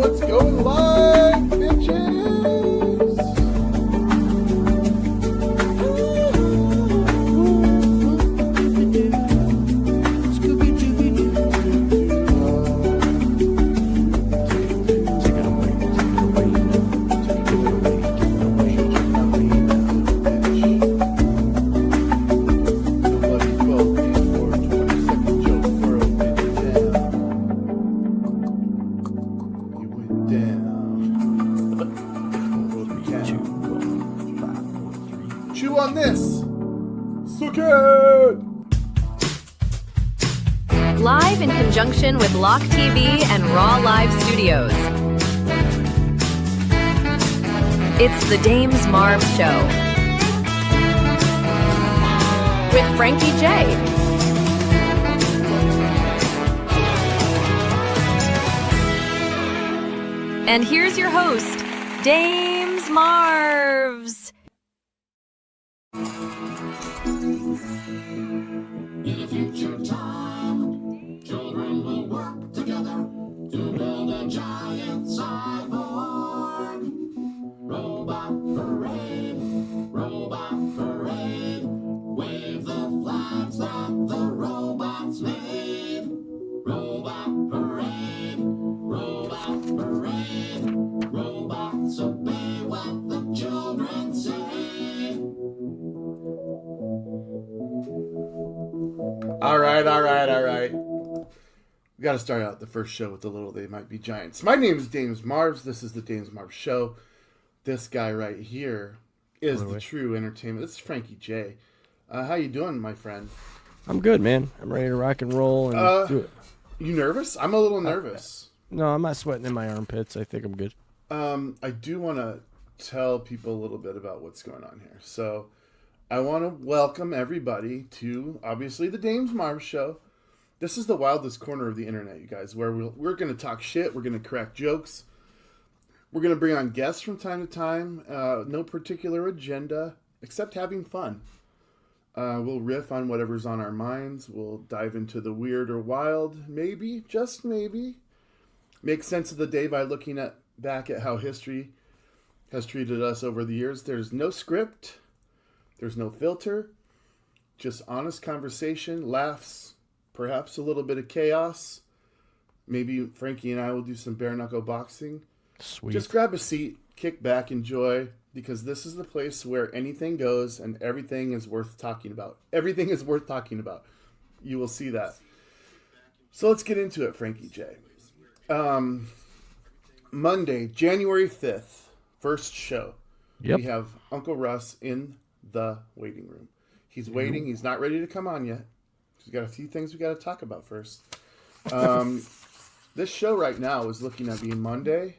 it's going live, bitches! Chew on this! Suck it! Live in conjunction with Lock TV and Raw Live Studios. It's the Dames Marvs Show. With Frankie J. And here's your host, Dames Marvs. In a future time, children will work together to build a giant cyborg. Robot parade, wave the flags that the robots made. Robot parade, robots obey what the children say. All right. We got to start out the first show with the little they might be giants. My name is Dames Marvs. This is the Dames Marvs Show. This guy right here is the true entertainment. This is Frankie J. How you doing, my friend? I'm good, man. I'm ready to rock and roll and do it. You nervous? I'm a little nervous. No, I'm not sweating in my armpits. I think I'm good. I do want to tell people a little bit about what's going on here. So I want to welcome everybody to, obviously, the Dames Marvs Show. This is the wildest corner of the internet, you guys, where we're going to talk shit. We're going to crack jokes. We're going to bring on guests from time to time. No particular agenda, except having fun. We'll riff on whatever's on our minds. We'll dive into the weird or wild, maybe, just maybe. Make sense of the day by looking back at how history has treated us over the years. There's no script. There's no filter. Just honest conversation, laughs, perhaps a little bit of chaos. Maybe Frankie and I will do some bare knuckle boxing. Sweet. Just grab a seat, kick back, enjoy, because this is the place where anything goes and everything is worth talking about. Everything is worth talking about. You will see that. So let's get into it, Frankie J. Monday, January 5th, first show. Yep. We have Uncle Russ in the waiting room. He's waiting. He's not ready to come on yet. He's got a few things we got to talk about first. This show right now is looking at being Monday,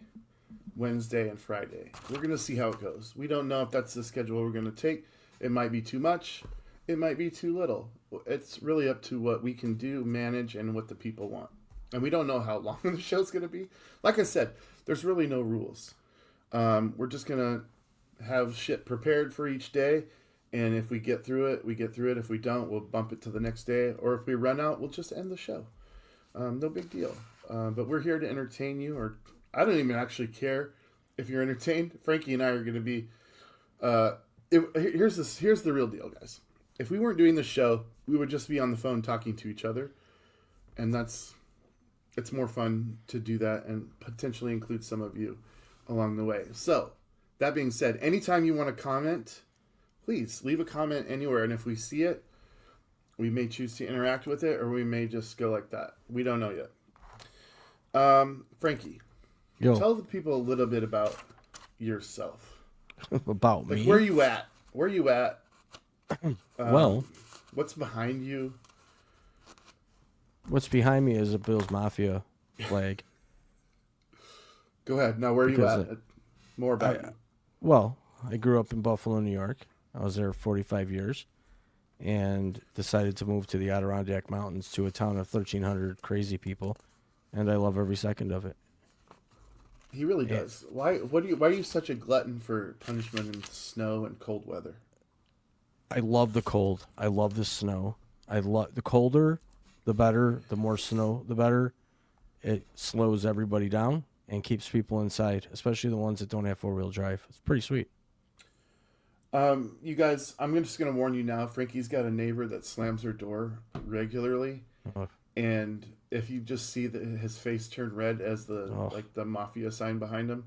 Wednesday, and Friday. We're going to see how it goes. We don't know if that's the schedule we're going to take. It might be too much. It might be too little. It's really up to what we can do, manage, and what the people want. And we don't know how long the show's going to be. Like I said, there's really no rules. We're just going to have shit prepared for each day. And if we get through it, we get through it. If we don't, we'll bump it to the next day. Or if we run out, we'll just end the show. No big deal. But we're here to entertain you. Or I don't even actually care if you're entertained. Frankie and I are going to be... here's the real deal, guys. If we weren't doing the show, we would just be on the phone talking to each other. And it's more fun to do that and potentially include some of you along the way. So, that being said, anytime you want to comment, please leave a comment anywhere. And if we see it, we may choose to interact with it, or we may just go like that. We don't know yet. Frankie, tell the people a little bit about yourself. About me? Where you at? Well, what's behind you? What's behind me is a Bills Mafia flag. Go ahead. Now, where are you at? More about you. Well, I grew up in Buffalo, New York. I was there 45 years and decided to move to the Adirondack Mountains to a town of 1,300 crazy people, and I love every second of it. He really does. Why are you such a glutton for punishment in snow and cold weather? I love the cold. I love the snow. I love the colder, the better. The more snow, the better. It slows everybody down. and keeps people inside, especially the ones that don't have 4-wheel drive. It's pretty sweet. You guys, I'm just going to warn you now. Frankie's got a neighbor that slams her door regularly, and if you just see his face turn red as the mafia sign behind him,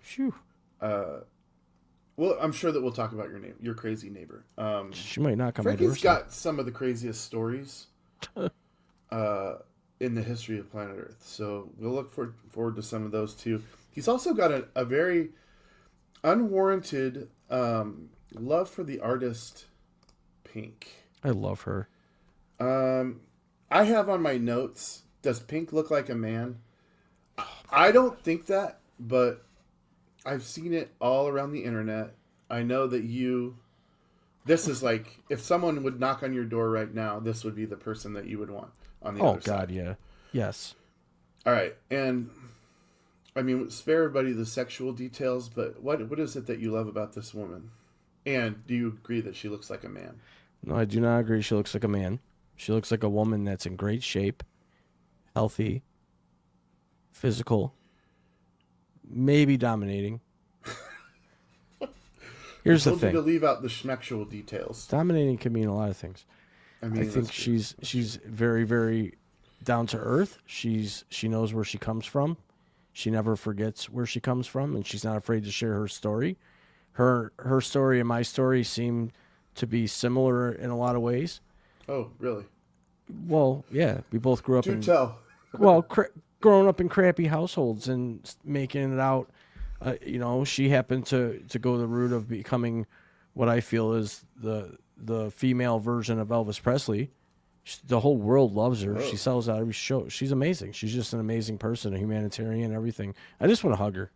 Phew. well, I'm sure that we'll talk about your crazy neighbor. She might knock on my Frankie's doorstep. got some of the craziest stories in the history of planet Earth, so we'll look forward to some of those too. He's also got a very unwarranted love for the artist Pink. I love her. I have on my notes, does Pink look like a man? I don't think that, but I've seen it all around the internet. I know that this is like, if someone would knock on your door right now, this would be the person that you would want on the other side. Oh, God, yeah. Yes. All right, and I mean, spare everybody the sexual details, but what is it that you love about this woman? And do you agree that she looks like a man? No, I do not agree she looks like a man. She looks like a woman that's in great shape, healthy, physical, maybe dominating. Here's I the told you thing. to leave out the schmexual details. Dominating can mean a lot of things. I mean, I think she's very, very down to earth. She knows where she comes from. She never forgets where she comes from, and she's not afraid to share her story. Her story and my story seem to be similar in a lot of ways. Oh, really? Well, yeah, we both grew up Do in tell. growing up in crappy households and making it out. She happened to go the route of becoming what I feel is the female version of Elvis Presley. The whole world loves her. Oh. She sells out every show. She's amazing. She's just an amazing person, a humanitarian, everything. I just want to hug her.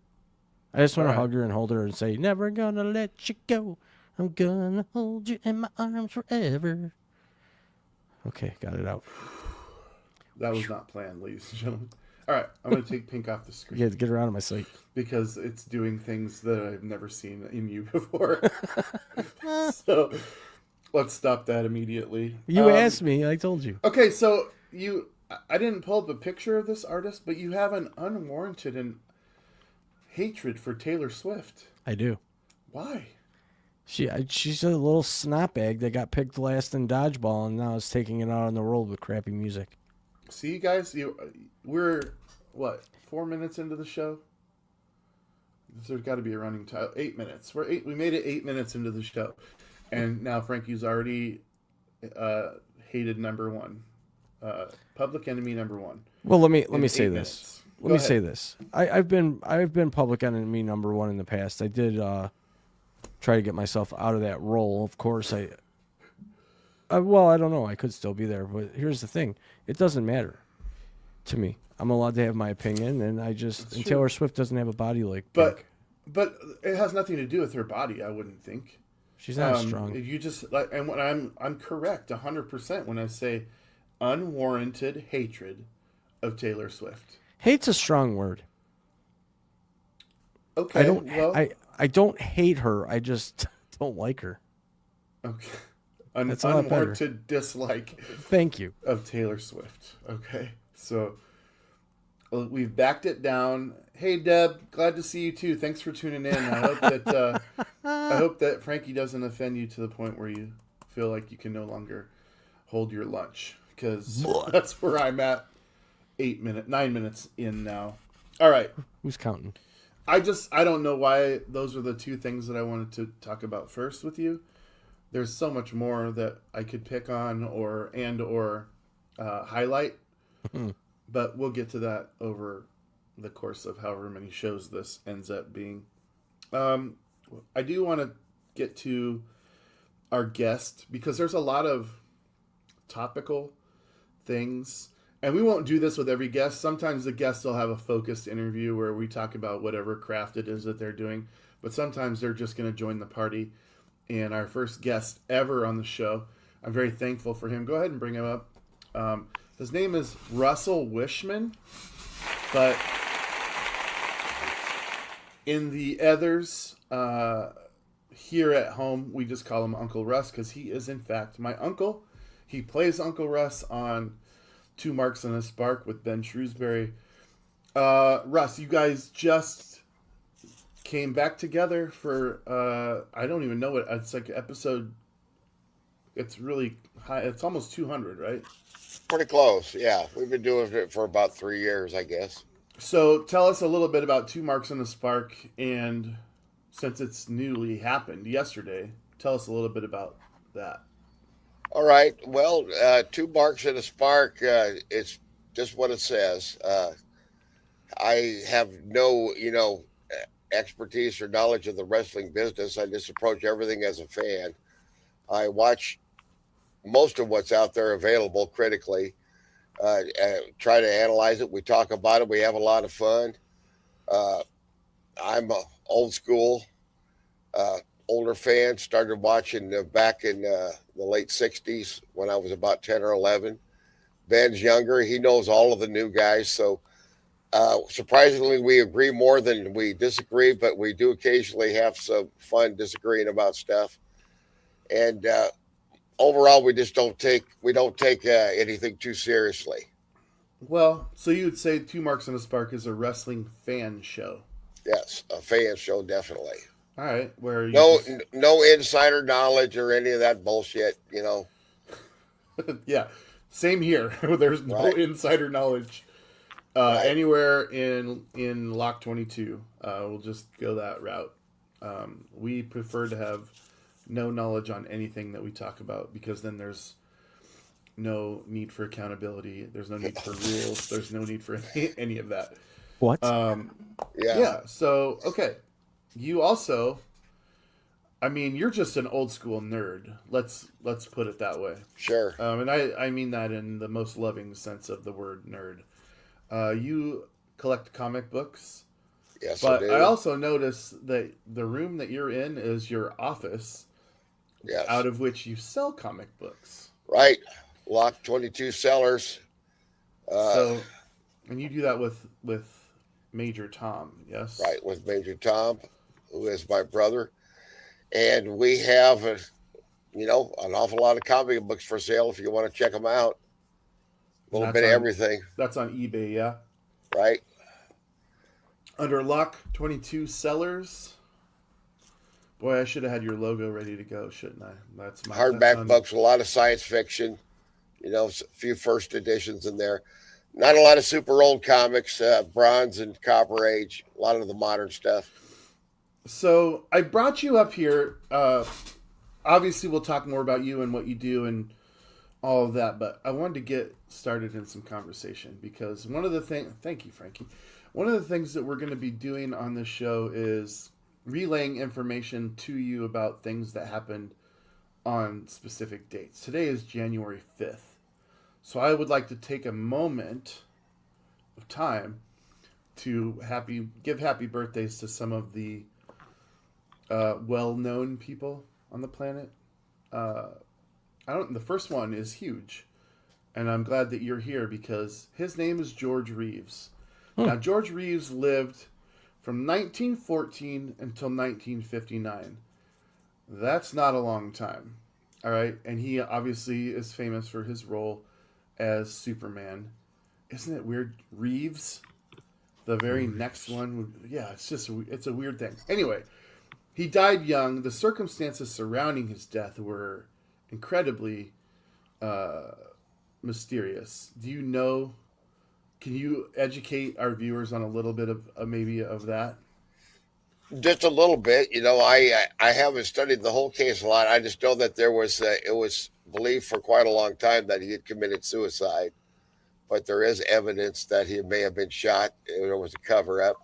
I just want to hug her and hold her and say, never gonna let you go. I'm gonna hold you in my arms forever. Okay, got it out. That was not planned, ladies and gentlemen. All right, I'm going to take Pink off the screen. Yeah, get her out of my sight. Because it's doing things that I've never seen in you before. So let's stop that immediately. You asked me. I told you. Okay, so I didn't pull up a picture of this artist, but you have an unwarranted and hatred for Taylor Swift. I do. Why? She's a little snotbag that got picked last in dodgeball and now is taking it out on the world with crappy music. See, you guys, we're, 4 minutes into the show? There's got to be a running time. 8 minutes. We made it 8 minutes into the show. And now Frankie's already hated number one. Public enemy number one. Well, let me say this. Let me say this. I've been public enemy number one in the past. I did try to get myself out of that role. Of course, I don't know. I could still be there, but here's the thing: it doesn't matter to me. I'm allowed to have my opinion, and Taylor Swift doesn't have a body like Pink. But it has nothing to do with her body. I wouldn't think. She's not strong. You just and when I'm correct 100% when I say unwarranted hatred of Taylor Swift. Hate's a strong word. Okay. I don't hate her. I just don't like her. Okay. That's a lot better. Unwarranted dislike. Thank you. Of Taylor Swift. Okay. So we've backed it down. Hey Deb, glad to see you too. Thanks for tuning in. I hope that Frankie doesn't offend you to the point where you feel like you can no longer hold your lunch, because that's where I'm at. 9 minutes in now. All right. Who's counting? I don't know why those are the two things that I wanted to talk about first with you. There's so much more that I could pick on or highlight, but we'll get to that over the course of however many shows this ends up being. I do want to get to our guest because there's a lot of topical things. And we won't do this with every guest. Sometimes the guests will have a focused interview where we talk about whatever craft it is that they're doing. But sometimes they're just going to join the party. And our first guest ever on the show, I'm very thankful for him. Go ahead and bring him up. His name is Russell Wishman. But in the others, here at home, we just call him Uncle Russ because he is, in fact, my uncle. He plays Uncle Russ on Two Marks and a Spark with Ben Shrewsbury. Russ, you guys just came back together for I don't even know what it's like episode. It's really high. It's almost 200, right? Pretty close. Yeah, we've been doing it for about 3 years, I guess. So tell us a little bit about Two Marks and a Spark, and since it's newly happened yesterday, tell us a little bit about that. All right. Well, two barks and a spark. It's just what it says. I have no, expertise or knowledge of the wrestling business. I just approach everything as a fan. I watch most of what's out there available critically. Try to analyze it. We talk about it. We have a lot of fun. Uh, I'm old school, uh, older fan. Started watching back in the late '60s when I was about 10 or 11. Ben's younger. He knows all of the new guys. So surprisingly, we agree more than we disagree, but we do occasionally have some fun disagreeing about stuff. And overall, we don't take anything too seriously. Well, so you would say Two Marks and a Spark is a wrestling fan show. Yes, a fan show definitely. All right, where you No, just no insider knowledge or any of that bullshit. yeah, same here. There's no Right, insider knowledge right. anywhere in Lock 22. We'll just go that route. We prefer to have no knowledge on anything that we talk about because then there's no need for accountability. There's no need for rules. There's no need for any of that. What? Um, Yeah, yeah. So okay, you also. I mean, you're just an old school nerd. Let's put it that way. sure. And I mean that in the most loving sense of the word nerd. You collect comic books, Yes, I but I do. also notice that the room that you're in is your office, Yes, out of which you sell comic books. right. Lock 22 sellers. Uh, So, and you do that with Major Tom, yes? right, with Major Tom, who is my brother. And we have, an awful lot of comic books for sale if you want to check them out. A And little bit of everything, that's on eBay, yeah. right? Under Lock 22 Sellers. Boy, I should have had your logo ready to go, shouldn't I? That's Hardback on. books, a lot of science fiction, a few first editions in there. Not a lot of super old comics, Bronze and Copper Age, a lot of the modern stuff. So I brought you up here. Obviously, we'll talk more about you and what you do and all of that. But I wanted to get started in some conversation because one of the things. Thank you, Frankie. One of the things that we're going to be doing on this show is relaying information to you about things that happened on specific dates. Today is January 5th. So I would like to take a moment of time to give happy birthdays to some of the well-known people on the planet. Uh, I don't. The first one is huge, and I'm glad that you're here because his name is George Reeves. Hmm. Now, George Reeves lived from 1914 until 1959. That's not a long time, all right. And he obviously is famous for his role as Superman. Isn't it weird? Reeves. The very next one would, yeah. It's a weird thing. Anyway, he died young. The circumstances surrounding his death were incredibly uh, mysterious. Do you know? Can you educate our viewers on a little bit of maybe of that? Just a little bit, I haven't studied the whole case a lot. I just know that it was believed for quite a long time that he had committed suicide, but there is evidence that he may have been shot. There was a cover up.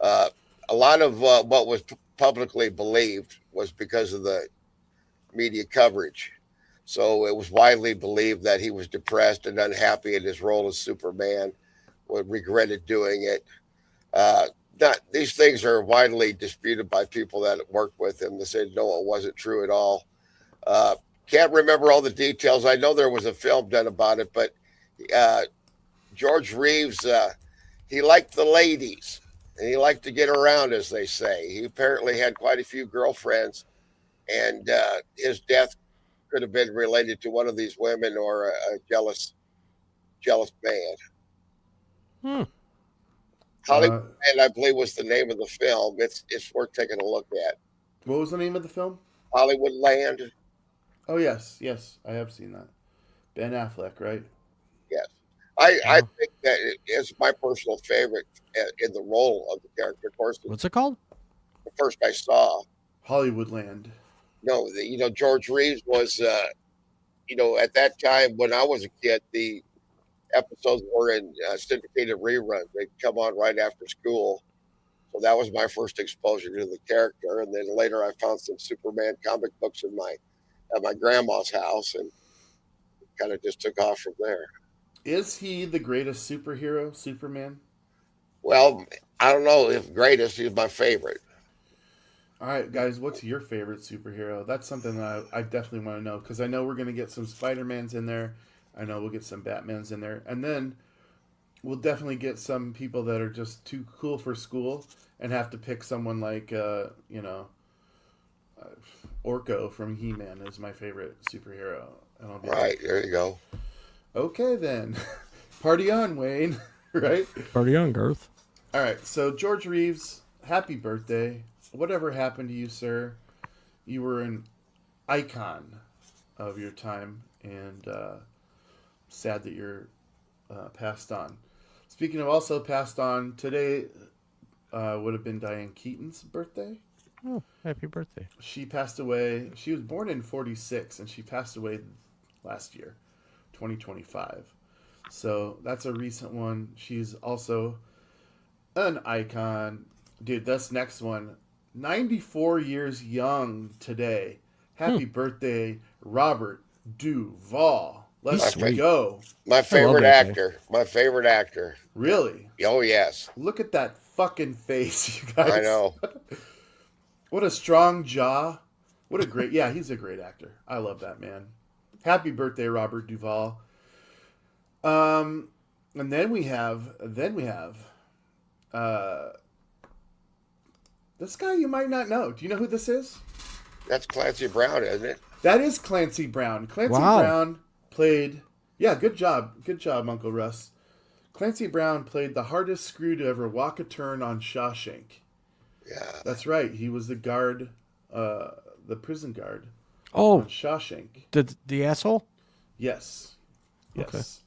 Uh, a lot of what was publicly believed was because of the media coverage. So it was widely believed that he was depressed and unhappy in his role as Superman, would regretted doing it. Uh, Not these things are widely disputed by people that work with him. They said no, it wasn't true at all. Uh, can't remember all the details. I know there was a film done about it, but uh, George Reeves, he liked the ladies and he liked to get around, as they say. He apparently had quite a few girlfriends, and his death could have been related to one of these women or a jealous man. Hmm. Hollywood, and I believe was the name of the film. It's worth taking a look at. What was the name of the film? Hollywood Land. Oh yes, yes, I have seen that. Ben Affleck, right? Yes, I Oh. think that it is my personal favorite in the role of the character. Of course, What's it called? the first I saw. Hollywoodland. No, George Reeves was, at that time when I was a kid, the episodes were in syndicated reruns. They'd come on right after school. So that was my first exposure to the character. And then later I found some Superman comic books at my grandma's house and kind of just took off from there. Is he the greatest superhero, Superman? Well, I don't know if greatest, he's my favorite. All right, guys, what's your favorite superhero? That's something that I definitely want to know because I know we're going to get some Spider-Mans in there. I know we'll get some Batmans in there. And then we'll definitely get some people that are just too cool for school and have to pick someone like, Orko from He-Man is my favorite superhero. And I'll be Right, there you go. okay, then. Party on, Wayne. Right? Party on, Garth. All right, so George Reeves, happy birthday. Whatever happened to you, sir? You were an icon of your time, and sad that you're passed on. Speaking of also passed on, today would have been Diane Keaton's birthday. Oh, happy birthday. She passed away. She was born in 1946, and she passed away last year, 2025. So that's a recent one. She's also an icon. Dude, this next one, 94 years young today. Happy birthday, Robert Duvall. Let's Sweet. go. My favorite that guy. actor. My favorite actor. Really? Oh, yes. Look at that fucking face, you guys. I know. What a strong jaw. What a great, yeah, he's a great actor. I love that man. Happy birthday, Robert Duvall. And then we have, this guy you might not know. Do you know who this is? That's Clancy Brown, isn't it? That is Clancy Brown. Clancy Wow. Brown played, yeah, good job, Uncle Russ. Clancy Brown played the hardest screw to ever walk a turn on Shawshank. Yeah. That's right. He was the guard, the prison guard Oh, on Shawshank. the asshole? Yes. Yes.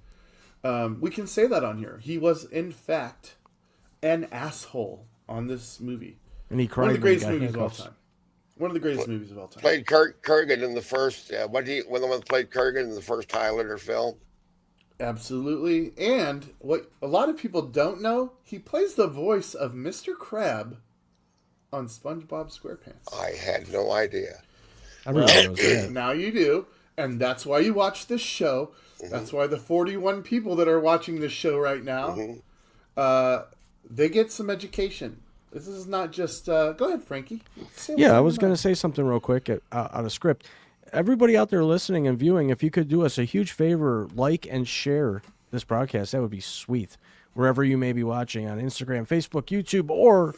We can say that on here. He was, in fact, an asshole on this movie. And he cried One of the when he greatest got movies of all handcuffs. time. One of the greatest movies of all time. Played Kurgan in the first, the one that played Kurgan in the first Highlander film. Absolutely. And what a lot of people don't know, he plays the voice of Mr. Crab on SpongeBob SquarePants. I had no idea. I remember those. Yeah. Now you do. And that's why you watch this show. That's why the 41 people that are watching this show right now, they get some education. This is not just... go ahead, Frankie. Yeah, I was going to say something real quick out of script. Everybody out there listening and viewing, if you could do us a huge favor, like and share this broadcast, that would be sweet. Wherever you may be watching on Instagram, Facebook, YouTube, or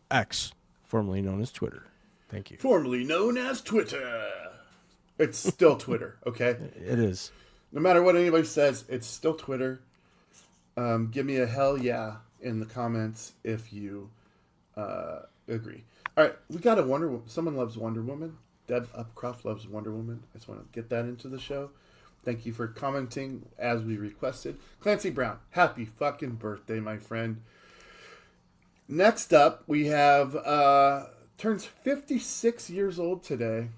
X, formerly known as Twitter. Thank you. Formerly known as Twitter. It's still Twitter, okay? It is. No matter what anybody says, it's still Twitter. Give me a hell yeah in the comments if you agree. All right, we got a Wonder Woman. Someone loves Wonder Woman. Deb Upcroft loves Wonder Woman. I just want to get that into the show. Thank you for commenting as we requested. Clancy Brown, happy fucking birthday, my friend. Next up, we have turns 56 years old today.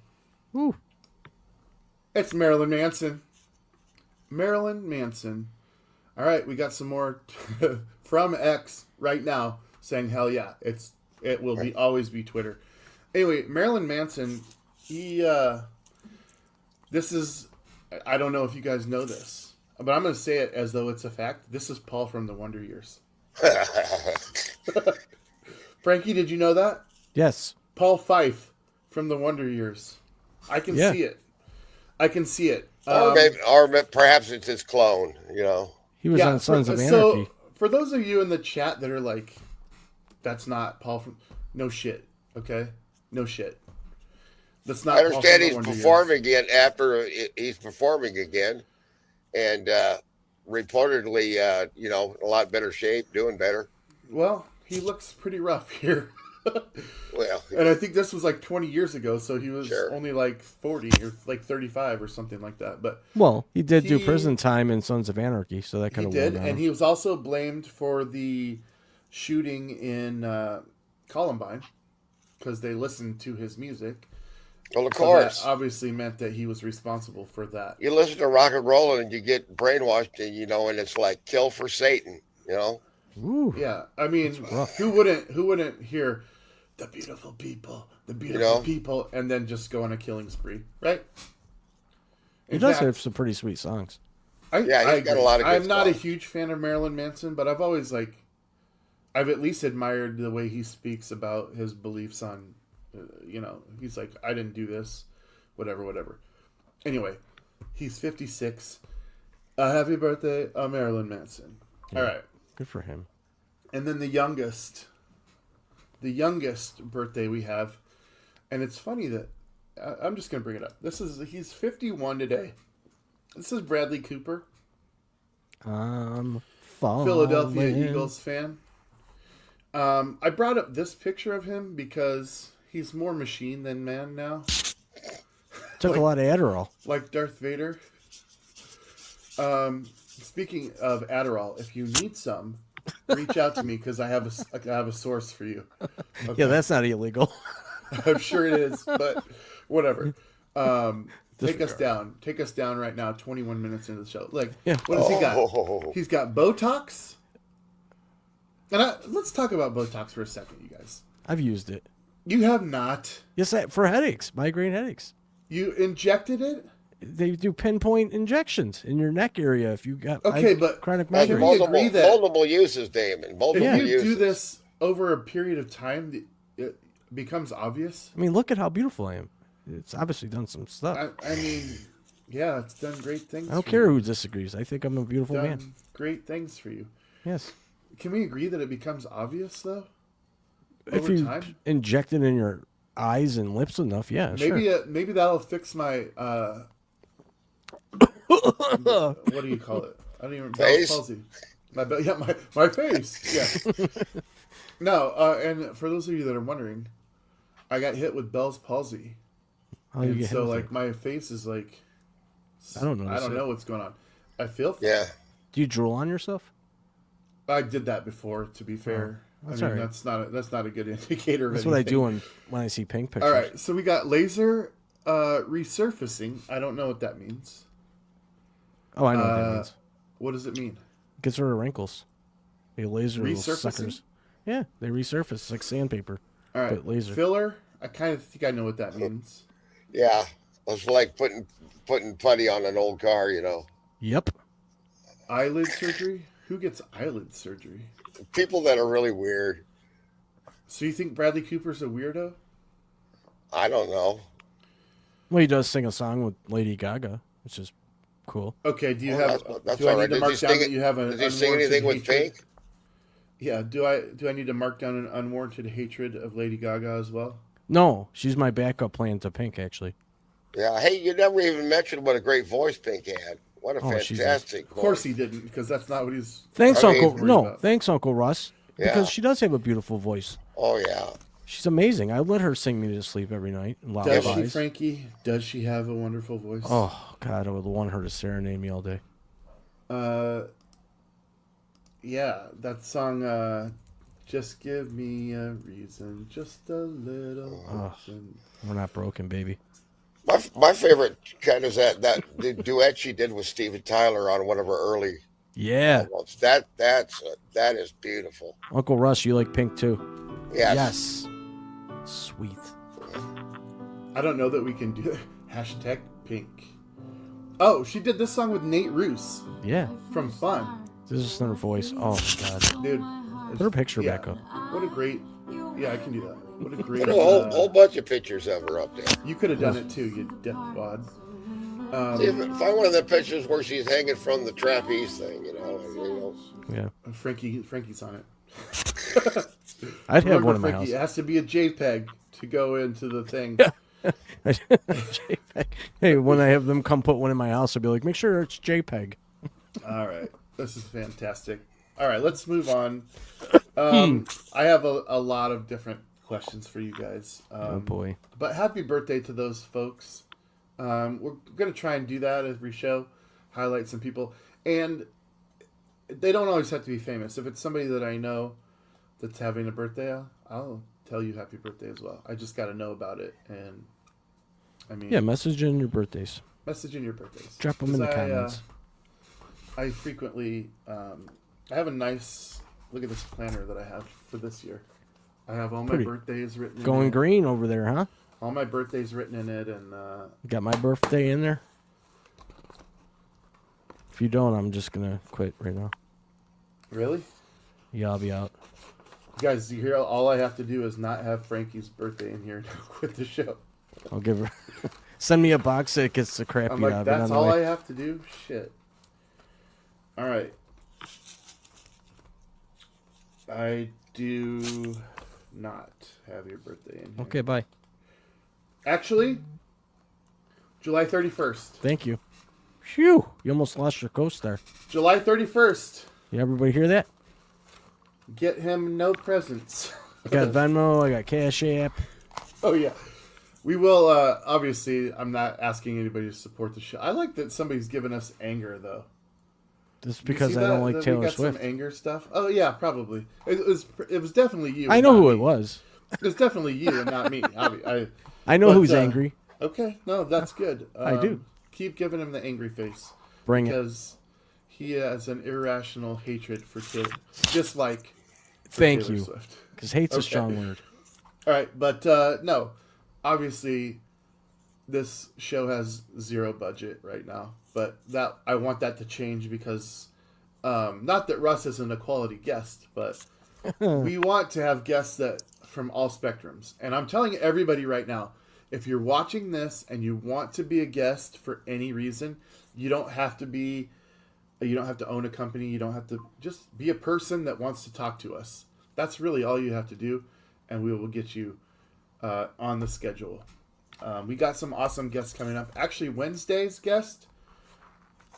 Woo. It's Marilyn Manson. Marilyn Manson. All right, we got some more from X right now saying hell yeah. It will be always be Twitter. Anyway, Marilyn Manson, he this is, I don't know if you guys know this, but I'm going to say it as though it's a fact. This is Paul from the Wonder Years. Frankie, did you know that? Yes. Paul Fife from the Wonder Years. I can Yeah. see it. I can see it. Or perhaps it's his clone, He was on Sons of Anarchy. So, for those of you in the chat that are like, that's not Paul from... No shit, okay? No shit. That's not I Paul understand from he's the Wonder Years. performing again after he's performing again. And reportedly, a lot better shape, doing better. Well, he looks pretty rough here. Well, And I think this was like 20 years ago, so he was Sure. only like 40 or like 35 or something like that. But Well, he did do He- prison time in Sons of Anarchy, so that he kind of did, and he was also blamed for the shooting in Columbine because they listened to his music. well, of So course. that obviously meant that he was responsible for that. You listen to rock and roll and you get brainwashed, and it's like kill for Satan. Ooh. Yeah, I mean, rough. who wouldn't hear the beautiful people, and then just go on a killing spree, right? He In does fact, have some pretty sweet songs. Yeah, I he's got agree. a lot of good I'm not a stuff. huge fan of Marilyn Manson, but I've always I've at least admired the way he speaks about his beliefs on, he's like, I didn't do this, whatever. Anyway, he's 56. Happy birthday, Marilyn Manson. All right. Good for him. And then the youngest birthday we have, and it's funny that I'm just gonna bring it up. He's 51 today. This is Bradley Cooper, Philadelphia Eagles fan. I brought up this picture of him because he's more machine than man now, Took a lot of Adderall. like Darth Vader. Speaking of Adderall, if you need some, reach out to me because I have a source for you. Yeah, that's not illegal. I'm sure it is, but whatever. Take us down right now. 21 minutes into the show. Yeah. What has he Oh. got? He's got Botox. And let's talk about Botox for a second, you guys. I've used it. You have not. Yes, for headaches, migraine headaches. You injected it. They do pinpoint injections in your neck area if you got Okay, but chronic Can migraine. we agree that- multiple uses, Damon. If Multiple you uses. do this over a period of time, it becomes obvious. I mean, look at how beautiful I am. It's obviously done some stuff. I mean, yeah, it's done great things. I don't for care you. who disagrees. I think I'm a beautiful Done man. great things for you. Yes. Can we agree that it becomes obvious though? If Over you time? inject it in your eyes and lips enough, yeah, Maybe sure. maybe that'll fix my what do you call it? I don't even Face? Bell's palsy. My face. Yeah. No, and for those of you that are wondering, I got hit with Bell's palsy, How do you and get so hit with like it? my face is like I don't know. I don't know what's going on. I feel Yeah. Do you drool on yourself? I did that before. To be fair, that's I mean all right. that's not a good indicator. Of That's what I do anything. when I see pink pictures. All right, so we got laser resurfacing. I don't know what that means. Oh, I know what that means. What does it mean? Gets rid of wrinkles. They laser little Resurfacing? suckers. Yeah, they resurface it's like sandpaper. All right, But laser. filler. I kind of think I know what that means. Yeah. It's like putting putty on an old car, Yep. Eyelid surgery. Who gets eyelid surgery? People that are really weird. So you think Bradley Cooper's a weirdo? I don't know. Well, he does sing a song with Lady Gaga, which is cool. Okay. Do you Well, have? that's do I all need right. to Did mark he down sing that it- you have an Does he sing unwarranted anything with hatred? Pink? Yeah. Do I need to mark down an unwarranted hatred of Lady Gaga as well? No, she's my backup plan to Pink, actually. Yeah. Hey, you never even mentioned what a great voice Pink had. What a Oh, she's a- fantastic Of course voice. he didn't, because that's not what he's. Thanks, I mean- Uncle. No, about. thanks, Uncle Russ. Yeah. Because she does have a beautiful voice. Oh, yeah. She's amazing. I let her sing me to sleep every night. and Does she, lullabies. Frankie? Does she have a wonderful voice? Oh God, I would want her to serenade me all day. Yeah, that song. Just give me a reason, just a little reason. We're not broken, baby. My favorite kind is that the duet she did with Steven Tyler on one of her early Yeah, albums. That is beautiful. Uncle Russ, you like Pink too? Yes. Yes. Sweet. I don't know that we can do hashtag Pink. Oh, she did this song with Nate Roos Yeah. from Fun, This is her voice. Oh my God. dude. Put her picture Yeah. get back up. What a great. Yeah, I can do that. What a great. Put a whole bunch of pictures of her up there. You could have done it too, you deathwad. See, find one of the pictures where she's hanging from the trapeze thing, Yeah. Frankie's on it. I'd have Remember, one in my Frankie, house. it has to be a JPEG to go into the thing. JPEG. Hey, when I have them come put one in my house, I'll be like, make sure it's JPEG. All right. This is fantastic. All right, let's move on. I have a lot of different questions for you guys. Oh boy. But happy birthday to those folks. We're going to try and do that every show, highlight some people. And they don't always have to be famous. If it's somebody that I know that's having a birthday, I'll tell you happy birthday as well. I just got to know about it. And I mean, Yeah, message in your birthdays. message in your birthdays. Drop them in the 'Cause comments. I frequently, I have a nice, look at this planner that I have for this year. I have all my Pretty. birthdays written in Going it. green over there, huh? All my birthdays written in it, and Got my birthday in there. If you don't, I'm just gonna quit right now. really, Yeah, I'll be out. guys, you hear? All I have to do is not have Frankie's birthday in here, and I'll quit the show. I'll give her. Send me a box that gets the crap I'm beat like, out of it. that's on the all I way. have to do. Shit. All right. I do not have your birthday in here. Okay, bye. Actually, July 31st. Thank you. Phew! You almost lost your co-star. July 31st. You everybody hear that? Get him no presents. I got Venmo. I got Cash App. Oh, yeah. We will, obviously, I'm not asking anybody to support the show. I like that somebody's giving us anger, though. Just You because see I that? don't like That we Taylor got Swift. some anger stuff. Oh, yeah, probably. It was definitely you. I and know not who me. it was. It's definitely you and not me. I know But, who's angry. Okay, no, that's good. I do. Keep giving him the angry face. Bring it. Because he has an irrational hatred for Taylor. Just like for Thank Taylor you. Swift. Because hate's a Okay. strong word. All right, but no, obviously, this show has zero budget right now. But that I want that to change because, not that Russ isn't a quality guest, but we want to have guests that from all spectrums. And I'm telling everybody right now, if you're watching this and you want to be a guest for any reason, you don't have to be. You don't have to own a company. You don't have to just be a person that wants to talk to us. That's really all you have to do, and we will get you on the schedule. We got some awesome guests coming up. Actually, Wednesday's guest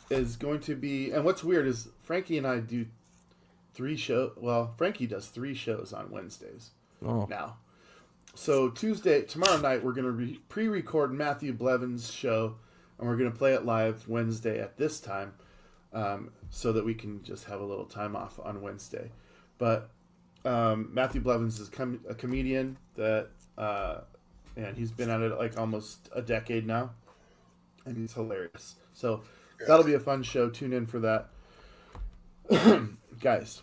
is going to be, and what's weird is Frankie and I do 3 shows. Well, Frankie does 3 shows on Wednesdays Oh, now. So tomorrow night, we're going to pre-record Matthew Blevin's show, and we're going to play it live Wednesday at this time, so that we can just have a little time off on Wednesday. But Matthew Blevins is a comedian that, and he's been at it like almost a decade now, and he's hilarious. So that'll be a fun show. Tune in for that, guys.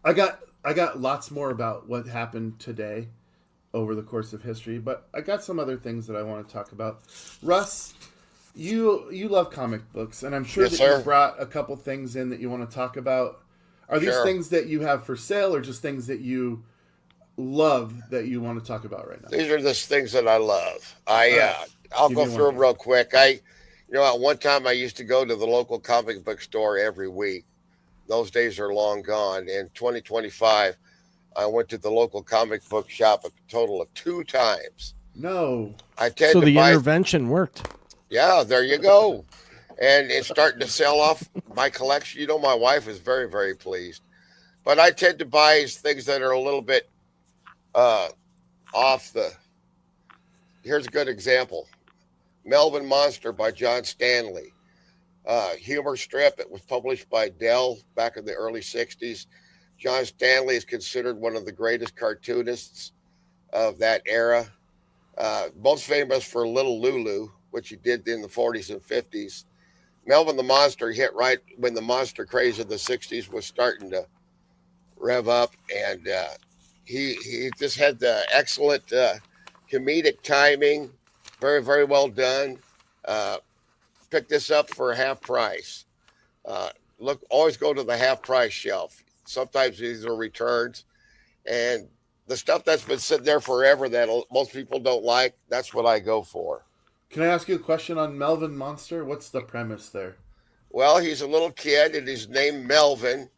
I got lots more about what happened today over the course of history, but I got some other things that I want to talk about. Russ, you love comic books, and I'm sure Yes, that sir. you brought a couple things in that you want to talk about. Are these Sure. things that you have for sale, or just things that you love that you want to talk about right now? These are just things that I love. right. I'll Give go me through one. them real quick. At one time I used to go to the local comic book store every week. Those days are long gone. In 2025, I went to the local comic book shop a total of 2 times. No. I tend so to the buy. intervention worked. Yeah, there you go. And it's starting to sell off my collection. You know, my wife is very, very pleased. But I tend to buy things that are a little bit off the. Here's a good example: Melvin Monster by John Stanley, humor strip. It was published by Dell back in the early '60s. John Stanley is considered one of the greatest cartoonists of that era. Most famous for Little Lulu, which he did in the 40s and 50s. Melvin the Monster hit right when the monster craze of the 60s was starting to rev up, and he just had the excellent comedic timing, very, very well done. Pick this up for half price. Always go to the half price shelf. Sometimes these are returns, and the stuff that's been sitting there forever that most people don't like, that's what I go for. Can I ask you a question on Melvin Monster? What's the premise there? Well, he's a little kid, and he's named Melvin,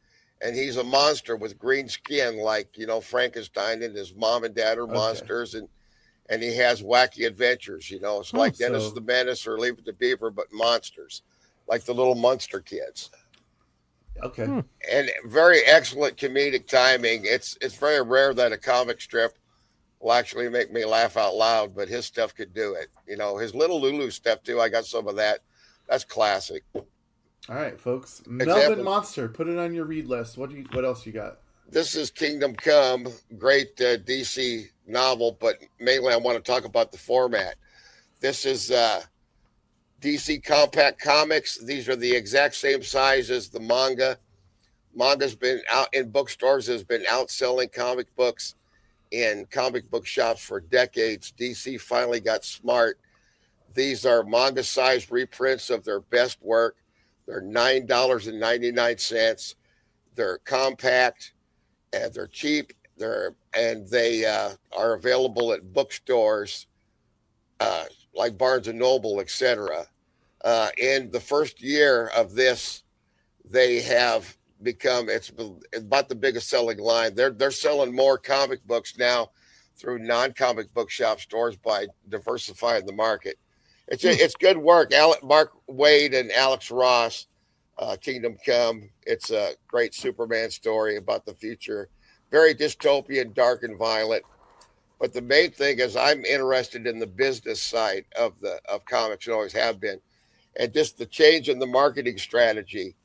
and he's a monster with green skin, like Frankenstein, and his mom and dad are monsters, and he has wacky adventures. It's like Dennis so- the Menace or Leave It to Beaver, but monsters. like the little Munster kids. Okay. And very excellent comedic timing. It's very rare that a comic strip will actually make me laugh out loud, but his stuff could do it. His Little Lulu stuff too. I got some of that. That's classic. All right, folks. Example. Melvin Monster. Put it on your read list. What else you got? This is Kingdom Come, great DC novel, but mainly I want to talk about the format. This is DC Compact Comics. These are the exact same size as the manga. Manga's been out in bookstores, has been outselling comic books in comic book shops for decades. DC finally got smart. These are manga-sized reprints of their best work. They're $9.99. They're compact, and they're cheap. They are available at bookstores like Barnes and Noble, etc. In the first year of this, they have become it's about the biggest selling line. They're selling more comic books now through non-comic book shop stores by diversifying the market. It's good work. Mark Waid and Alex Ross, Kingdom Come. It's a great Superman story about the future. Very dystopian, dark and violent. But the main thing is I'm interested in the business side of comics and always have been. And just the change in the marketing strategy.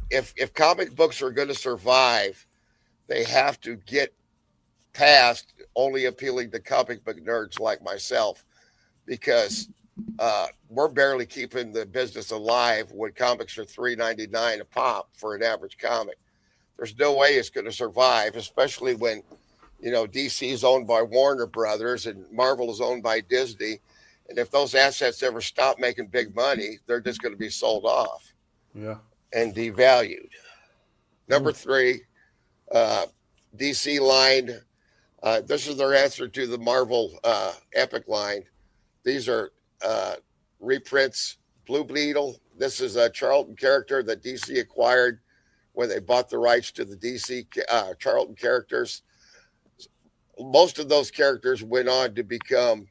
If comic books are going to survive, they have to get past only appealing to comic book nerds like myself, because we're barely keeping the business alive when comics are $3.99 a pop for an average comic. There's no way it's going to survive, especially when DC is owned by Warner Brothers and Marvel is owned by Disney. And if those assets ever stop making big money, they're just going to be sold off. Yeah. And devalued. Number 3, DC line. This is their answer to the Marvel Epic line. These are reprints. Blue Beetle. This is a Charlton character that DC acquired when they bought the rights to the DC Charlton characters. Most of those characters went on to become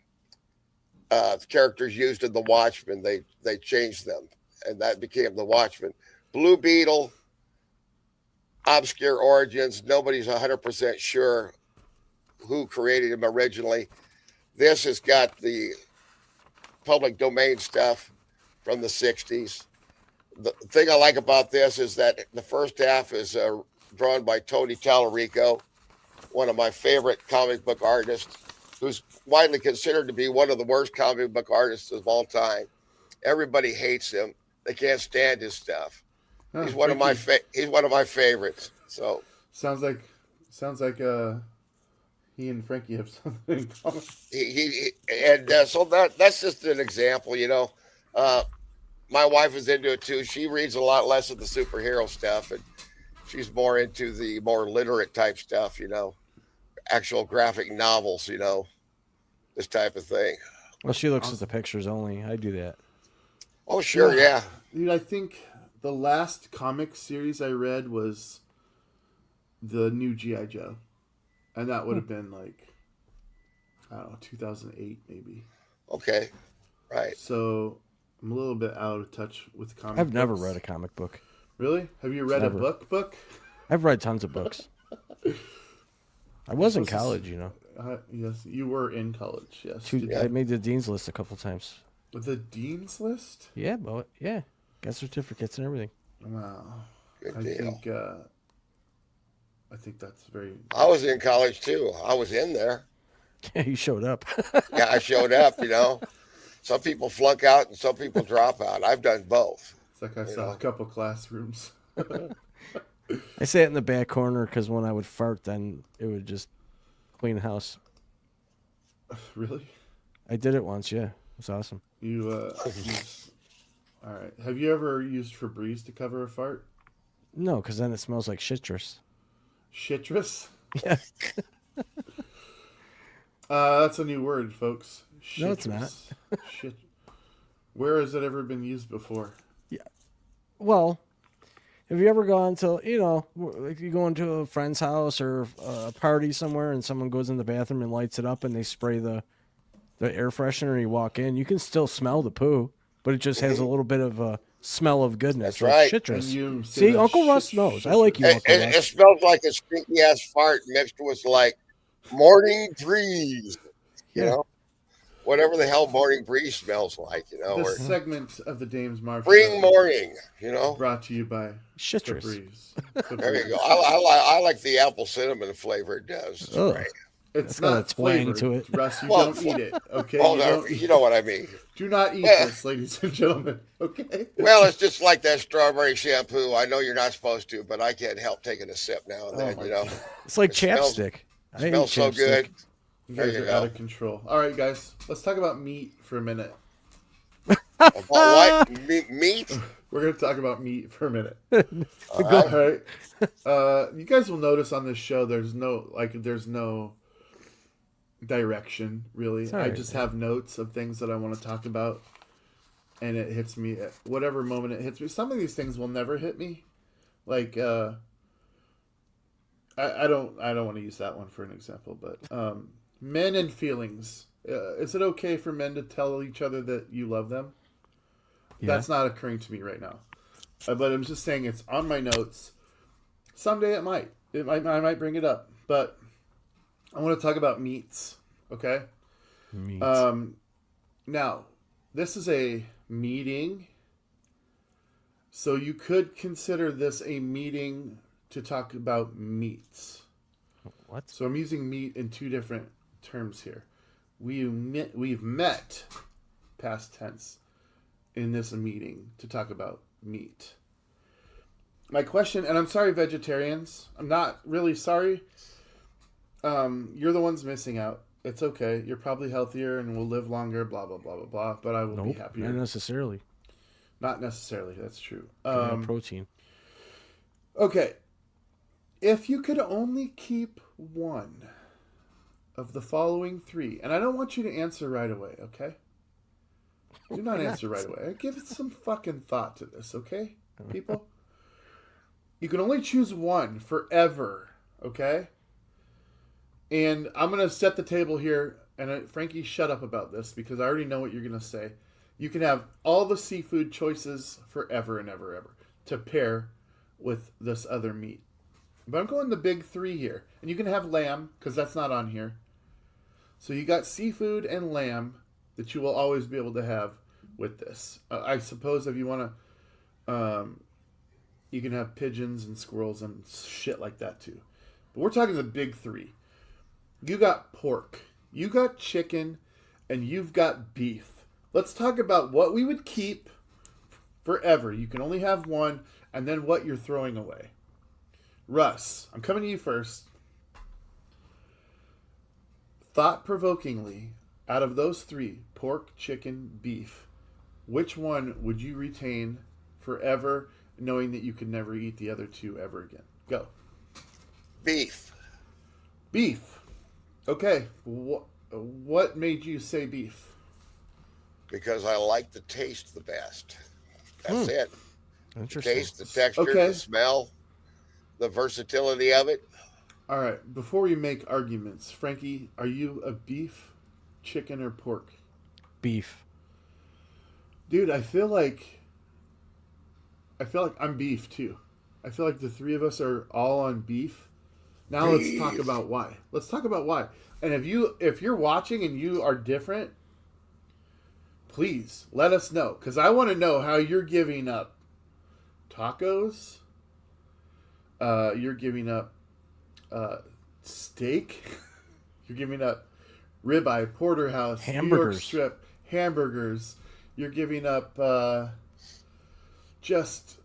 characters used in The Watchmen. They changed them, and that became The Watchmen. Blue Beetle, obscure origins. Nobody's 100% sure who created him originally. This has got the public domain stuff from the 60s. The thing I like about this is that the first half is drawn by Tony Tallarico, one of my favorite comic book artists, who's widely considered to be one of the worst comic book artists of all time. Everybody hates him. They can't stand his stuff. Oh, he's one of my favorites. So sounds like he and Frankie have something in common. So that's just an example. My wife is into it too. She reads a lot less of the superhero stuff, and she's more into the more literate type stuff. Actual graphic novels. This type of thing. Well, she looks at the pictures only. I do that. Oh, sure, yeah. Dude, I think the last comic series I read was the new G.I. Joe. And that would have been like, I don't know, 2008 maybe. Okay, right. So I'm a little bit out of touch with comic I've never books. read a comic book. Really? Have you read Never. a book? I've read tons of books. I was in college, Yes, you were in college, yes. I made the dean's list a couple times. The dean's list? Yeah, but yeah, got certificates and everything. Wow. Good I deal. think that's very... I was in college too. I was in there. Yeah, you showed up. Yeah, I showed up, Some people flunk out and some people drop out. I've done both. It's like I saw a couple classrooms. I sat in the back corner because when I would fart, then it would just clean the house. Really? I did it once, yeah. It was awesome. You, all right. Have you ever used Febreze to cover a fart? No, because then it smells like citrus. Citrus? Yeah. That's a new word, folks. No, it's not. Shit. Where has it ever been used before? Well, have you ever gone to, like you go into a friend's house or a party somewhere and someone goes in the bathroom and lights it up and they spray the air freshener and you walk in, you can still smell the poo, but it just has a little bit of a smell of goodness. That's like right. citrus. And you say See, that Uncle Russ shit- knows. I like you, It, Uncle it, Russ. it smells like a stinky ass fart mixed with like morning breeze. You Yeah. know, whatever the hell morning breeze smells like. You know, or This segment of the Dames Marv spring Show morning. You is know, brought to you by Citrus. Febreze. there you go. Febreze. I like the apple cinnamon flavor it does. It's Ugh. great. It's That's got not a twang flavored, to it. Russ. You Well, don't eat it, okay? Well, you don't you know what I mean. Do not eat this, ladies and gentlemen. Okay. Well, it's just like that strawberry shampoo. I know you're not supposed to, but I can't help taking a sip now and then. my You know, God. It's like It smells- chapstick. I hate smells so chapstick. good. You There guys you are go. out of control. All right, guys. Let's talk about meat for a minute. About what? Meat? We're going to talk about meat for a minute. All All right. right. You guys will notice on this show there's no direction really. It's all I right. just have notes of things that I want to talk about, and it hits me at whatever moment it hits me. Some of these things will never hit me. Like I don't want to use that one for an example, but men and feelings. Is it okay for men to tell each other that you love them? Yeah. That's not occurring to me right now. But I'm just saying it's on my notes. Someday it might. I might bring it up. But I want to talk about meats. Okay? Meat. Now, this is a meeting. So you could consider this a meeting to talk about meats. What? So I'm using meat in two different terms here. We've met, past tense, in this meeting to talk about meat. My question, and I'm sorry, vegetarians. I'm not really sorry. You're the ones missing out. It's okay. You're probably healthier and will live longer, blah, blah, blah, blah, blah. But I will be Nope. happier. Not necessarily. Not necessarily. That's true. Protein. Okay. If you could only keep one of the following three, and I don't want you to answer right away, okay? Do not answer right away. Give it some fucking thought to this, okay, people? You can only choose one forever, okay? And I'm going to set the table here, and Frankie, shut up about this because I already know what you're going to say. You can have all the seafood choices forever and ever, ever to pair with this other meat. But I'm going the big three here. And you can have lamb, because that's not on here. So you got seafood and lamb that you will always be able to have with this. I suppose if you want to, you can have pigeons and squirrels and shit like that too. But we're talking the big three. You got pork, you got chicken, and you've got beef. Let's talk about what we would keep forever. You can only have one, and then what you're throwing away. Russ, I'm coming to you first. Thought-provokingly, out of those three, pork, chicken, beef, which one would you retain forever, knowing that you could never eat the other two ever again? Go. Beef. Beef. Okay. What made you say beef? Because I like the taste the best. That's it. The Interesting. taste, the texture, Okay. the smell, the versatility of it. All right. Before we make arguments, Frankie, are you a beef, chicken, or pork? Beef. Dude, I feel like I'm beef too. I feel like the three of us are all on beef. Now let's talk Beef. about why. Let's talk about why. And if you're watching and you are different, please let us know, because I want to know how you're giving up tacos. You're giving up steak. You're giving up ribeye, porterhouse, New York Hamburgers. strip, hamburgers. You're giving up just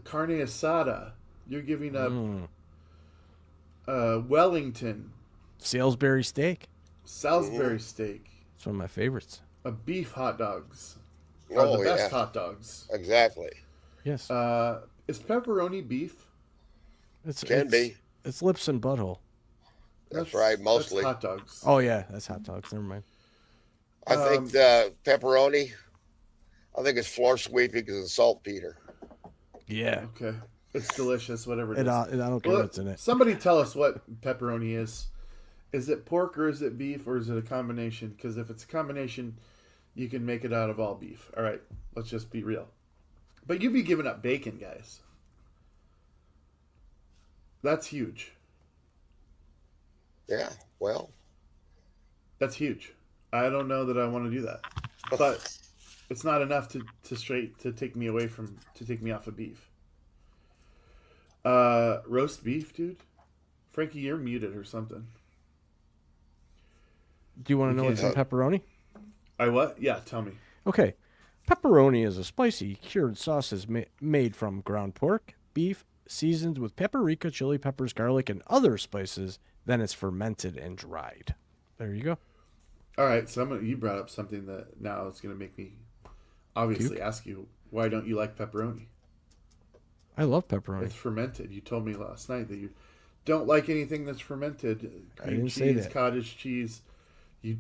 carne asada. You're giving up Wellington, Salisbury steak. Salisbury steak, It's one of my favorites. beef hot dogs are Oh, the best yeah. hot dogs. Exactly. Yes. Is pepperoni beef? Can be. It's lips and butthole. That's right, mostly. That's hot dogs. Oh yeah, that's hot dogs. Never mind. I think the pepperoni, I think it's floor sweeping because it's saltpeter. Yeah. Okay. It's delicious, whatever it is. I don't care Well, what's in it. somebody tell us what pepperoni is. Is it pork or is it beef or is it a combination? Because if it's a combination, you can make it out of all beef. All right, let's just be real. But you'd be giving up bacon, guys. That's huge. Yeah, well, That's huge. I don't know that I want to do that, but it's not enough to take me off of beef. Roast beef, dude. Frankie, you're muted or something. Do you want to know what's in pepperoni? I what? Yeah, tell me. Okay. Pepperoni is a spicy cured sausage made from ground pork, beef, seasoned with paprika, chili peppers, garlic, and other spices. Then it's fermented and dried. There you go. All right, so you brought up something that now is going to make me obviously Puke? ask you, why don't you like pepperoni? I love pepperoni. It's fermented. You told me last night that you don't like anything that's fermented. I Cream didn't cheese, say that. Cottage cheese. You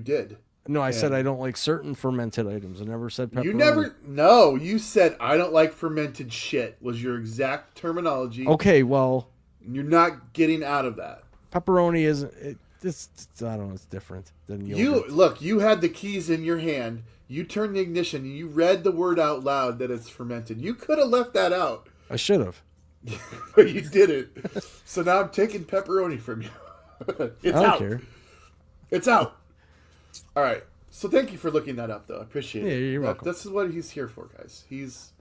did. No, I said And- I don't like certain fermented items. I never said pepperoni. You never. No, you said I don't like fermented shit. Was your exact terminology? Okay, well, You're not getting out of that. pepperoni isn't. I don't know. It's different than yogurt. Look. You had the keys in your hand. You turned the ignition. And you read the word out loud that it's fermented. You could have left that out, I should have. but you didn't. So now I'm taking pepperoni from you. It's I don't out. care. It's out. All right. So thank you for looking that up, though. I appreciate it. Yeah, you're welcome. This is what he's here for, guys. He's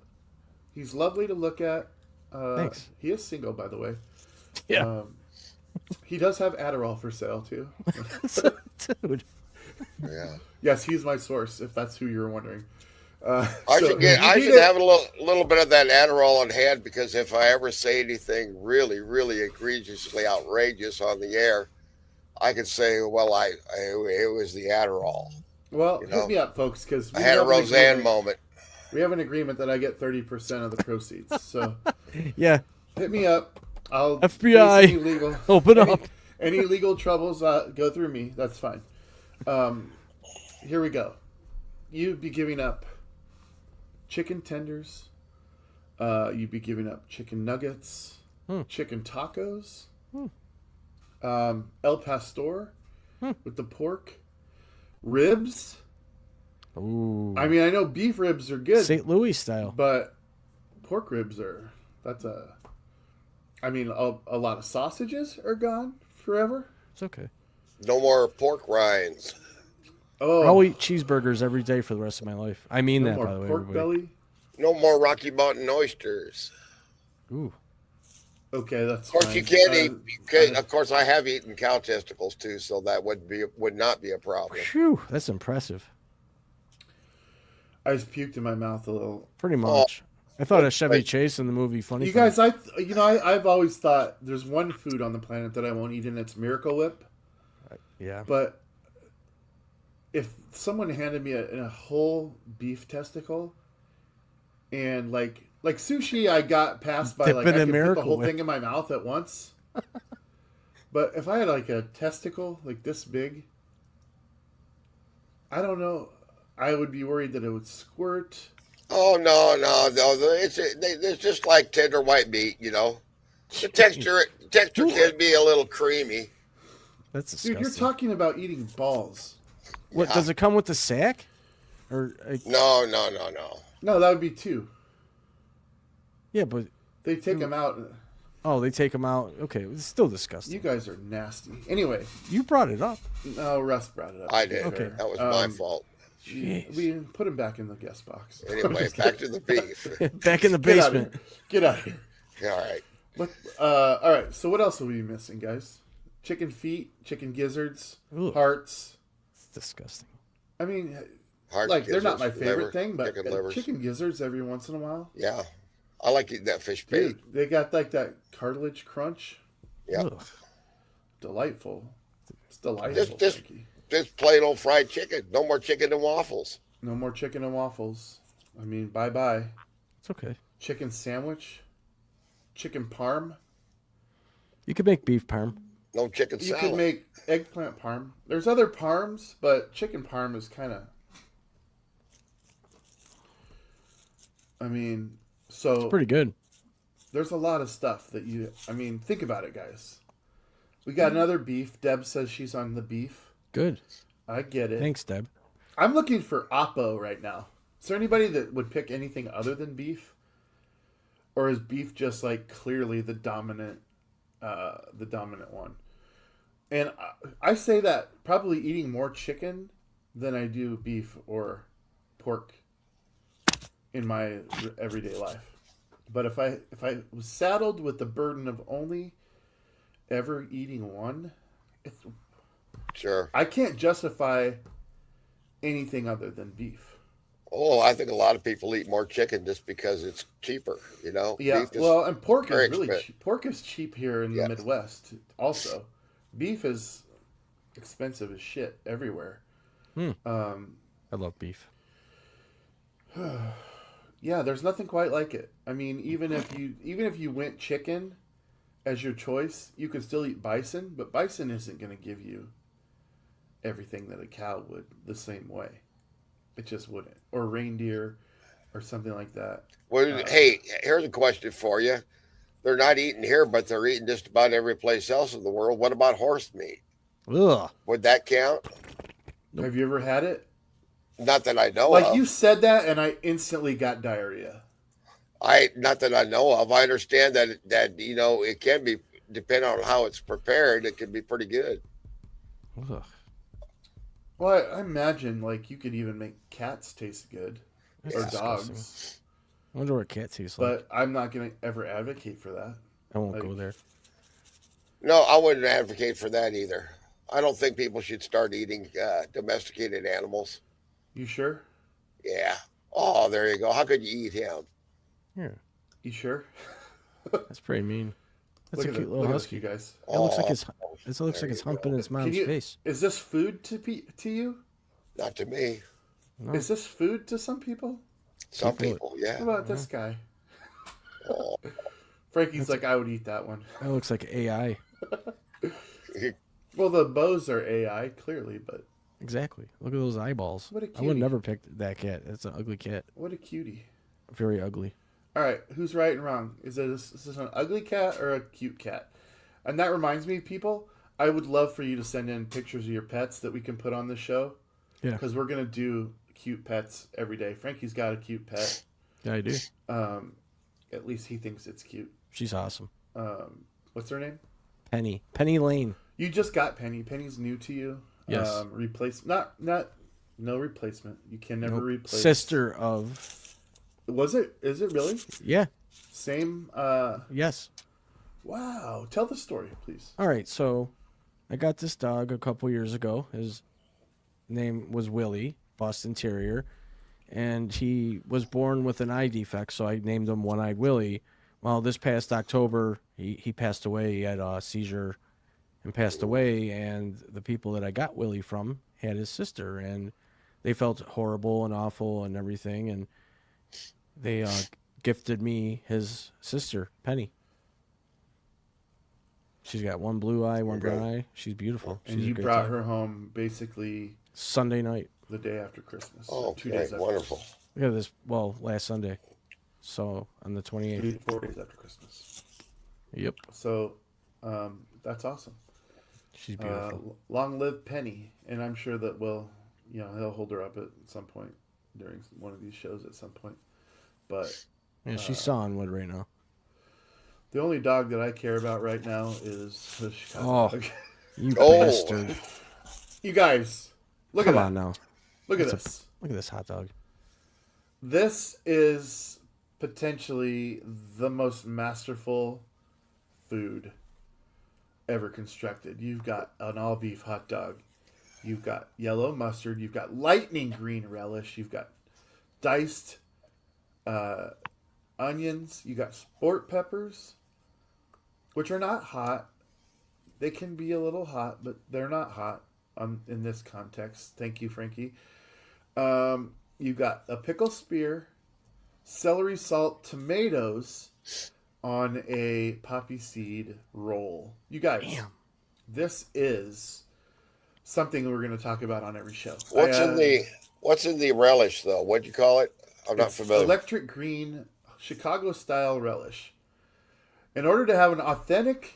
lovely to look at. Thanks. He is single, by the way. Yeah, He does have Adderall for sale too. dude. yeah. Yes, he's my source. If that's who you're wondering. I So should you need should have a little bit of that Adderall on hand, because if I ever say anything really, really egregiously outrageous on the air, I could say, well, it was the Adderall. Well, you hit know, me up, folks, because I had a Roseanne moment. We have an agreement that I get 30% of the proceeds. So Yeah. hit me up. I'll FBI, face any legal, open any, up. Any legal troubles go through me. That's fine. Here we go. You'd be giving up chicken tenders. You'd be giving up chicken nuggets, chicken tacos, El Pastor with the pork, ribs. Ooh. I mean, I know beef ribs are good, St. Louis style. but pork ribs are. I mean, a lot of sausages are gone forever. It's okay. No more pork rinds. Oh, I'll eat cheeseburgers every day for the rest of my life. I mean no that, more by the way. pork Everybody. belly. No more Rocky Mountain oysters. Ooh. Okay, that's Of course, fine. you can't eat. Of course, I have eaten cow testicles too, so that would not be a problem. Phew, that's impressive. I just puked in my mouth a little. Pretty much. I thought of Chevy Wait. Chase in the movie Funny You Farm. guys, I've always thought there's one food on the planet that I won't eat, and it's Miracle Whip. Yeah. But if someone handed me a whole beef testicle, and like sushi, I got past by Dip like it I in could put the Miracle whole Whip. thing in my mouth at once. But if I had like a testicle like this big, I don't know. I would be worried that it would squirt. Oh no. It's just like tender white meat, you know. The texture can be a little creamy. That's Dude, disgusting. you're talking about eating balls. What, does it come with the sack? Or No. No, that would be two. yeah, but They take them out. they take them out. Okay, it's still disgusting. You guys are nasty. Anyway, You brought it up. no, Russ brought it up. I did. Okay. That was my fault. Jeez. We put him back in the guest box. Anyway, back to the beef. Back in the Get out of basement. here. Get out of here. All right. But, all right. So what else are we missing, guys? Chicken feet, chicken gizzards, Ugh. hearts. It's disgusting. I mean, Heart like they're not my gizzards, favorite liver, thing, but chicken livers. chicken gizzards every once in a while. Yeah, I like eating that fish bait. Dude, they got like that cartilage crunch. Yeah, Ugh. Delightful. It's delightful. Just- Frankie. just plain old fried chicken. No more chicken and waffles. No more chicken and waffles. I mean, bye. It's okay. Chicken sandwich. Chicken parm. You could make beef parm. No chicken You salad. could make eggplant parm. There's other parms, but chicken parm is kind of. I mean, so Pretty good. there's a lot of stuff that you. I mean, think about it, guys. We got another beef. Deb says she's on the beef. Good. I get it. Thanks, Deb. I'm looking for Oppo right now. Is there anybody that would pick anything other than beef, or is beef just like clearly the dominant one? And I say that probably eating more chicken than I do beef or pork in my everyday life. But if I was saddled with the burden of only ever eating one, Sure. I can't justify anything other than beef. Oh, I think a lot of people eat more chicken just because it's cheaper. You know, Yeah, beef is well, and pork very is really expensive. cheap. Pork is cheap here in the Yes. Midwest. Also, beef is expensive as shit everywhere. I love beef. Yeah, there's nothing quite like it. I mean, even if you went chicken as your choice, you could still eat bison, but bison isn't going to give you everything that a cow would the same way. It just wouldn't. Or reindeer or something like that. Well, hey, here's a question for you. They're not eating here, but they're eating just about every place else in the world. What about horse meat? Ugh. Would that count? Have you ever had it? Not that I know Like of. you said that and I instantly got diarrhea. Not that I know of. I understand that you know it can be depending on how it's prepared. It can be pretty good. Ugh. Well, I imagine like you could even make cats taste good That's or disgusting. dogs, I wonder what a cat tastes like. but I'm not going to ever advocate for that. I won't like- go there. No, I wouldn't advocate for that either. I don't think people should start eating domesticated animals. You sure? Yeah. Oh, there you go. How could you eat him? Yeah, You sure? that's pretty mean. That's Look a at cute it. little Look at this, husky. you guys. It looks like Oh, it looks like it's humping its mom's you, face. Is this food to you? Not to me. No. Is this food to some people? Some People- people, yeah. How about this guy? Oh. Frankie's like, I would eat that one. That looks like AI. Well, the bows are AI, clearly, but Exactly. Look at those eyeballs. What a I would cutie. never pick that cat. It's an ugly cat. what a cutie. Very ugly. All right, who's right and wrong? Is this an ugly cat or a cute cat? And that reminds me, people, I would love for you to send in pictures of your pets that we can put on the show. Yeah. Because we're going to do cute pets every day. Frankie's got a cute pet. Yeah, I do. At least he thinks it's cute. She's awesome. What's her name? Penny. Penny Lane. You just got Penny. Penny's new to you. Yes. No replacement. You can never Nope. replace. Sister of. Is it really? Yeah. Same, Yes. wow. Tell the story, please. All right. So, I got this dog a couple years ago. His name was Willie, Boston Terrier, and he was born with an eye defect. So I named him One-Eyed Willie. Well, this past October, he passed away. He had a seizure and passed away. And the people that I got Willie from had his sister, and they felt horrible and awful and everything. And they gifted me his sister, Penny. She's got one blue eye, one brown eye. She's beautiful. And She's a you great brought dog. her home basically Sunday night. the day after Christmas. Oh, 2 okay, days after wonderful. Look at this. Well, last Sunday. So on the 28th. 4 days after Christmas. Yep. So, that's awesome. She's beautiful. Long live Penny, and I'm sure that he'll hold her up at some point during one of these shows at some point. But Yeah, she's sawing right now. the only dog that I care about right now is the Chicago Oh. dog. You Oh. bastard. You guys, look Come at on that. now. Look at That's this. Look at this hot dog. This is potentially the most masterful food ever constructed. You've got an all beef hot dog. You've got yellow mustard. You've got lightning green relish. You've got diced onions. You got sport peppers, which are not hot. They can be a little hot, but they're not hot in this context. Thank you, Frankie. You've got a pickle spear, celery salt, tomatoes on a poppy seed roll. You guys, this is something we're going to talk about on every show. What's in the relish though? What'd you call it? I'm not It's familiar. electric green Chicago style relish. In order to have an authentic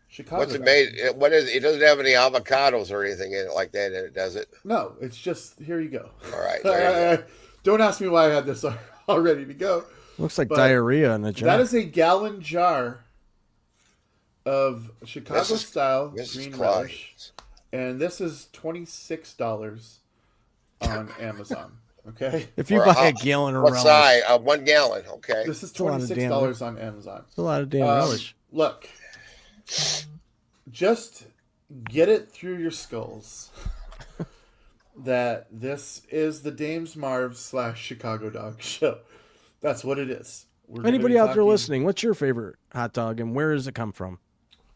Chicago What's it dog- made? What is it? It doesn't have any avocados or anything in it like that in it, does it? No, it's just here you go. All right, there you Don't ask me why I had this all ready to go. Looks like But diarrhea in a jar. That is a gallon jar of Chicago-style Mrs. green Klein. relish. And this is $26 on Amazon. Okay? If you Or buy a gallon of what relish, size? 1 gallon. Okay. This is a lot of damn- $26 on Amazon. it's a lot of damn relish. Look, just get it through your skulls that this is the Dames Marvs / Chicago Dog Show. That's what it is. We're gonna Anybody be out there talking- listening, what's your favorite hot dog and where does it come from?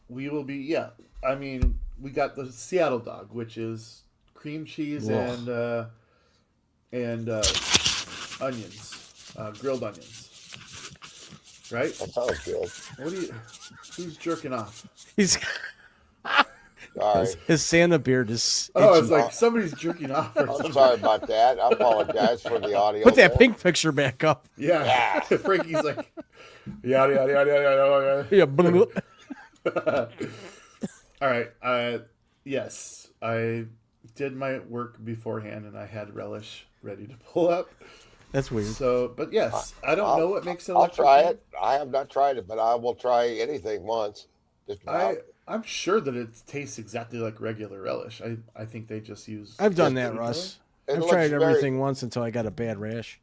We will be, yeah. I mean, we got the Seattle dog, which is cream cheese Ugh. and onions, grilled onions. Right? That sounds good. What do you? Who's jerking off? He's Sorry. his Santa beard is. Oh, itchy. it's like somebody's jerking off or I'm something. sorry about that. I apologize for the audio. Put that there. pink picture back up. Yeah. Frankie's like, yada yada yada yada yada. Yeah. blah. All right. Yes, I did my work beforehand, and I had relish ready to pull up. That's weird. So, but yes, I don't know what makes it. I'll electric try green. it. I have not tried it, but I will try anything once. Just about. I'm sure that it tastes exactly like regular relish. I think they just use. I've done just that, food Russ. It I've looks tried very- everything once until I got a bad rash.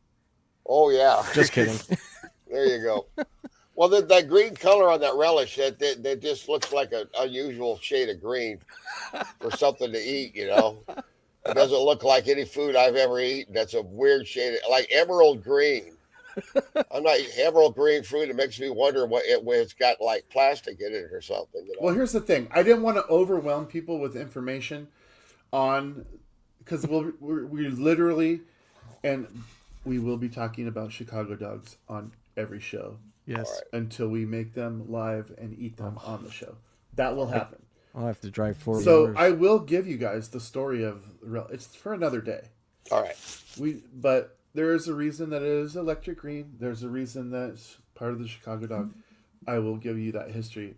Oh yeah. Just kidding. There you go. Well, that green color on that relish, that just looks like an unusual shade of green for something to eat, you know. It doesn't look like any food I've ever eaten. That's a weird shade, like emerald green. I'm not emerald green fruit. It makes me wonder when it's got like plastic in it or something. You know? Well, here's the thing. I didn't want to overwhelm people with information on because we literally, and we will be talking about Chicago dogs on every show Yes. until we make them live and eat them on the show. That will happen. I'll have to drive 4 So hours. I will give you guys the story of it's for another day. All right. But there is a reason that it is electric green. There's a reason that's part of the Chicago dog. I will give you that history.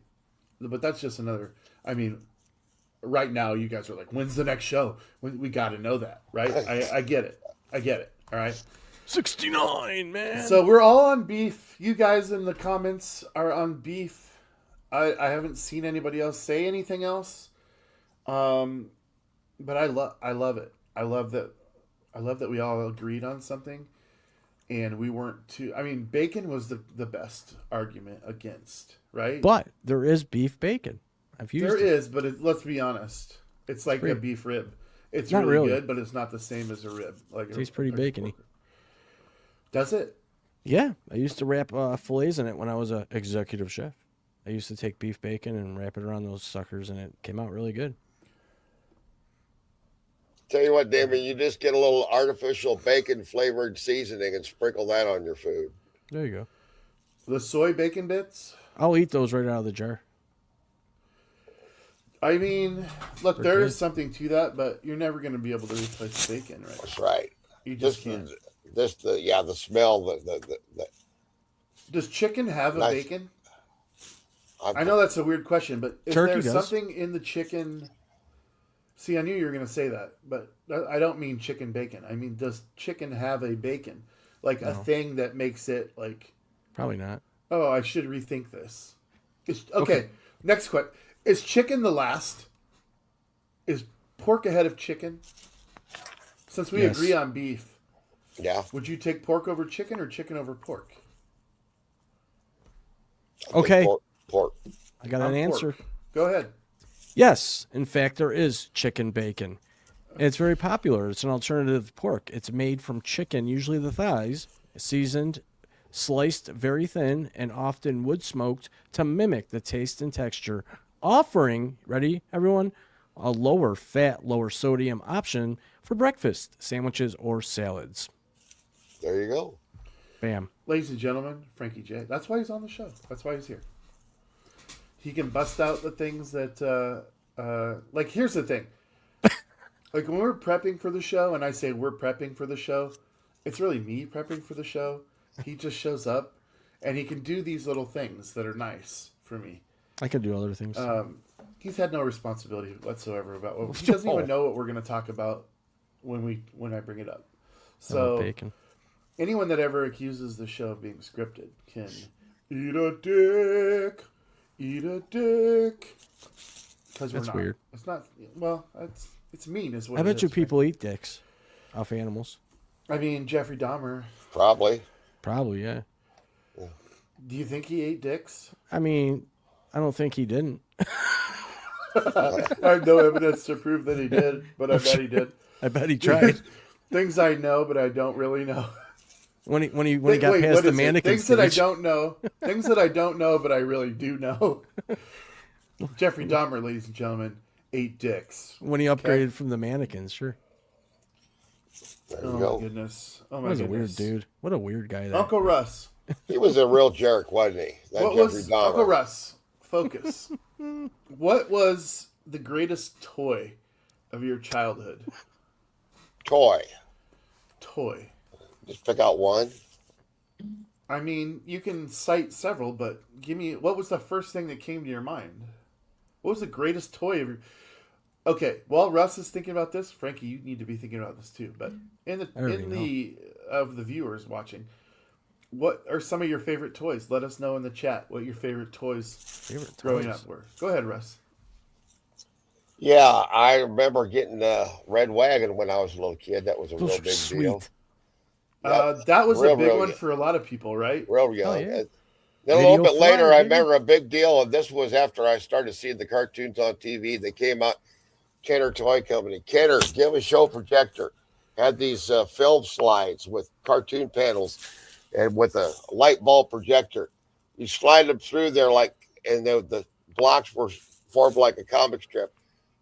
But that's just another. I mean, right now you guys are like, when's the next show? We got to know that, right? I get it. I get it. All right. 69, man. So we're all on beef. You guys in the comments are on beef. I haven't seen anybody else say anything else. But I love it. I love that we all agreed on something, and we weren't too. I mean, bacon was the best argument against, right? But there is beef bacon. I've used There it. is, but let's be honest. It's like a beef rib. It's Not really really. good, but it's not the same as a rib. Like Tastes pretty bacony. Does it? Yeah, I used to wrap fillets in it when I was an executive chef. I used to take beef bacon and wrap it around those suckers, and it came out really good. Tell you what, Damon, you just get a little artificial bacon flavored seasoning and sprinkle that on your food. There you go. The soy bacon bits. I'll eat those right out of the jar. I mean, look, They're there good. is something to that, but you're never going to be able to replace bacon, right? That's right. You just Just can't. the smell, the Does chicken have a Nice. bacon? I'm- I know that's a weird question, but is Turkey there does. something in the chicken? See, I knew you were going to say that, but I don't mean chicken bacon. I mean, does chicken have a bacon? Like a thing that makes it like, Probably not. oh, I should rethink this. Okay, next question. Is chicken the last? Is pork ahead of chicken? Since we Yes. agree on beef, yeah. would you take pork over chicken or chicken over pork? Okay, Pork. I got On an pork. answer. Go ahead. Yes, in fact, there is chicken bacon. It's very popular. It's an alternative to pork. It's made from chicken, usually the thighs, seasoned, sliced very thin, and often wood smoked to mimic the taste and texture, offering, ready, everyone, a lower fat, lower sodium option for breakfast, sandwiches, or salads. There you go. Bam. Ladies and gentlemen, Frankie J. That's why he's on the show. That's why he's here. He can bust out the things that, like, here's the thing. Like, when we're prepping for the show, and I say we're prepping for the show, it's really me prepping for the show. He just shows up, and he can do these little things that are nice for me. I could do other things. He's had no responsibility whatsoever about what he doesn't even know what we're going to talk about when I bring it up. So bacon. anyone that ever accuses the show of being scripted can eat a dick. Eat a dick. Because we're That's not. weird. It's not. Well, it's mean, is what I it bet you is, people eat dicks off animals. right? I mean, Jeffrey Dahmer. Probably. Probably, yeah. Do you think he ate dicks? I mean, I don't think he didn't. I have no evidence to prove that he did, but I bet he did. I bet he tried. Things I know, but I don't really know. when he got Wait, past what the is it? mannequin Things that I stage. don't know. Things that I don't know, but I really do know. Jeffrey Dahmer, ladies and gentlemen, ate dicks. When he upgraded from the mannequins, sure. There you Oh go. my goodness. Oh That my was goodness. a weird dude. What a weird guy that. Uncle Russ. He was a real jerk, wasn't he? That What Jeffrey was Dahmer. Uncle Russ? Focus. What was the greatest toy of your childhood? Toy. Toy. Just pick out one. I mean, you can cite several, but give me what was the first thing that came to your mind? What was the greatest toy of your? Okay, while Russ is thinking about this, Frankie, you need to be thinking about this too. But I already of the viewers watching, what are some of your favorite toys? Let us know in the chat what your favorite toys growing up were. Go ahead, Russ. Yeah, I remember getting a red wagon when I was a little kid. That was a Those real were big sweet. deal. That was Real, a big real one young. for a lot of people, right? Real young. yeah. Then a Video little bit later, flyer, I baby. remember a big deal, and this was after I started seeing the cartoons on TV. They came out, Kenner Toy Company. Kenner, give a show projector. Had these film slides with cartoon panels and with a light bulb projector. You slide them through there and the blocks were formed like a comic strip.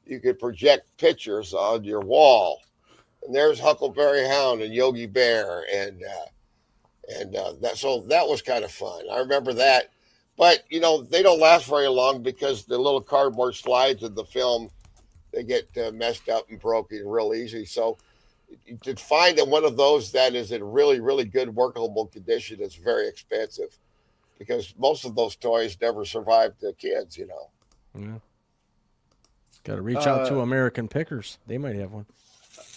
You could project pictures on your wall. And there's Huckleberry Hound and Yogi Bear and that was kind of fun. I remember that, but they don't last very long because the little cardboard slides of the film they get messed up and broken real easy. So to find one of those that is in really really good workable condition is very expensive because most of those toys never survived the kids. Yeah. Got to reach out to American Pickers. They might have one.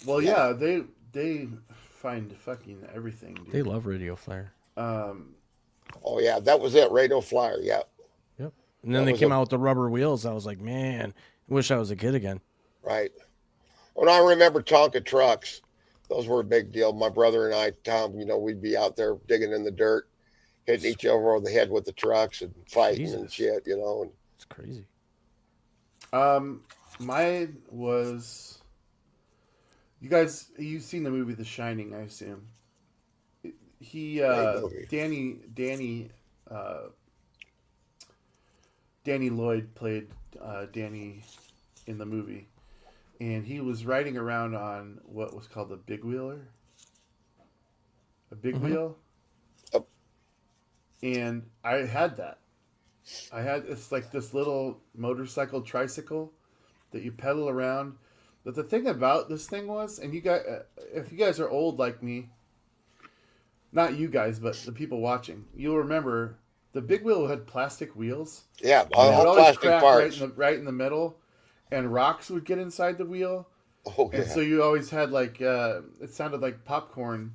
Well, yeah, they find fucking everything, dude. They love Radio Flyer. Oh yeah, that was it. Radio Flyer. Yeah. Yep. And then That they was came out with the rubber wheels. I was like, man, I wish I was a kid again. Right. When I remember Tonka trucks, those were a big deal. My brother and I, Tom, we'd be out there digging in the dirt, hitting each other over the head with the trucks and fighting and Jesus. shit, And It's crazy. Mine was. You've seen the movie The Shining, I assume. He, Great movie. Danny Lloyd played Danny in the movie, and he was riding around on what was called a big wheeler. A big wheel. Yep. And I had that. It's like this little motorcycle tricycle that you pedal around. But the thing about this thing was, and you guys, if you guys are old like me, not you guys, but the people watching, you'll remember the big wheel had plastic wheels. Yeah, It would all always plastic crack parts. right in the middle, and rocks would get inside the wheel. Oh And yeah. so you always had it sounded like popcorn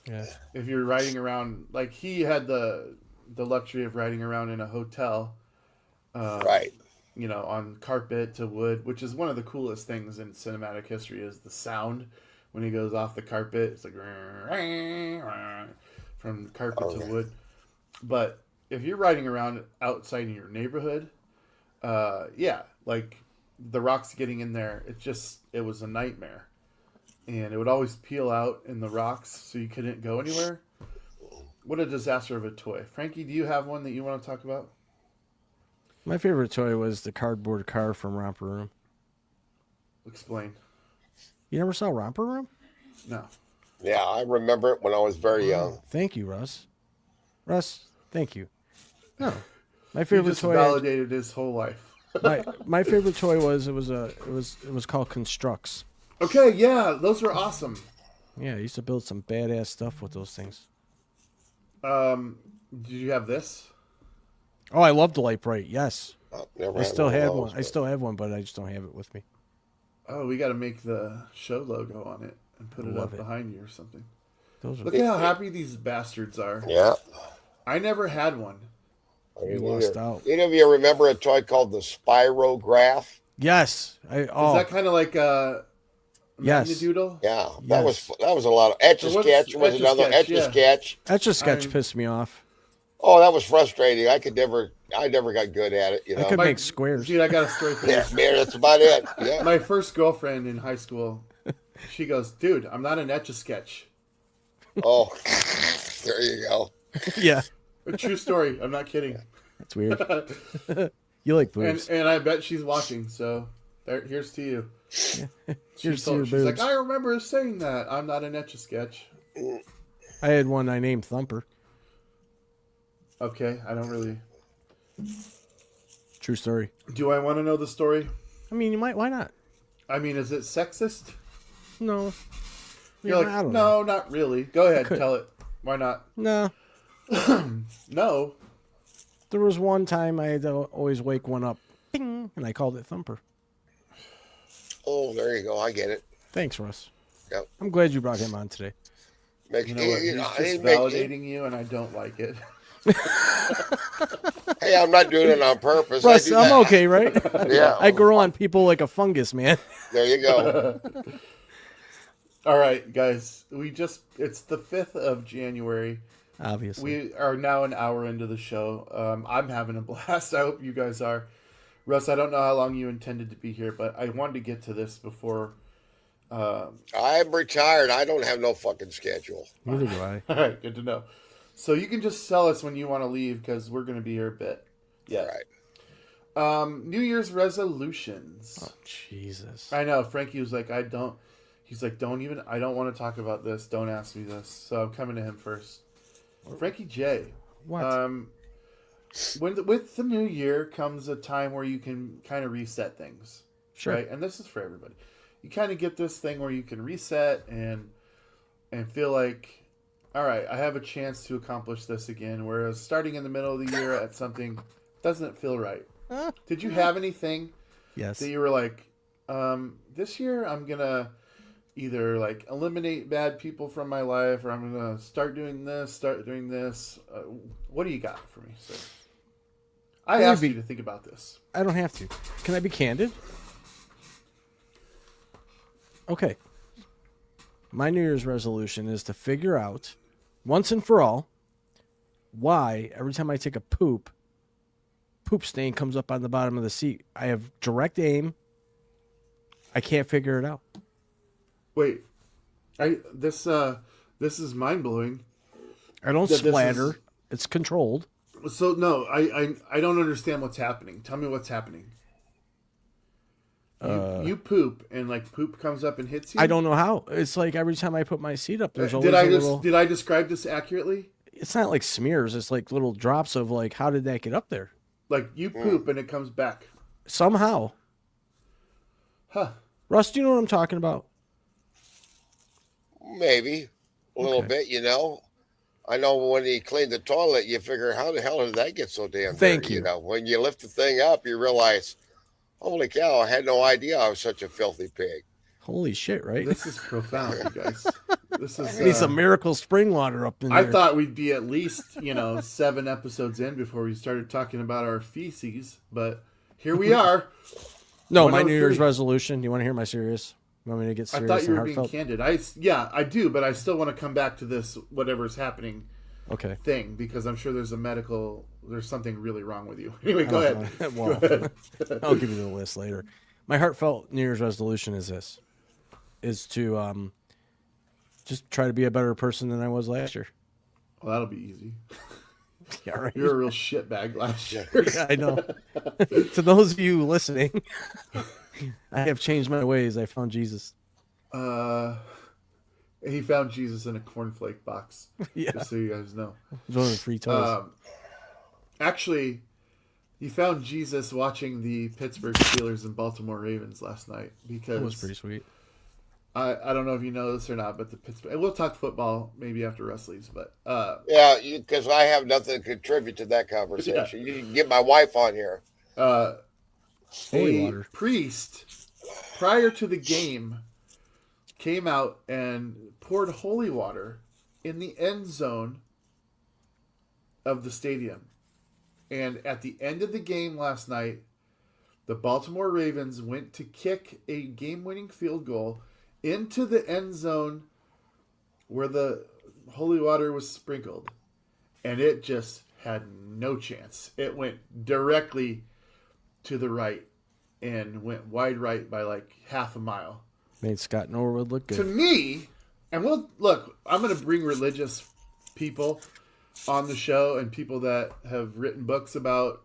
Yeah. if you're riding around. Like he had the luxury of riding around in a hotel. Right. On carpet to wood, which is one of the coolest things in cinematic history is the sound when he goes off the carpet. It's like from carpet to wood. But if you're riding around outside in your neighborhood, like the rocks getting in there, it was a nightmare. And it would always peel out in the rocks so you couldn't go anywhere. What a disaster of a toy. Frankie, do you have one that you want to talk about? My favorite toy was the cardboard car from Romper Room. Explain. You never saw Romper Room? No. Yeah, I remember it when I was very young. Thank you, Russ. Russ, thank you. No, my He favorite just toy. validated his whole life. My favorite toy was it was called Constructs. Okay, yeah, those were awesome. Yeah, I used to build some badass stuff with those things. Did you have this? Oh, I love the Light Bright. Yes, Never I had still one of had those, one. I but- still have one, but I just don't have it with me. Oh, we got to make the show logo on it and put it Love up it. behind you or something. Those are Look at how happy these bastards are. Yeah. I never had one. You lost out. Any of you remember a toy called the Spirograph? Yes. Is that kind of like a Yes. Magnadoodle? Yeah, Yes. that was a lot of Etch a There was Sketch was another Etch-a-Sketch, Etch a Sketch. Etch a Sketch I'm- pissed me off. Oh, that was frustrating. I never got good at it. You I know, could My- make squares. Dude, I got a story for yeah, you. man, that's about it. Yeah. My first girlfriend in high school, she goes, "Dude, I'm not an Etch-a-Sketch." Oh, there you go. Yeah. A true story. I'm not kidding. That's weird. You like And boobs. I bet she's watching. So here's to you. Here's to your She's like, boobs. I remember saying that. I'm not an Etch-a-Sketch. I had one I named Thumper. Okay, I don't really. True story. Do I want to know the story? I mean, you might. Why not? I mean, is it sexist? No. You're I like, don't know. no, not really. Go ahead, Could- tell it. Why not? No. No. There was one time I had to always wake one up, ping, and I called it Thumper. Oh, there you go. I get it. Thanks, Russ. Yep. I'm glad you brought him on today. Makes You know what? He's I just make- validating you, and I don't like it. Hey, I'm not doing it on purpose. Russ, I do I'm that. okay, right? Yeah. I grow on people like a fungus, man. There you go. All right, guys. It's the 5th of January. Obviously. We are now an hour into the show. I'm having a blast. I hope you guys are. Russ, I don't know how long you intended to be here, but I wanted to get to this before. I'm retired. I don't have no fucking schedule. Neither do I. All right, good to know. So you can just tell us when you want to leave because we're going to be here a bit. Yeah. Right. New Year's resolutions. Oh, Jesus. I know. Frankie was like, he's like, I don't want to talk about this. Don't ask me this. So I'm coming to him first. Frankie J. What? With the new year comes a time where you can kind of reset things. Sure. Right? And this is for everybody. You kind of get this thing where you can reset and feel like, all right, I have a chance to accomplish this again. Whereas starting in the middle of the year at something doesn't feel right. Did you have anything Yes. that you were like, this year I'm gonna either like eliminate bad people from my life, or I'm gonna start doing this. What do you got for me, sir? I asked you to think about this. I don't have to. Can I be candid? Okay. My New Year's resolution is to figure out, once and for all, why every time I take a poop stain comes up on the bottom of the seat. I have direct aim. I can't figure it out. Wait, this is mind blowing. I don't That this splatter. is- It's controlled. So no, I don't understand what's happening. Tell me what's happening. You poop and like poop comes up and hits you. I don't know how. It's like every time I put my seat up, there's always a little... Did I describe this accurately? It's not like smears. It's like little drops of like, how did that get up there? Like you poop and it comes back. Somehow. Huh. Russ, do you know what I'm talking about? Maybe a little bit, you know. I know when you clean the toilet, you figure, how the hell did that get so damn dirty? Thank you. You know, when you lift the thing up, you realize, holy cow, I had no idea I was such a filthy pig. Holy shit, right? This is profound, you guys. This is. I need some miracle spring water up in there. I thought we'd be at least 7 episodes in before we started talking about our feces, but here we are. No, my New Year's 103. resolution. You want to hear my serious? You want me to get I serious thought you and were being heartfelt? candid. I do, but I still want to come back to this whatever's happening Okay. thing because I'm sure there's something really wrong with you. Anyway, go ahead. Well, Go ahead. I'll give you the list later. My heartfelt New Year's resolution is this: is to just try to be a better person than I was last year. Well, that'll be easy. Yeah, right. You're a real shitbag last year. Yeah, I know. To those of you listening, I have changed my ways. I found Jesus. He found Jesus in a cornflake box. Yeah. Just so you guys know. It's one of the free toys. Actually, he found Jesus watching the Pittsburgh Steelers and Baltimore Ravens last night because That was pretty sweet. I don't know if you know this or not, but the Pittsburgh. And we'll talk football maybe after Russ leaves, but Yeah, because I have nothing to contribute to that conversation. You can get my wife on here. Holy a water. priest prior to the game came out and poured holy water in the end zone of the stadium. And at the end of the game last night, the Baltimore Ravens went to kick a game-winning field goal into the end zone where the holy water was sprinkled. And it just had no chance. It went directly to the right and went wide right by like half a mile. Made Scott Norwood look To good. me, and we'll look, I'm going to bring religious people on the show and people that have written books about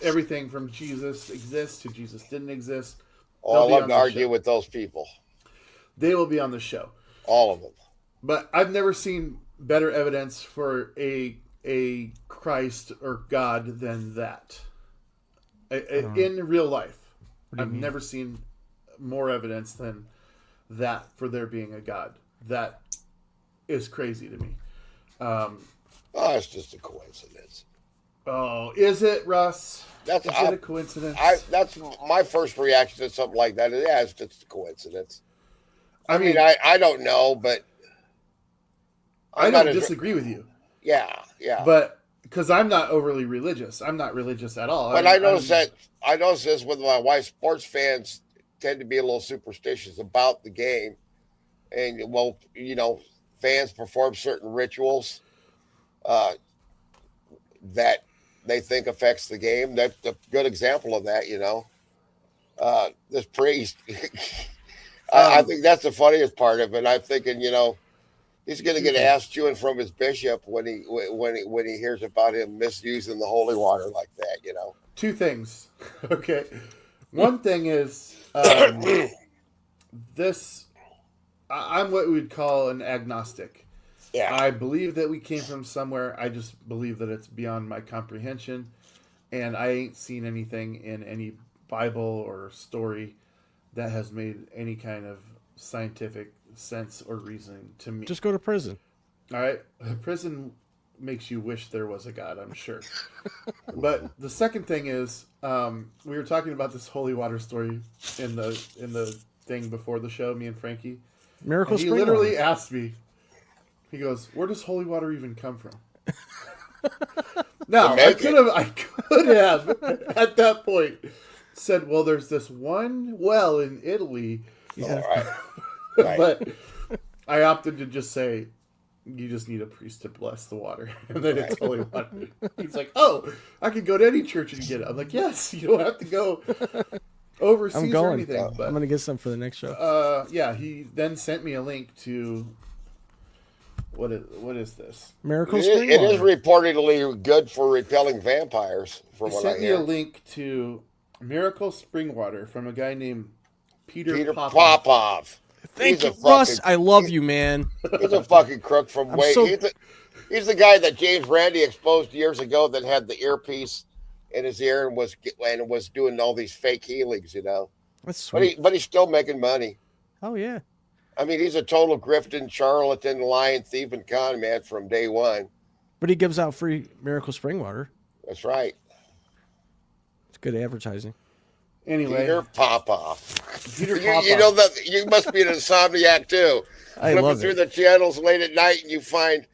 everything from Jesus exists to Jesus didn't exist. Oh, They'll I be love on to the argue show. with those people. They will be on the show. All of them. But I've never seen better evidence for a Christ or God than that. In real life, I've never seen more evidence than that for there being a God. That is crazy to me. Oh, it's just a coincidence. Oh, is it, Russ? That's Is it a coincidence? That's my first reaction to something like that. Yeah, it's just a coincidence. I mean, I don't know, but I I'm don't not as- disagree with you, Yeah. but because I'm not overly religious, I'm not religious at all. But I noticed this with my wife. Sports fans tend to be a little superstitious about the game, and fans perform certain rituals that they think affects the game. That's a good example of that. This priest. I think that's the funniest part of it. I'm thinking, he's going to get ass chewing from his bishop when he hears about him misusing the holy water like that. Two things. Okay, one thing is this. I'm what we'd call an agnostic. Yeah. I believe that we came from somewhere. I just believe that it's beyond my comprehension, and I ain't seen anything in any Bible or story that has made any kind of scientific sense or reason to me. Just go to prison. All right, prison makes you wish there was a God, I'm sure. But the second thing is, we were talking about this holy water story in the thing before the show, me and Frankie. Miracle And he Spring literally Water. asked me. He goes, "Where does holy water even come from?" Now I could have at that point said, "Well, there's this one well in Italy," All right. Right. but I opted to just say, "You just need a priest to bless the water, and then it's holy water." He's like, "Oh, I could go to any church and get it." I'm like, "Yes, you don't have to go overseas I'm or going. anything." But I'm going to get some for the next show. yeah, he then sent me a link to what is this? Miracle It Spring is Water. reportedly good for repelling vampires, from He what I sent me a hear. link to Miracle Spring Water from a guy named Peter Popov. Popov. Thank He's you, a fucking- Russ. I love you, man. He's a fucking crook from I'm way. so- He's the guy that James Randi exposed years ago that had the earpiece in his ear and was doing all these fake healings, That's sweet. But he's still making money. Oh, yeah. I mean, he's a total grifting, charlatan, lying, thief, and con man from day one. But he gives out free Miracle Spring Water. That's right. It's good advertising. Anyway, Peter Popov. Peter You Popov. know that you must be an insomniac too. I Flipping love through it. the channels late at night, and you find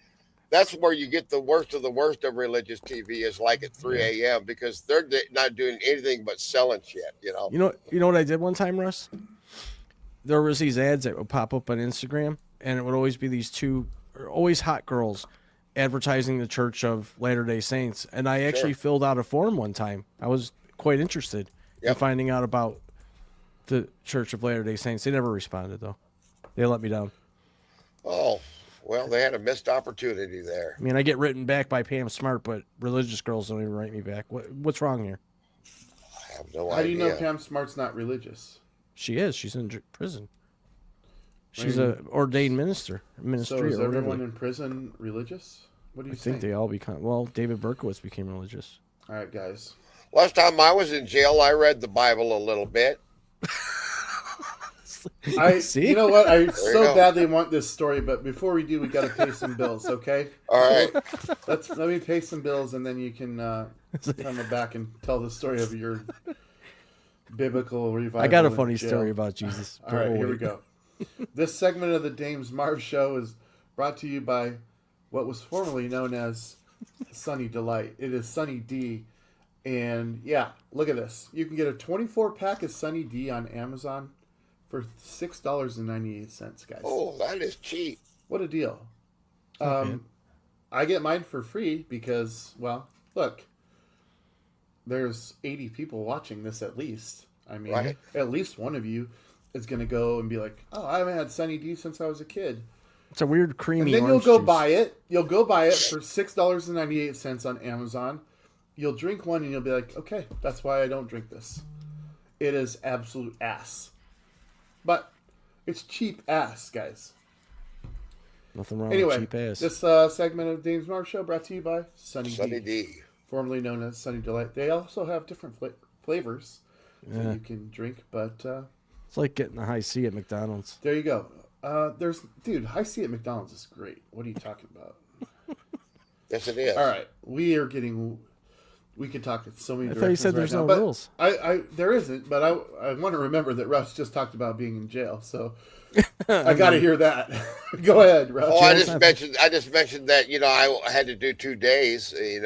that's where you get the worst of religious TV is like at 3 a.m. because they're not doing anything but selling shit. You know what I did one time, Russ? There was these ads that would pop up on Instagram, and it would always be these always hot girls advertising the Church of Latter-day Saints. And I actually filled out a form one time. I was quite interested in finding out about the Church of Latter-day Saints. They never responded, though. They let me down. Oh, well, they had a missed opportunity there. I mean, I get written back by Pam Smart, but religious girls don't even write me back. What's wrong here? I have no How do idea. you know Pam Smart's not religious? She is. She's in prison. She's a ordained ministry So is or whatever. everyone in prison religious? What do you I think they all become. Well, David Berkowitz became religious. All right, guys. Last time I was in jail, I read the Bible a little bit. See? You know what? I you so go. badly want this story, but before we do, we got to pay some bills. Okay. All right. Let me pay some bills, and then you can come back and tell the story of your biblical revival. I got a in funny jail. story about Jesus. All right, here we Wait. go. This segment of the Dames Marv Show is brought to you by what was formerly known as Sunny Delight. It is Sunny D. And yeah, look at this. You can get a 24 pack of Sunny D on Amazon for $6.98, guys. Oh, that is cheap. What a deal. Okay. I get mine for free because, well, look, there's 80 people watching this at least. I mean, Right. at least one of you is going to go and be like, oh, I haven't had Sunny D since I was a kid. It's a weird creamy And then you'll orange go juice. buy it. You'll go buy it for $6.98 on Amazon. You'll drink one and you'll be like, okay, that's why I don't drink this. It is absolute ass. But it's cheap ass, guys. Nothing wrong Anyway, with cheap ass. this segment of Dave's Marv Show brought to you by Sunny Sunny D, D. formerly known as Sunny Delight. They also have different flavors Yeah. that you can drink, but It's like getting a high C at McDonald's. there you go. Dude, High C at McDonald's is great. What are you talking about? Yes, it is. All right, we could talk in so many I directions thought you said there's right now, no but rules. there isn't, but I want to remember that Russ just talked about being in jail, so I got to hear that. Go ahead, Russ. Oh, I Jail's just mentioned that I had to do 2 days, and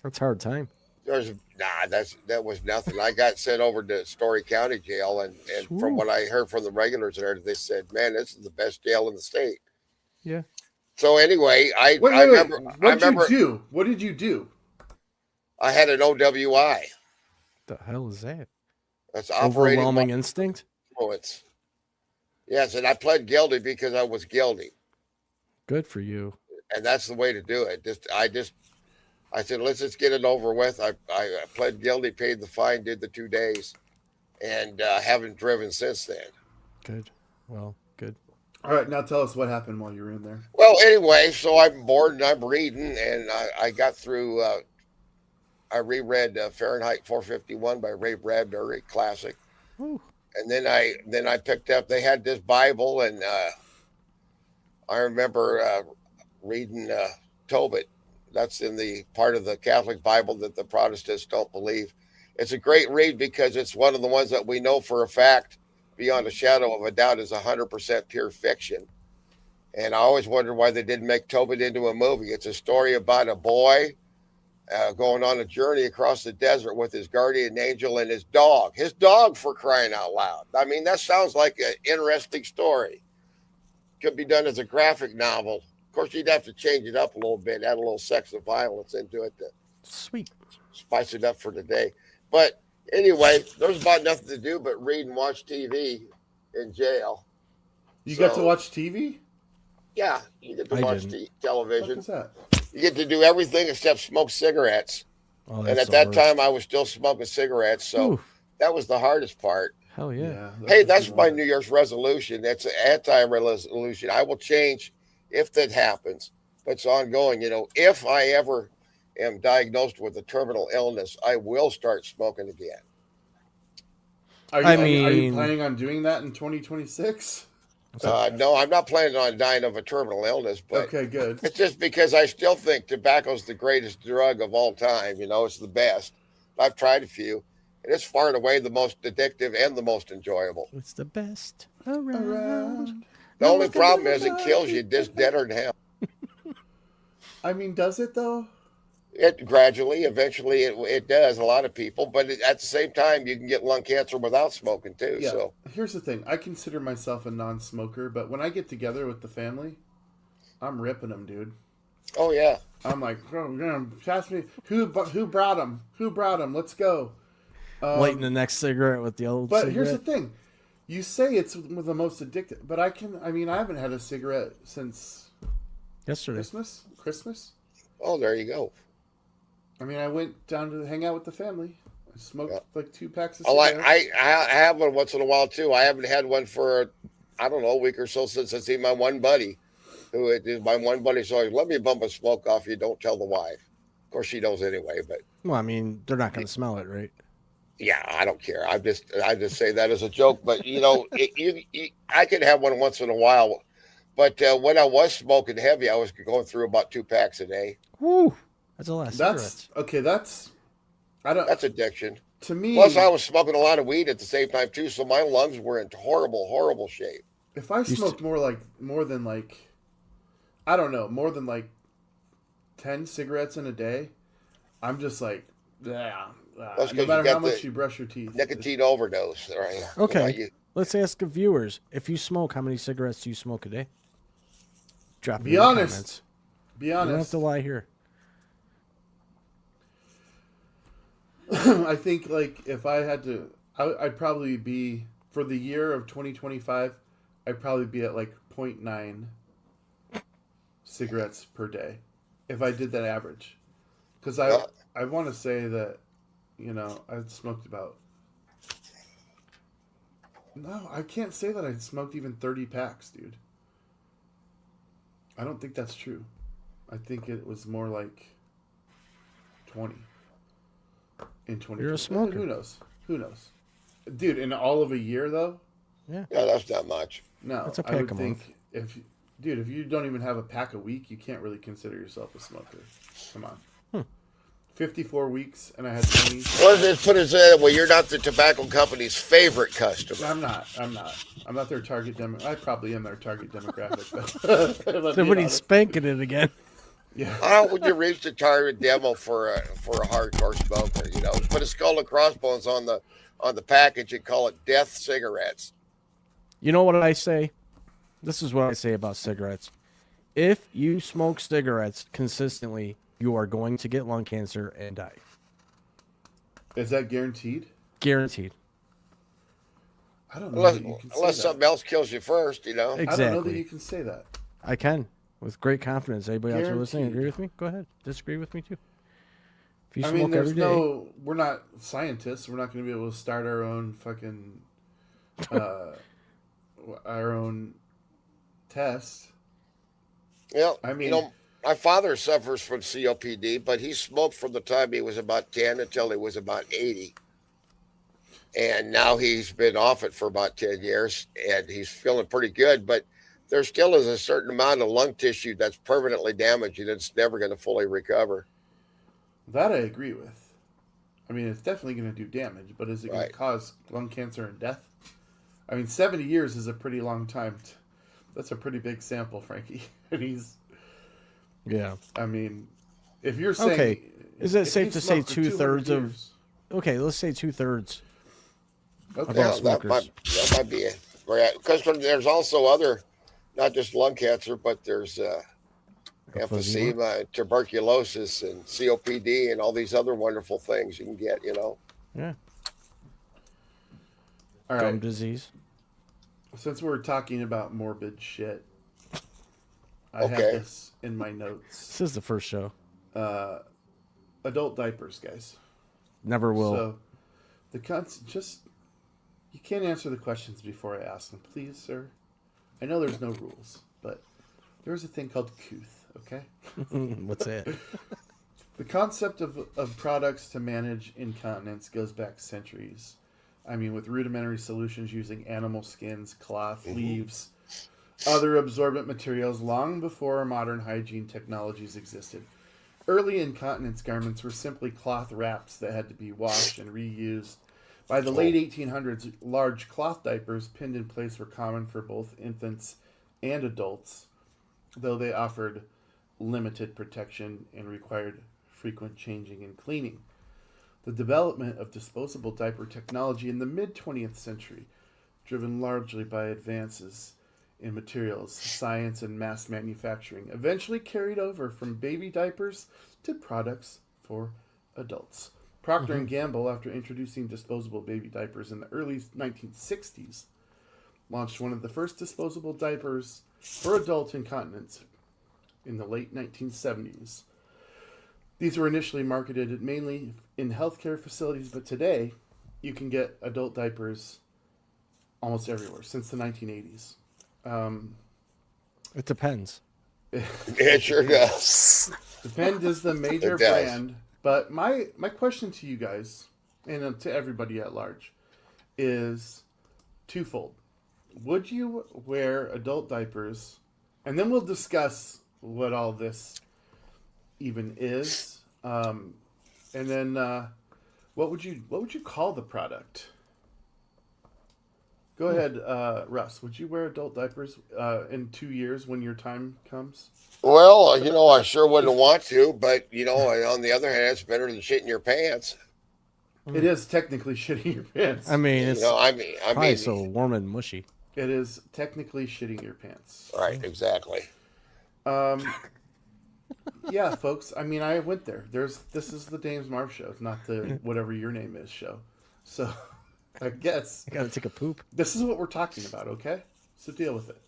That's a hard time. that was nothing. I got sent over to Story County Jail, and from what I heard from the regulars there, they said, "Man, this is the best jail in the state." Yeah. So anyway, I Wait, remember what did you do? What did you do? I had an OWI. The hell is that? That's operating Overwhelming instinct? influence. Yes, and I pled guilty because I was guilty, Good for you. and that's the way to do it. I said, let's just get it over with. I pled guilty, paid the fine, did the 2 days, and haven't driven since then. Good. Well, good. All right, now tell us what happened while you were in there. Well, anyway, so I'm bored and I'm reading, and I got through. I reread Fahrenheit 451 by Ray Bradbury, classic, Whew. and then I picked up. They had this Bible, and I remember reading Tobit. That's in the part of the Catholic Bible that the Protestants don't believe. It's a great read because it's one of the ones that we know for a fact, beyond a shadow of a doubt, is 100% pure fiction. And I always wondered why they didn't make Tobit into a movie. It's a story about a boy going on a journey across the desert with his guardian angel and his dog. His dog, for crying out loud. I mean, that sounds like an interesting story. Could be done as a graphic novel. Of course, you'd have to change it up a little bit, add a little sex and violence into it to Sweet. spice it up for today. But anyway, there's about nothing to do but read and watch TV in jail. You got to So- watch TV? Yeah, you get to I watch didn't. What television. is that? You get to do everything except smoke cigarettes. Oh, And that's at the that worst. time, I was still smoking cigarettes, so Ooh, that was the hardest part. hell yeah. Hey, a that's good my one. New Year's resolution. That's an anti-resolution. I will change if that happens, but it's ongoing. If I ever am diagnosed with a terminal illness, I will start smoking again. Are you, I are you mean- planning on doing that in 2026? No, I'm not planning on dying of a terminal illness, but Okay, good. it's just because I still think tobacco's the greatest drug of all time. It's the best. I've tried a few, and it's far and away the most addictive and the most enjoyable. It's the best around. Around. The only problem is it kills you just deader than hell. I mean, does it though? It gradually, eventually, it does. A lot of people, but at the same time, you can get lung cancer without smoking too. Yeah. So Here's the thing. I consider myself a non-smoker, but when I get together with the family, I'm ripping them, dude. oh yeah, I'm like, oh, yeah, pass me. Who brought them? Who brought them? Let's go. Lighting the next cigarette with the old But cigarette. here's the thing. You say it's the most addictive, but I haven't had a cigarette since Yesterday. Christmas. oh there you go. I mean, I went down to hang out with the family. I smoked like 2 packs of Oh, cigarettes. I have one once in a while too. I haven't had one for I don't know a week or so since I see my one buddy, who is my one buddy. So let me bump a smoke off you. Don't tell the wife. Of course, she knows anyway. But Well, I mean, they're not going to smell it, right? yeah, I don't care. I just say that as a joke. But I could have one once in a while. But when I was smoking heavy, I was going through about 2 packs a day. Woo! That's a lot of That's cigarettes. okay. That's addiction. To me. Plus, I was smoking a lot of weed at the same time too, so my lungs were in horrible, horrible shape. If I smoked more than like I don't know, more than like 10 cigarettes in a day, I'm just like, yeah. That's 'cause No you matter got how much the you brush your teeth. nicotine overdose, right? Okay. Let's ask the viewers. If you smoke, how many cigarettes do you smoke a day? Drop it Be in the honest. comments. Be You don't have honest. to lie here. I think like if I had to, I'd probably be for the year of 2025. I'd probably be at like 0.9 cigarettes per day, if I did that average. Because Yeah. I want to say that, I'd smoked about. No, I can't say that I'd smoked even 30 packs, dude. I don't think that's true. I think it was more like 20 in 2020. You're a smoker. Who knows? Who knows? Dude, in all of a year though? Yeah, that's not much. No. That's a I pack would a month. think if you don't even have a pack a week, you can't really consider yourself a smoker. Come on. 54 weeks and I had 20. Well, let's put it that way. You're not the tobacco company's favorite customer. I'm not. I'm not their target demo. I probably am their target demographic. But if I'm being Somebody's honest. spanking it again. Yeah. How would you reach the target demo for a hardcore smoker? You know, put a skull and crossbones on the package and call it Death Cigarettes. You know what I say? This is what I say about cigarettes. If you smoke cigarettes consistently, you are going to get lung cancer and die. Is that guaranteed? Guaranteed. I don't know that you can say Unless that. something else kills you first, you know. I don't know that Exactly. you can say that. I can. With great confidence. Anybody else listening Guaranteed. agree with me? Go ahead. Disagree with me too. If you I smoke mean, there's every day, we're not scientists. We're not going to be able to start our own fucking, our own test. Yeah, I mean- you know, my father suffers from COPD, but he smoked from the time he was about 10 until he was about 80. And now he's been off it for about 10 years and he's feeling pretty good. But there still is a certain amount of lung tissue that's permanently damaged and it's never going to fully recover. That I agree with. I mean, it's definitely going to do damage, but is it going Right. to cause lung cancer and death? I mean, 70 years is a pretty long time. That's a pretty big sample, Frankie. And he's, yeah. I mean, if you're saying... Okay. Is it if safe you to say smoked for 200 2/3 of- years- Okay, let's say 2/3. Okay. About Yeah, that smokers. might be it. Because there's also other, not just lung cancer, but there's emphysema, tuberculosis, and COPD, and all these other wonderful things you can get, you know. Yeah. All Gum right. disease. Since we're talking about morbid shit, I have Okay. this in my notes. This is the first show. Adult diapers, guys. Never will. So, you can't answer the questions before I ask them, please, sir. I know there's no rules, but there's a thing called couth, okay? What's that? The concept of products to manage incontinence goes back centuries. I mean, with rudimentary solutions using animal skins, cloth, leaves, other absorbent materials long before modern hygiene technologies existed. Early incontinence garments were simply cloth wraps that had to be washed and reused. By the late 1800s, large cloth diapers pinned in place were common for both infants and adults, though they offered limited protection and required frequent changing and cleaning. The development of disposable diaper technology in the mid-20th century, driven largely by advances in materials, science, and mass manufacturing, eventually carried over from baby diapers to products for adults. Procter & Gamble, after introducing disposable baby diapers in the early 1960s, launched one of the first disposable diapers for adult incontinence in the late 1970s. These were initially marketed mainly in healthcare facilities, but today you can get adult diapers almost everywhere since the 1980s. It depends. It sure does. Depend is the major It does. brand. But my question to you guys, and to everybody at large, is twofold. Would you wear adult diapers? And then we'll discuss what all this even is. And then what would you call the product? Go ahead, Russ. Would you wear adult diapers in 2 years when your time comes? Well, I sure wouldn't want to, but on the other hand, it's better than shitting your pants. It is technically shitting your pants. I mean, it's I probably mean, so warm and mushy. It is technically shitting your pants. right, exactly. Yeah, folks. I mean, I went there. This is the Dames Marv show, not the whatever your name is show. So, I guess I gotta take a poop. this is what we're talking about. Okay, so deal with it.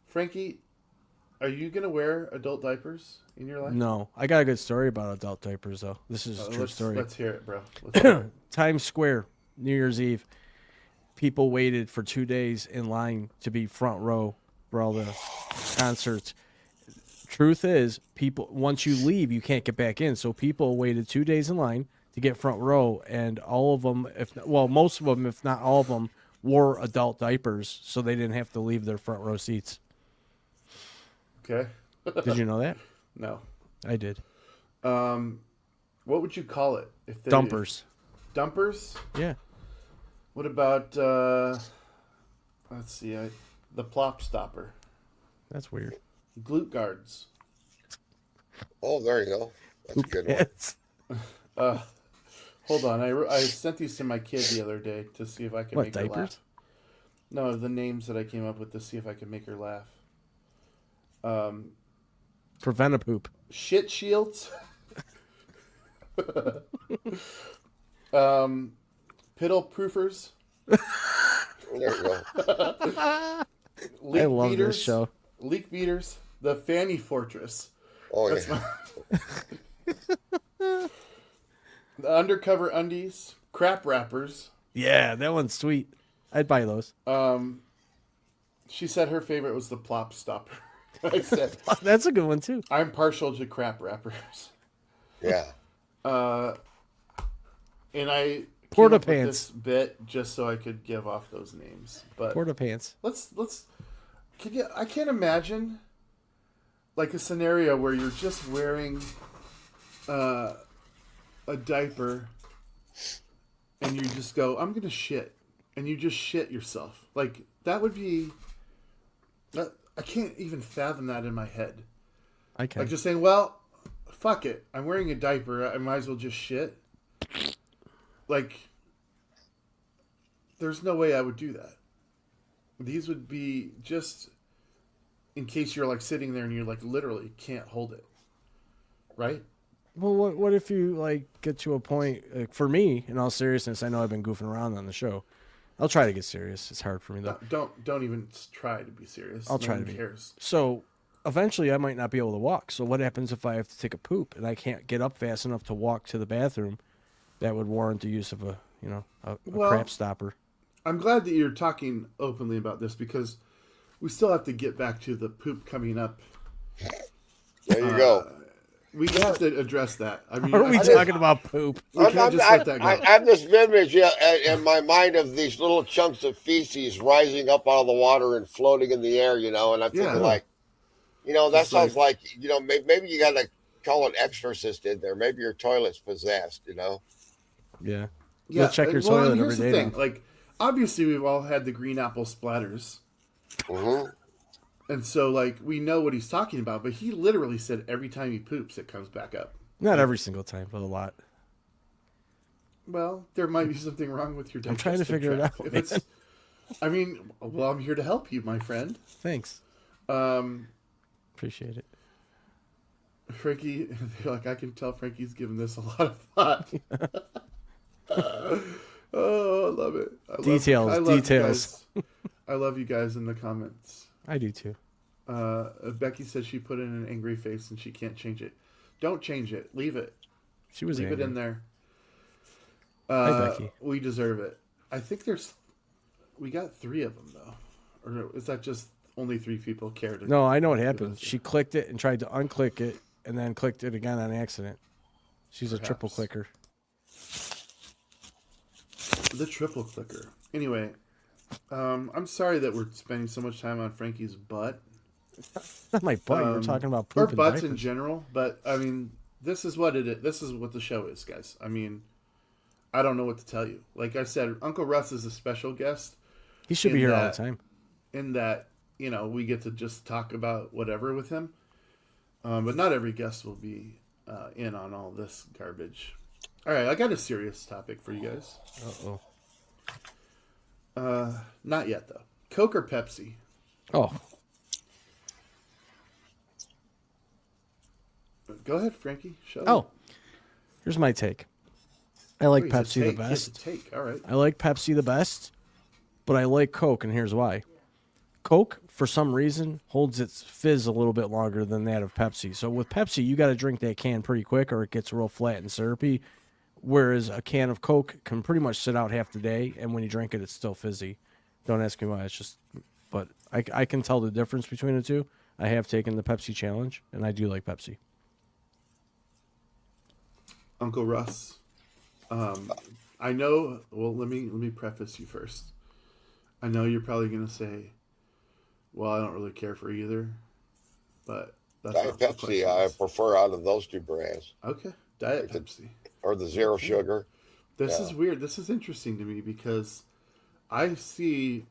Frankie, are you gonna wear adult diapers in your life? No, I got a good story about adult diapers though. This is a true story. Let's hear it, bro. Let's hear it. Times Square, New Year's Eve. People waited for 2 days in line to be front row for all the concerts. Truth is, people once you leave, you can't get back in. So people waited 2 days in line to get front row, and all of them, most of them, if not all of them, wore adult diapers, so they didn't have to leave their front row seats. Okay. Did you know that? No. I did. What would you call it? If they, Dumpers. Dumpers? Yeah. What about let's see, the plop stopper, That's weird. glute guards. Oh, there you go. That's a good one. Yes. Hold on, I sent these to my kid the other day to see if I could What, make her diapers? laugh. No, the names that I came up with to see if I could make her laugh. Prevent a poop. Shit shields. Piddle proofers. There you go. Leak I love beaters, this show. Leak beaters. The fanny fortress. Oh, That's yeah. The undercover undies. Crap wrappers. Yeah, that one's sweet. I'd buy those. She said her favorite was the plop stopper. I said, That's a good one too. I'm partial to crap wrappers. Yeah. And I Porta came up with pants. this bit just so I could give off those names. But Porta pants. I can't imagine like a scenario where you're just wearing a diaper and you just go, I'm gonna shit, and you just shit yourself. Like that would be I can't even fathom that in my head. I can. Like just saying, well, fuck it. I'm wearing a diaper. I might as well just shit. Like, there's no way I would do that. These would be just in case you're like sitting there and you're like literally can't hold it. Right? Well, what if you like get to a point? Like, for me, in all seriousness, I know I've been goofing around on the show. I'll try to get serious. It's hard for me though. Don't even try to be serious. I'll No try one to be. cares. So eventually, I might not be able to walk. So what happens if I have to take a poop and I can't get up fast enough to walk to the bathroom? That would warrant the use of a crap stopper. I'm glad that you're talking openly about this because we still have to get back to the poop coming up. There you go. We have to address that. I mean, Are we talking about poop? We can't just let that go. I have this image in my mind of these little chunks of feces rising up out of the water and floating in the air, and I'm thinking that It's sounds like, maybe you got to call an exorcist in there. Maybe your toilet's possessed, Yeah. Yeah, You'll check your and toilet here's every the day. thing. Like, obviously, we've all had the green apple splatters, Mm-hmm. and so like we know what he's talking about. But he literally said every time he poops, it comes back up. Not every single time, but a lot. Well, there might be something wrong with your. I'm trying to digestive figure it tract. out, If it's, I mean, well, I'm here to help you, my friend. Thanks. Appreciate it. Frankie, they're like, I can tell Frankie's given this a lot of thought. Oh, I love it. Details. You guys. I love you guys in the comments. I do too. Becky says she put in an angry face and she can't change it. Don't change it. Leave it. She was Leave angry. it in there. Hi, Becky. We deserve it. I think we got 3 of them though. Or is that just only 3 people care to? No, I know what happened. She clicked it and tried to unclick it and then clicked it again on accident. She's a triple Perhaps. clicker. The triple clicker. Anyway, I'm sorry that we're spending so much time on Frankie's butt. Not my butt. We're talking about Or poop and butts in diapers. general, but I mean, this is what it is. This is what the show is, guys. I mean, I don't know what to tell you. Like I said, Uncle Russ is a special guest. He should be in here all the that- time. In that, we get to just talk about whatever with him. But not every guest will be in on all this garbage. All right, I got a serious topic for you guys. Not yet, though. Coke or Pepsi? Oh, Go ahead, Frankie. Show oh. Here's my take. I like me. Pepsi the best. Take. All right. I like Pepsi the best, but I like Coke, and here's why. Coke, for some reason, holds its fizz a little bit longer than that of Pepsi. So with Pepsi, you got to drink that can pretty quick, or it gets real flat and syrupy. Whereas a can of Coke can pretty much sit out half the day, and when you drink it, it's still fizzy. Don't ask me why. It's just, but I can tell the difference between the two. I have taken the Pepsi challenge, and I do like Pepsi. Uncle Russ. I know. Well, let me preface you first. I know you're probably going to say, "Well, I don't really care for either," but that's Diet not the Pepsi, question I is. prefer out of those two brands, Okay, Diet Pepsi. or the zero sugar. This Yeah. is weird. This is interesting to me because I see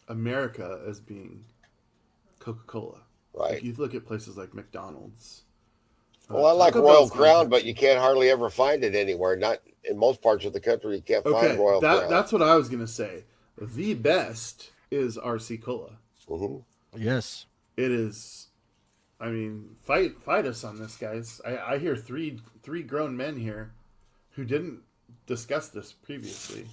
America as being Coca-Cola. Right. If you look at places like McDonald's. Well, I like Taco Royal Bell's being Crown, but Pepsi. you can't hardly ever find it anywhere. Not in most parts of the country, you can't Okay, find Royal Crown. that's what I was gonna say. The best is RC Cola. Mhm. Yes. It is. I mean, fight us on this, guys. I hear three grown men here who didn't discuss this previously,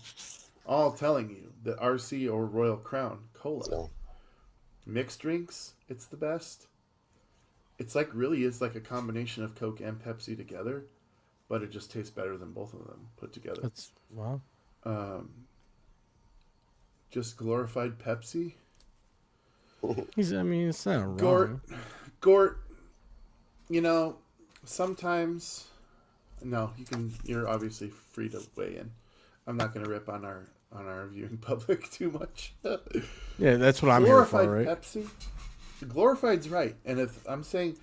all telling you that RC or Royal Crown Cola No. mixed drinks, it's the best. It's like really is like a combination of Coke and Pepsi together, but it just tastes better than both of them put together. That's wow. Just glorified Pepsi. I mean, it's not wrong. Gort, sometimes. No, you're obviously free to weigh in. I'm not going to rip on our viewing public too much. Yeah, that's what I'm here Glorified for, right? Pepsi. Glorified's right, and if I'm saying,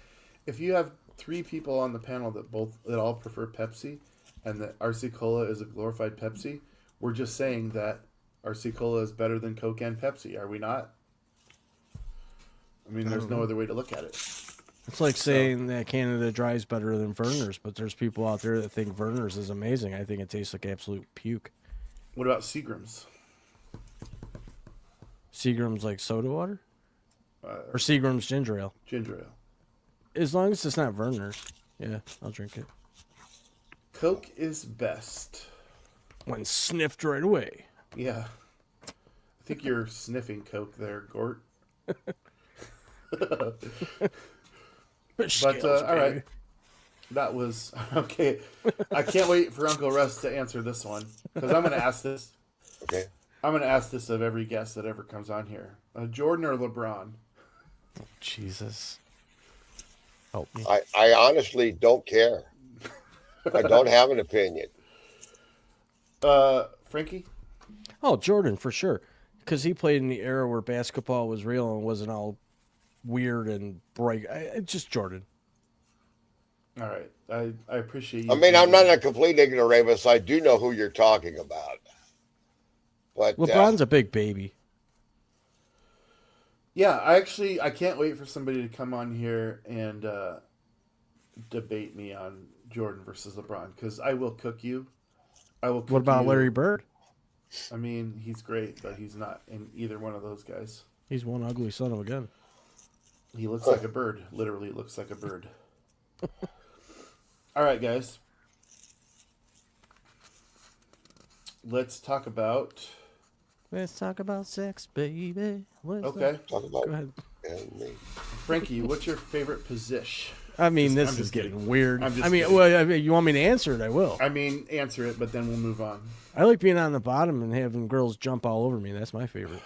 if you have three people on the panel that all prefer Pepsi, and that RC Cola is a glorified Pepsi, we're just saying that RC Cola is better than Coke and Pepsi, are we not? I mean, there's no other way to look at it. It's like saying that Canada Dry is better than Verner's, but there's people out there that think Verner's is amazing. I think it tastes like absolute puke. What about Seagram's? Seagram's like soda water? Or Seagram's ginger ale? Ginger ale. As long as it's not Verner's. Yeah, I'll drink it. Coke is best. When sniffed right away. Yeah. I think you're sniffing Coke there, Gort. But, all right. That was, okay. I can't wait for Uncle Russ to answer this one. Because I'm going to ask this. Okay. I'm going to ask this of every guest that ever comes on here. Jordan or LeBron? Jesus. Help me. I honestly don't care. I don't have an opinion. Frankie? Oh, Jordan, for sure. Because he played in the era where basketball was real and wasn't all weird and bright. Just Jordan. All right. I appreciate you. I mean, I'm not a complete ignoramus. I do know who you're talking about. But LeBron's a big baby. Yeah, I can't wait for somebody to come on here and debate me on Jordan versus LeBron, because I will cook you. I will cook What about you. Larry Bird? I mean, he's great, but he's not in either one of those guys. He's one ugly son of a gun. He looks like a bird. Literally looks like a bird. All right, guys. Let's talk about... Let's talk about sex, baby. Okay. talk about Go ahead. and me. Frankie, what's your favorite position? I mean, I'm this is just getting kidding. weird. I'm just I mean, kidding. well, I mean, you want me to answer it? I will. I mean, answer it, but then we'll move on. I like being on the bottom and having girls jump all over me. That's my favorite.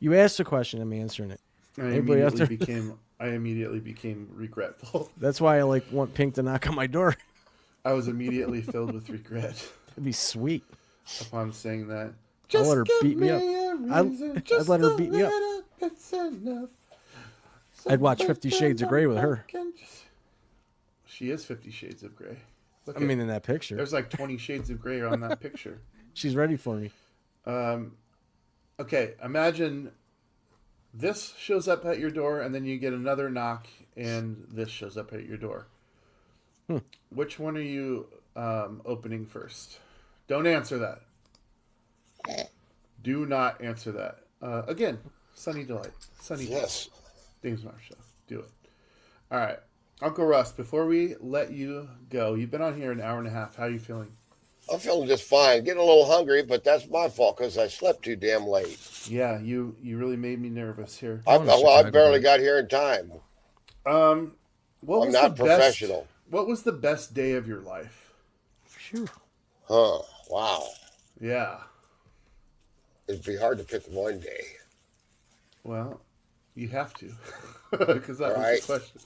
You asked the question, I'm answering it. Anybody out there? I immediately became regretful. That's why I want Pink to knock on my door. I was immediately filled with regret It'd be sweet. upon saying that. I'll let her give beat me up. a reason, I'd just let her a beat me up. little bit's enough. I'd watch 50 Shades of Grey with her. She is 50 Shades of Grey. Look I mean, in that picture. there's like 20 Shades of Grey on that picture. She's ready for me. Okay, imagine this shows up at your door, and then you get another knock, and this shows up at your door. Which one are you opening first? Don't answer that. Do not answer that. Again, Sunny Delight. Sunny Yes. Dames Marv Show. Do it. All right. Uncle Russ, before we let you go, you've been on here an hour and a half. How are you feeling? I'm feeling just fine. Getting a little hungry, but that's my fault because I slept too damn late. Yeah, you really made me nervous here. I going to well, I Chicago, barely right? got here in time. What I'm was not the best? professional. What was the best day of your life? Phew. Huh. Wow. Yeah. It'd be hard to pick one day. Well, you have to, because that was Right. the question.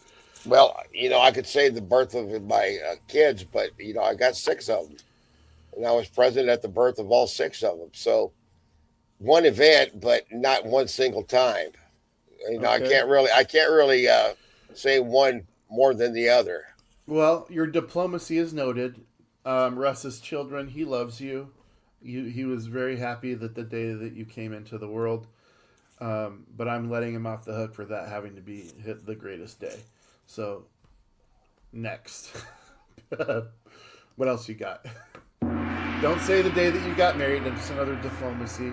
Well, I could say the birth of my kids, but, I got 6 of them. And I was present at the birth of all 6 of them. So one event, but not one single time. I Okay. can't really say one more than the other. Well, your diplomacy is noted. Russ's children, he loves you. He was very happy that the day that you came into the world. But I'm letting him off the hook for that having to be hit the greatest day. So, next. What else you got? Don't say the day that you got married. That's another diplomacy.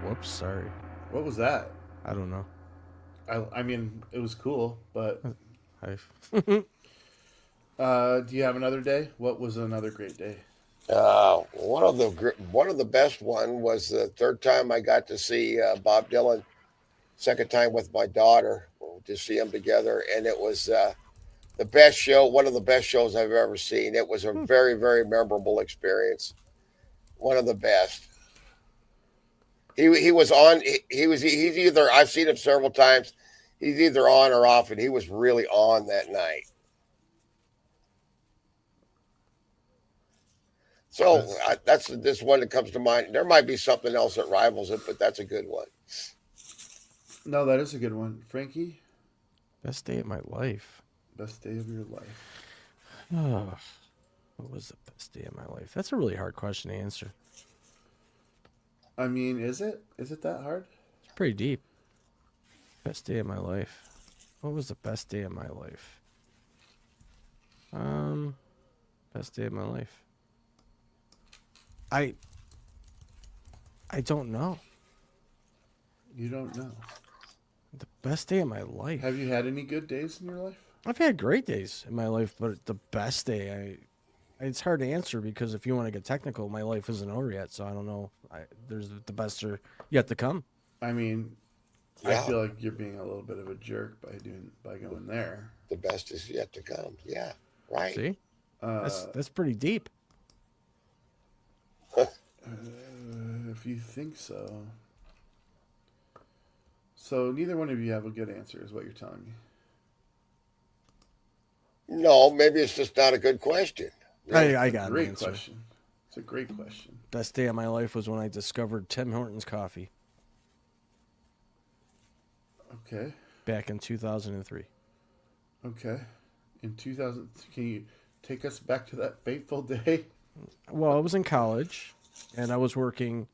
Whoops, sorry. What was that? I don't know. I mean, it was cool, but I do you have another day? What was another great day? One of the best one was the third time I got to see Bob Dylan. Second time with my daughter to see them together, and it was the best show. One of the best shows I've ever seen. It was a very, very memorable experience. One of the best. He was on. He's either, I've seen him several times. He's either on or off, and he was really on that night. So that's this one that comes to mind. There might be something else that rivals it, but that's a good one. No, that is a good one. Frankie, best day of my life. best day of your life. Oh, what was the best day of my life? That's a really hard question to answer. I mean, is it? Is it that hard? It's pretty deep. Best day of my life. What was the best day of my life? Best day of my life. I don't know. You don't know. The best day of my life. Have you had any good days in your life? I've had great days in my life, but the best day, it's hard to answer because if you want to get technical, my life isn't over yet, so I don't know. There's the best are yet to come. I mean, Yeah. I feel like you're being a little bit of a jerk by going there. The best is yet to come. Yeah, right. See, that's pretty deep. If you think so. So neither one of you have a good answer, is what you're telling me. No, maybe it's just not a good question. I got an Great answer. question. It's a great question. Best day of my life was when I discovered Tim Hortons coffee Okay. back in 2003. Okay. In 2000, can you take us back to that fateful day? Well, I was in college, and I was working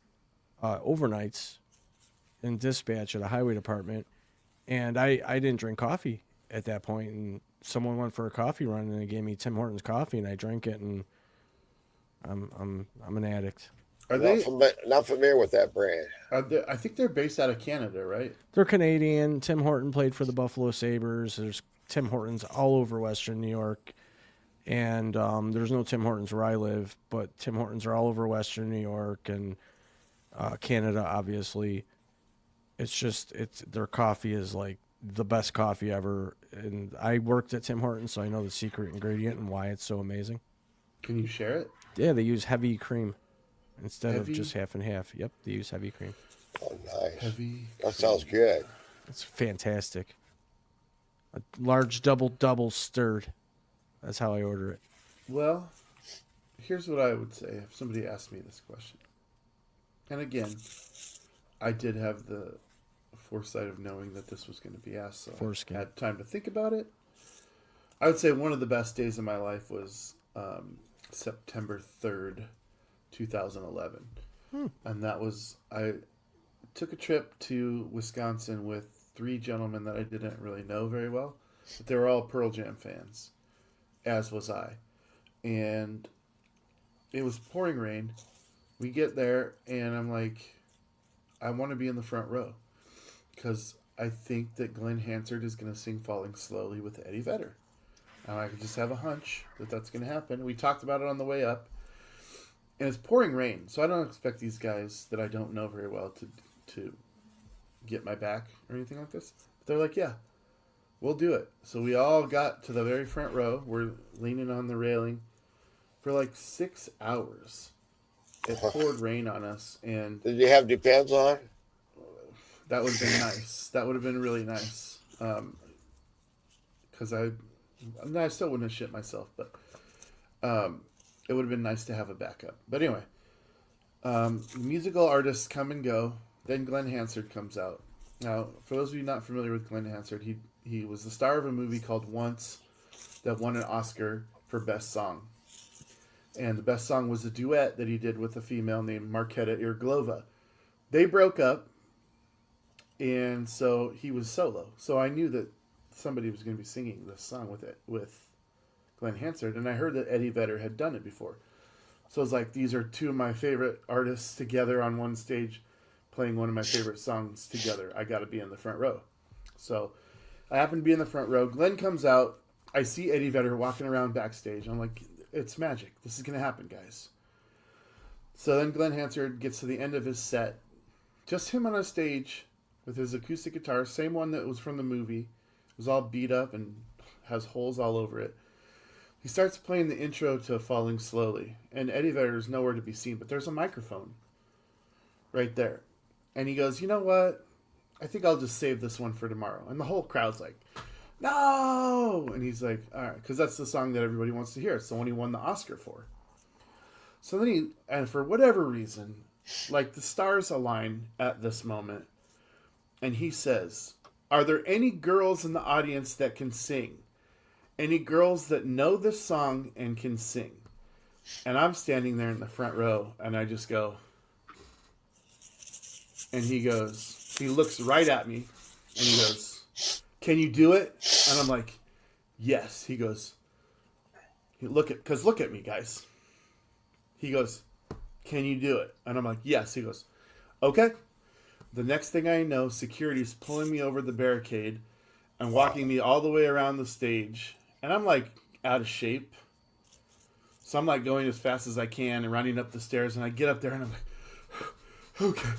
overnights in dispatch at a highway department, and I didn't drink coffee at that point, and someone went for a coffee run, and they gave me Tim Hortons coffee, and I drank it, and I'm an addict. Are they? Not familiar with that brand. I think they're based out of Canada, right? They're Canadian. Tim Horton played for the Buffalo Sabres. There's Tim Hortons all over Western New York. And there's no Tim Hortons where I live, but Tim Hortons are all over Western New York and Canada, obviously. Their coffee is like the best coffee ever. And I worked at Tim Hortons, so I know the secret ingredient and why it's so amazing. Can you share it? Yeah, they use heavy cream instead Heavy? of just half and half. Yep, they use heavy cream. Oh, nice. Heavy. That sounds good. It's fantastic. A large double stirred. That's how I order it. Well, here's what I would say if somebody asked me this question. And again, I did have the foresight of knowing that this was going to be asked, so Foreskin. I had time to think about it. I would say one of the best days of my life was September 3rd, 2011. And that was took a trip to Wisconsin with 3 gentlemen that I didn't really know very well, but they were all Pearl Jam fans, as was I. And it was pouring rain. We get there, and I'm like, I want to be in the front row because I think that Glenn Hansard is going to sing Falling Slowly with Eddie Vedder. And I just have a hunch that that's going to happen. We talked about it on the way up. And it's pouring rain, so I don't expect these guys that I don't know very well to get my back or anything like this. But they're like, yeah, we'll do it. So we all got to the very front row. We're leaning on the railing for like 6 hours. It poured rain on us, and Did you have Depends on? that would have been nice. That would have been really nice. Because I still wouldn't have shit myself, but it would have been nice to have a backup. But anyway, musical artists come and go. Then Glenn Hansard comes out. Now, for those of you not familiar with Glenn Hansard, he was the star of a movie called Once that won an Oscar for Best Song. And the best song was a duet that he did with a female named Marketa Irglova. They broke up, and so he was solo. So I knew that somebody was going to be singing this song with Glenn Hansard, and I heard that Eddie Vedder had done it before. So I was like, these are 2 of my favorite artists together on one stage playing one of my favorite songs together. I got to be in the front row. So I happen to be in the front row. Glenn comes out. I see Eddie Vedder walking around backstage. I'm like, it's magic. This is going to happen, guys. So then Glenn Hansard gets to the end of his set. Just him on a stage with his acoustic guitar, same one that was from the movie. It was all beat up and has holes all over it. He starts playing the intro to Falling Slowly, and Eddie Vedder is nowhere to be seen, but there's a microphone right there. And he goes, you know what? I think I'll just save this one for tomorrow. And the whole crowd's like, no! And he's like, all right, because that's the song that everybody wants to hear. It's the one he won the Oscar for. So then and for whatever reason, like the stars align at this moment, and he says, are there any girls in the audience that can sing? Any girls that know this song and can sing? And I'm standing there in the front row, and I just go, and he looks right at me, and he goes, can you do it? And I'm like, yes. He goes, look at me, guys. He goes, can you do it? And I'm like, yes. He goes, okay. The next thing I know, security's pulling me over the barricade and walking me all the way around the stage. And I'm like out of shape. So I'm like going as fast as I can and running up the stairs. And I get up there and I'm like, okay.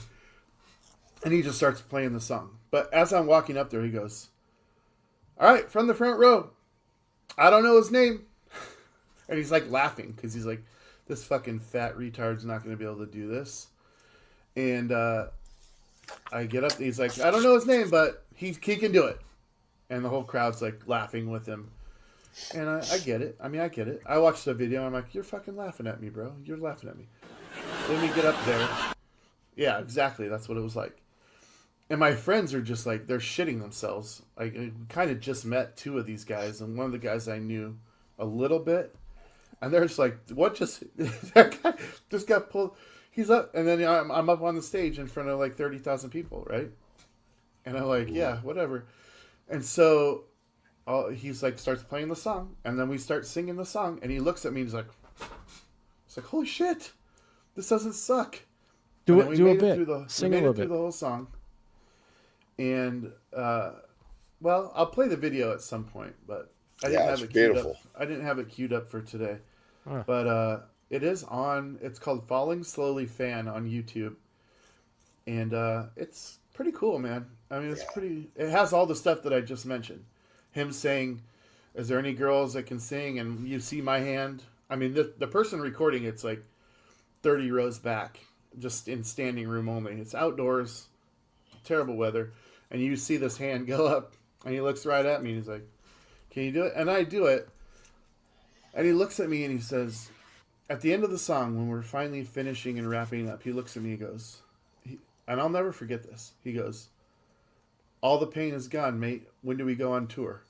And he just starts playing the song. But as I'm walking up there, he goes, all right, from the front row. I don't know his name. And he's like laughing because he's like, this fucking fat retard's not going to be able to do this. And I get up. He's like, I don't know his name, but he can do it. And the whole crowd's like laughing with him. And I get it. I mean, I get it. I watched the video. I'm like, you're fucking laughing at me, bro. You're laughing at me. Then we get up there. Yeah, exactly. That's what it was like. And my friends are just like, they're shitting themselves. I kind of just met 2 of these guys, and one of the guys I knew a little bit. And they're just like, what just, that guy just got pulled. He's up, and then I'm up on the stage in front of like 30,000 people, right? And I'm like, yeah, whatever. And so he's like, starts playing the song, and then we start singing the song, and he looks at me and he's like, holy shit, this doesn't suck. Do and it, do a bit. Sing a little bit. The whole song. And well, I'll play the video at some point, but I didn't have it queued up. I didn't have it queued up for today. Huh. But it is on. It's called Falling Slowly Fan on YouTube, and it's pretty cool, man. I mean, it's pretty. It has all the stuff that I just mentioned. Him saying, "Is there any girls that can sing?" And you see my hand. I mean, the person recording it's like 30 rows back, just in standing room only. It's outdoors, terrible weather. And you see this hand go up, and he looks right at me, and he's like, can you do it? And I do it. And he looks at me, and he says, at the end of the song, when we're finally finishing and wrapping up, he looks at me and goes, and I'll never forget this. He goes, all the pain is gone, mate. When do we go on tour?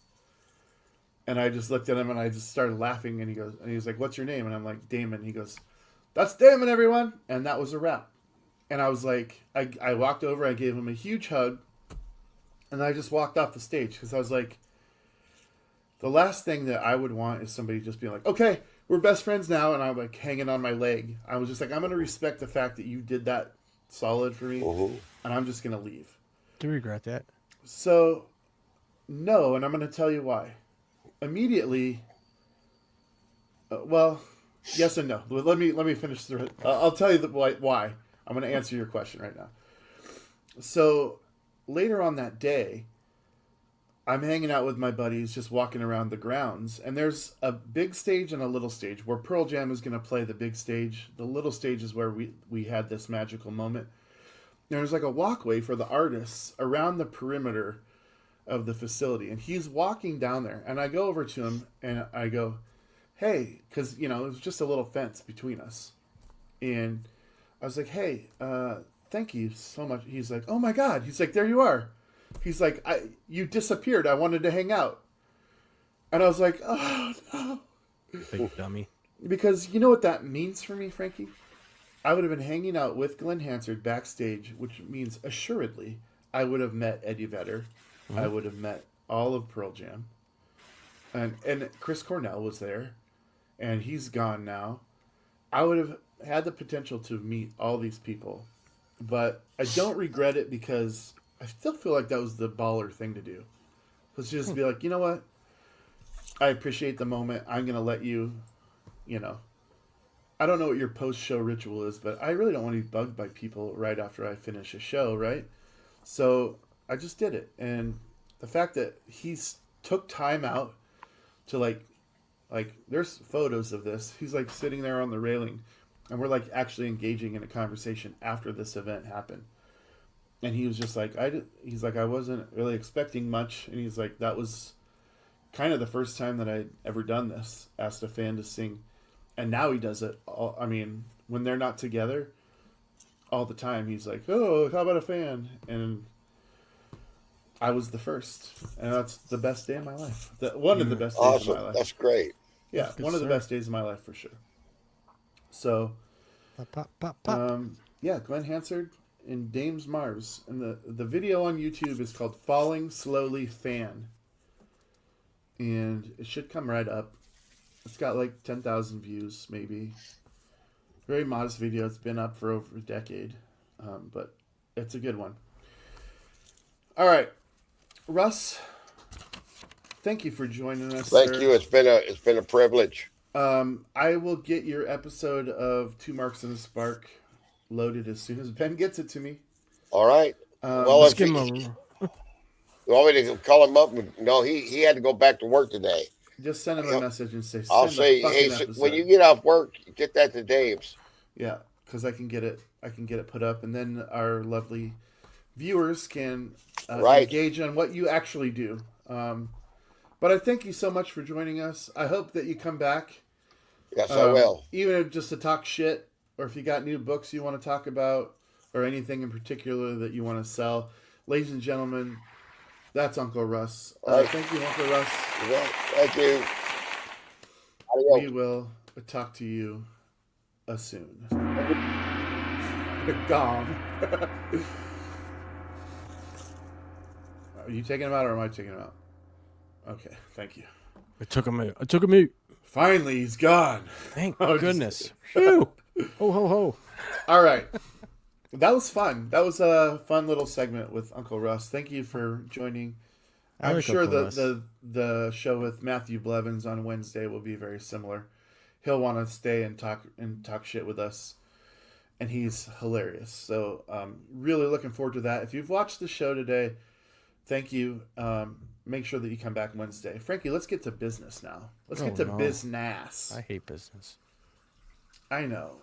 And I just looked at him, and I just started laughing, and he was like, what's your name? And I'm like, Damon. He goes, that's Damon, everyone. And that was a wrap. And I was like, I walked over, I gave him a huge hug, and I just walked off the stage because I was like, the last thing that I would want is somebody just being like, okay, we're best friends now, and I'm like hanging on my leg. I was just like, I'm going to respect the fact that you did that solid for me, and I'm just going to leave. Do you regret that? So, no, and I'm going to tell you why. Immediately, well, yes and no. Let me finish through it. I'll tell you why. I'm going to answer your question right now. So, later on that day, I'm hanging out with my buddies, just walking around the grounds, and there's a big stage and a little stage where Pearl Jam is going to play the big stage. The little stage is where we had this magical moment. There's like a walkway for the artists around the perimeter of the facility, and he's walking down there, and I go over to him and I go, hey, because it was just a little fence between us, and I was like, hey, thank you so much. He's like, oh my God. He's like, there you are. He's like, you disappeared. I wanted to hang out. And I was like, oh no. Big dummy. Because you know what that means for me, Frankie? I would have been hanging out with Glenn Hansard backstage, which means assuredly I would have met Eddie Vedder. I would have met all of Pearl Jam. And Chris Cornell was there. And he's gone now. I would have had the potential to meet all these people. But I don't regret it because I still feel like that was the baller thing to do. Let's just be like, you know what? I appreciate the moment. I'm going to let you, I don't know what your post-show ritual is, but I really don't want to be bugged by people right after I finish a show, right? So I just did it. And the fact that took time out to like there's photos of this. He's like sitting there on the railing and we're like actually engaging in a conversation after this event happened. And he was just like, I wasn't really expecting much. And he's like, that was kind of the first time that I'd ever done this, asked a fan to sing. And now he does it when they're not together all the time. He's like, oh, how about a fan? And I was the first. And that's the best day of my life. One of the best days of my life. That's great. Yeah, one of the best days of my life for sure. So, Pop. yeah, Glenn Hansard and Dames Marvs. And the video on YouTube is called Falling Slowly Fan. And it should come right up. It's got like 10,000 views, maybe. Very modest video. It's been up for over a decade. But it's a good one. All right. Russ, thank you for joining us. Thank sir. you. It's been a privilege. I will get your episode of Two Marks and a Spark loaded as soon as Ben gets it to me. All right. Well, Let's if give you him want me to call him up, no, he had to go back to work today. Just send him a message and say, I'll send say, a fucking hey, episode. when you get off work, get that to Dave's. Yeah, because I can get it put up, and then our lovely viewers can engage on what you actually do. But I thank you so much for joining us. I hope that you come back. Yes, I will. Even if just to talk shit, or if you got new books you want to talk about, or anything in particular that you want to sell. Ladies and gentlemen, that's Uncle Russ. Right. Thank you, Uncle Russ. Yeah, thank you. We will talk to you soon. Gone. Are you taking him out or am I taking him out? Okay, thank you. I took him out. Finally, he's gone. Thank Oh, goodness. Phew. Ho, ho, ho. All right. That was fun. That was a fun little segment with Uncle Russ. Thank you for joining. I'm like sure Uncle Russ. the show with Matthew Blevins on Wednesday will be very similar. He'll want to stay and talk shit with us, and he's hilarious. So really looking forward to that. If you've watched the show today, thank you. Make sure that you come back Wednesday. Frankie, let's get to business now. Let's get to business. I hate business. I know.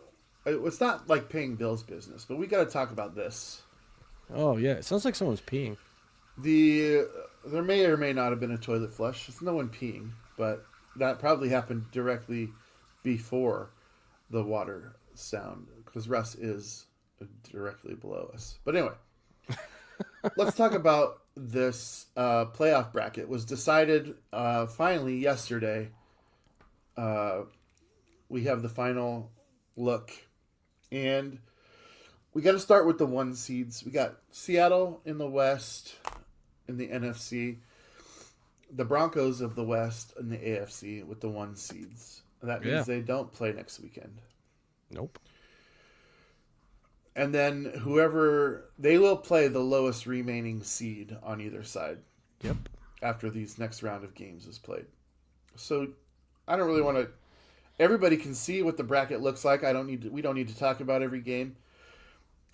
It's not like paying bills business, but we got to talk about this. Oh, yeah. It sounds like someone's peeing. There may or may not have been a toilet flush. It's no one peeing, but that probably happened directly before the water sound because Russ is directly below us. But anyway, let's talk about this playoff bracket. It was decided finally yesterday. We have the final look, and we got to start with the 1 seeds. We got Seattle in the West in the NFC, the Broncos of the West in the AFC with the 1 seeds. That means they don't play next weekend. Nope. And then they will play the lowest remaining seed on either side. Yep. After these next round of games is played. So I don't really want to. Everybody can see what the bracket looks like. We don't need to talk about every game.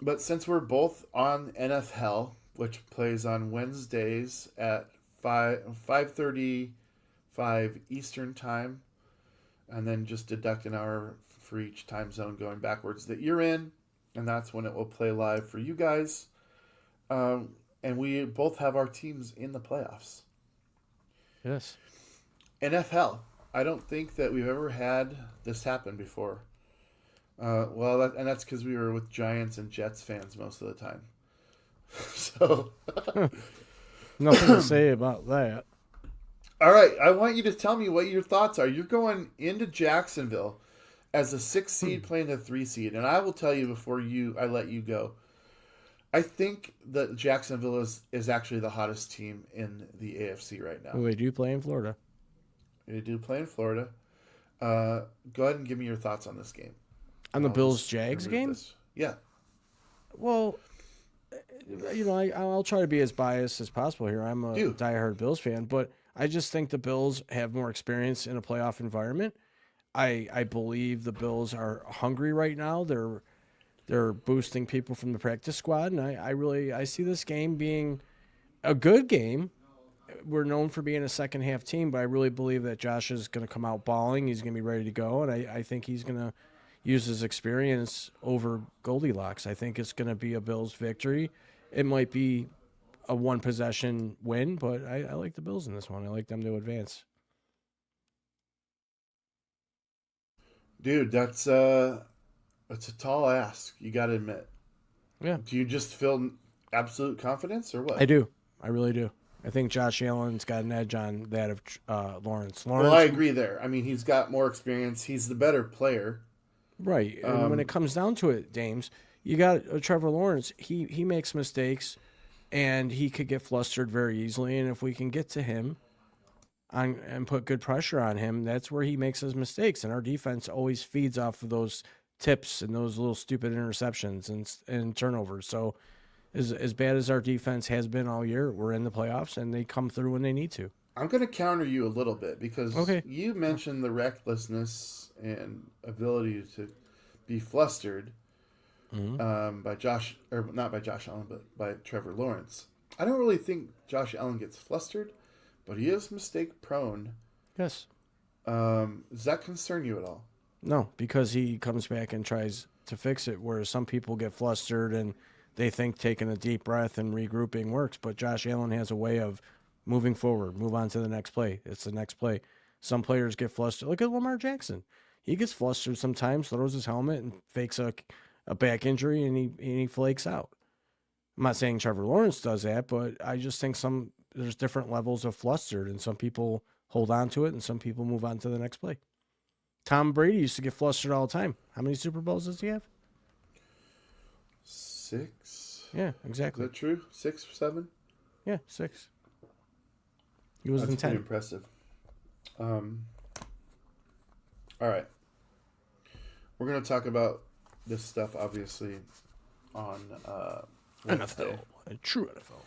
But since we're both on NFL, which plays on Wednesdays at 5:35 Eastern time, and then just deduct an hour for each time zone going backwards that you're in, and that's when it will play live for you guys. And we both have our teams in the playoffs. Yes. NFL. I don't think that we've ever had this happen before. That's because we were with Giants and Jets fans most of the time. So, nothing to say about that. All right, I want you to tell me what your thoughts are. You're going into Jacksonville as a 6 seed playing the 3 seed, and I will tell you before I let you go. I think that Jacksonville is actually the hottest team in the AFC right now. Well, they do play in Florida. They do play in Florida. Go ahead and give me your thoughts on this game. On the Bills-Jags game? Yeah. Well, I'll try to be as biased as possible here. I'm a diehard Bills fan, but I just think the Bills have more experience in a playoff environment. I believe the Bills are hungry right now. They're boosting people from the practice squad, and I see this game being a good game. We're known for being a second half team, but I really believe that Josh is going to come out balling. He's going to be ready to go, and I think he's going to use his experience over Goldilocks. I think it's going to be a Bills victory. It might be a 1 possession win, but I like the Bills in this one. I like them to advance. Dude, that's a tall ask. You got to admit. Yeah. Do you just feel absolute confidence or what? I do. I really do. I think Josh Allen's got an edge on that of Lawrence. Well, I agree there. I mean, he's got more experience. He's the better player. Right. And when it comes down to it, Dames, you got Trevor Lawrence. He makes mistakes, and he could get flustered very easily. And if we can get to him and put good pressure on him, that's where he makes his mistakes. And our defense always feeds off of those tips and those little stupid interceptions and turnovers. So as bad as our defense has been all year, we're in the playoffs, and they come through when they need to. I'm going to counter you a little bit because you mentioned the recklessness and ability to be flustered by Josh, or not by Josh Allen, but by Trevor Lawrence. I don't really think Josh Allen gets flustered, but he is mistake prone. Yes. Does that concern you at all? No, because he comes back and tries to fix it, whereas some people get flustered and they think taking a deep breath and regrouping works. But Josh Allen has a way of moving forward, move on to the next play. It's the next play. Some players get flustered. Look at Lamar Jackson. He gets flustered sometimes, throws his helmet and fakes a back injury, and he flakes out. I'm not saying Trevor Lawrence does that, but I just think there's different levels of flustered, and some people hold on to it, and some people move on to the next play. Tom Brady used to get flustered all the time. How many Super Bowls does he have? 6. Yeah, exactly. Is that true? 6 or 7? Yeah, 6. He was in That's 10. pretty impressive. All right. We're going to talk about this stuff, obviously, on Wednesday. NFL. A true NFL.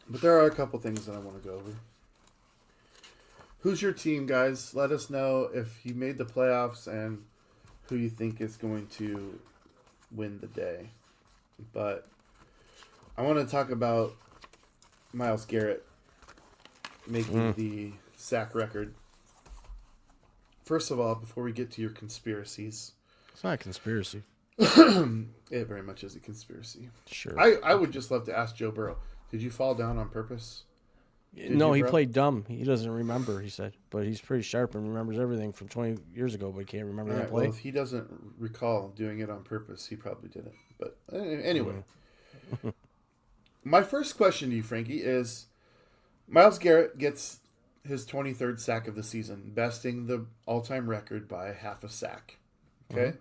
But there are a couple things that I want to go over. Who's your team, guys? Let us know if you made the playoffs and who you think is going to win the day. But I want to talk about Myles Garrett making the sack record. First of all, before we get to your conspiracies. It's not a conspiracy. It very much is a conspiracy. Sure. I would just love to ask Joe Burrow, did you fall down on purpose? No, he played dumb. He doesn't remember, he said. But he's pretty sharp and remembers everything from 20 years ago, but he can't remember that play. Well, if he doesn't recall doing it on purpose, he probably didn't. But anyway. My first question to you, Frankie, is Myles Garrett gets his 23rd sack of the season, besting the all-time record by half a sack. Okay?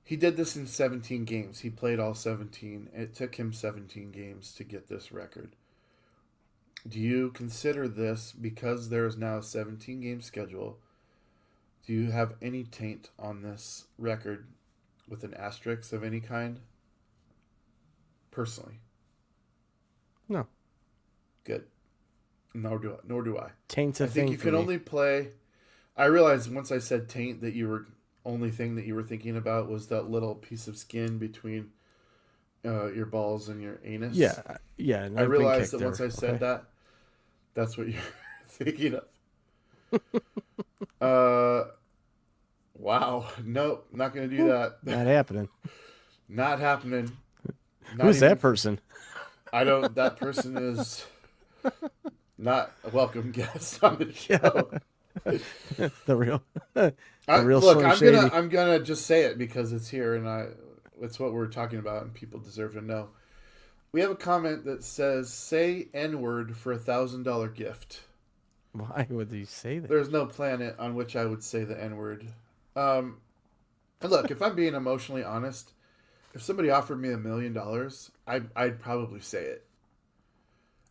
He did this in 17 games. He played all 17. It took him 17 games to get this record. Do you consider this, because there is now a 17-game schedule, do you have any taint on this record with an asterisk of any kind? Personally. No. Good. Nor do I. Taint's a I think thing you for can me. only play... I realized once I said taint that only thing that you were thinking about was that little piece of skin between your balls and your anus. Yeah. And I I've been realized kicked that there, once I said okay? that, that's what you're thinking of. Wow. Nope, not going to do that. Not happening. Not happening. Not Who's even- that person? that person is not a welcome guest on the show. The real real Look, Slim Shady. I'm gonna just say it because it's here and it's what we're talking about and people deserve to know. We have a comment that says, "Say N-word for $1,000 gift." Why would you say that? There's no planet on which I would say the N-word. Look, if I'm being emotionally honest, if somebody offered me $1 million, I'd probably say it.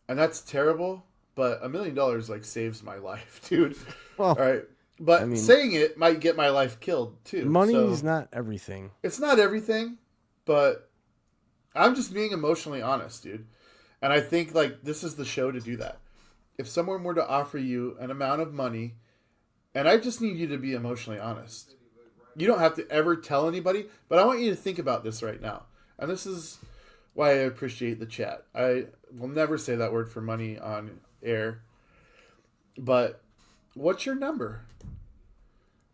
And that's terrible, but $1 million like saves my life, dude. Well, All right. But I mean- saying it might get my life killed too. money so is not everything. it's not everything, but I'm just being emotionally honest, dude. And I think like this is the show to do that. If someone were to offer you an amount of money, and I just need you to be emotionally honest. You don't have to ever tell anybody, but I want you to think about this right now. And this is why I appreciate the chat. I will never say that word for money on air. But what's your number?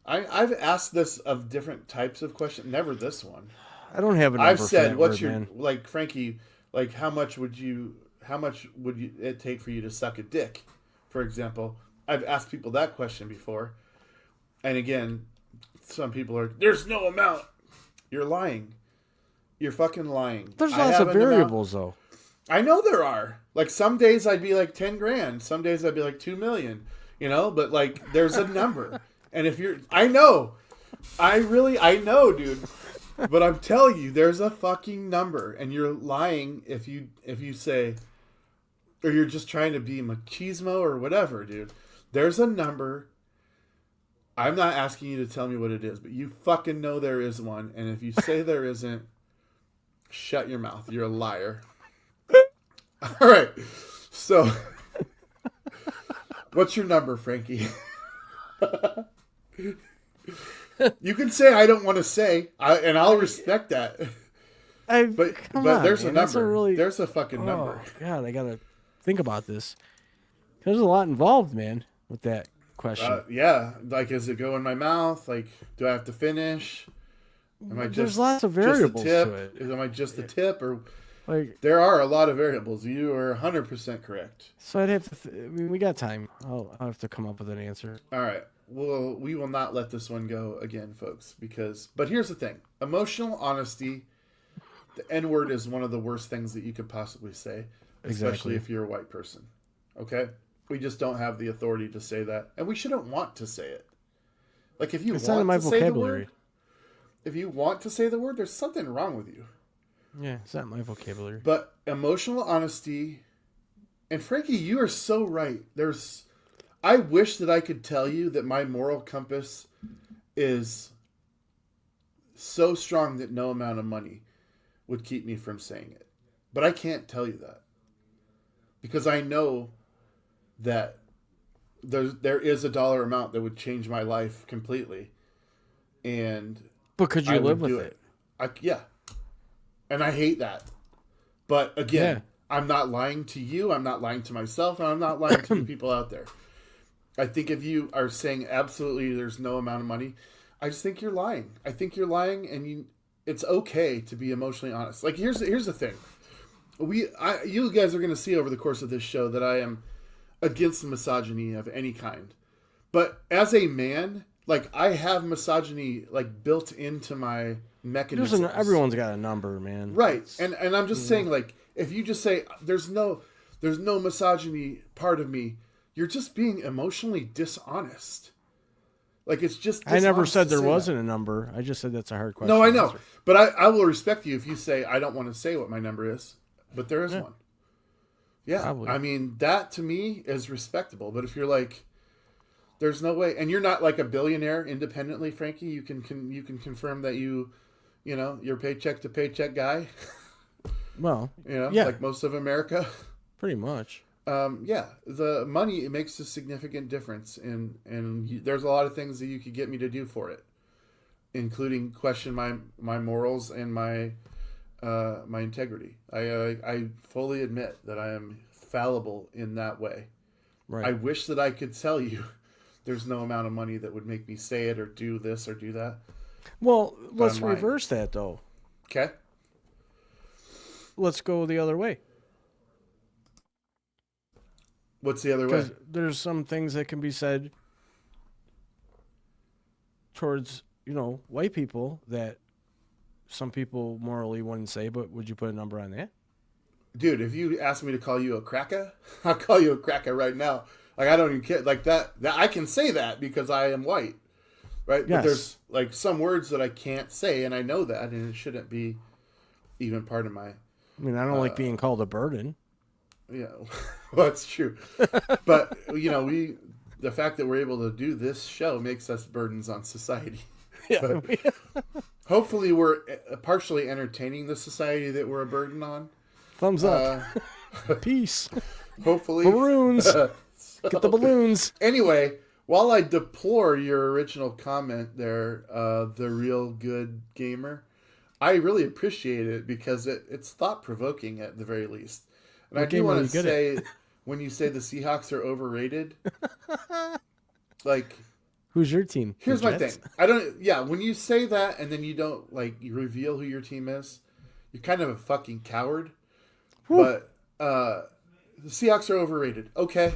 I've asked this of different types of questions, never this one. I don't have a number I've for said, that "What's word, your man. like, Frankie? Like, how much would it take for you to suck a dick?" For example, I've asked people that question before, and again, some people are, "There's no amount." You're lying. You're fucking lying. There's I lots have of an amount- variables, though. I know there are. Like some days I'd be like 10 grand. Some days I'd be like 2 million. You know, but like there's a number, and if I know, I know, dude. But I'm telling you, there's a fucking number, and you're lying if you say, or you're just trying to be machismo or whatever, dude. There's a number. I'm not asking you to tell me what it is, but you fucking know there is one, and if you say there isn't, shut your mouth. You're a liar. All right, so what's your number, Frankie? You can say I don't want to say, and I'll respect that. But Come but on, there's man, a that's number. There's a fucking number. Oh, God, I gotta think about this. There's a lot involved, man, with that question. Yeah, like does it go in my mouth? Like, do I have to finish? Am I There's lots of variables just the tip? to it. Am I just the tip, or Like, there are a lot of variables? You are 100% correct. so I'd have to. I mean, we got time. I'll have to come up with an answer. All right. Well, we will not let this one go again, folks, but here's the thing. Emotional honesty, the N-word is one of the worst things that you could possibly say, especially Exactly. if you're a white person. Okay? We just don't have the authority to say that, and we shouldn't want to say it. Like, if you It's not want in my to say the vocabulary. word, if you want to say the word, there's something wrong with you. Yeah, it's not my vocabulary. But emotional honesty, and Frankie, you are so right. I wish that I could tell you that my moral compass is so strong that no amount of money would keep me from saying it. But I can't tell you that. Because I know that there is a dollar amount that would change my life completely. And But could you I live would with do it? Yeah. And I hate that. But again, Yeah. I'm not lying to you. I'm not lying to myself. And I'm not lying to the people out there. I think if you are saying absolutely there's no amount of money, I just think you're lying. I think you're lying, and it's okay to be emotionally honest. Like here's the thing. You guys are going to see over the course of this show that I am against misogyny of any kind. But as a man, like I have misogyny like built into my mechanisms. Everyone's got a number, man. Right. And I'm just saying, like, if you just say there's no misogyny part of me, you're just being emotionally dishonest. Like, it's just I never dishonest said to there say wasn't that. a number. I just said that's a hard question. No, I to know. answer. But I will respect you if you say, I don't want to say what my number is. But there is one. Yeah. Probably. I mean, that to me is respectable. But if you're like, there's no way. And you're not like a billionaire independently, Frankie. You can confirm that you're paycheck to paycheck guy. Well, Yeah. Like most of America. pretty much. The money, it makes a significant difference, and there's a lot of things that you could get me to do for it, including question my morals and my integrity. I fully admit that I am fallible in that way. Right. I wish that I could tell you there's no amount of money that would make me say it or do this or do that. Well, let's I'm lying. reverse that, though. Okay? Let's go the other way. What's the other way? Because there's some things that can be said towards, white people that some people morally wouldn't say, but would you put a number on that? Dude, if you ask me to call you a cracker, I'll call you a cracker right now. Like, I don't even care. Like, that I can say that because I am white, right? Yes. But there's, like, some words that I can't say, and I know that, and it shouldn't be even part of my... I mean, I don't like being called a burden. Yeah, well, that's true. But, the fact that we're able to do this show makes us burdens on society. Yeah. But hopefully we're partially entertaining the society that we're a burden on. Thumbs up. Peace. Hopefully. Balloons. Get the balloons. Anyway, while I deplore your original comment there, the real good gamer, I really appreciate it because it's thought-provoking at the very least. And I do want to say, when you say the Seahawks are overrated, like... Who's your team? Here's The my Jets? thing. When you say that and then you don't, you reveal who your team is, you're kind of a fucking coward. Whew. But the Seahawks are overrated. Okay,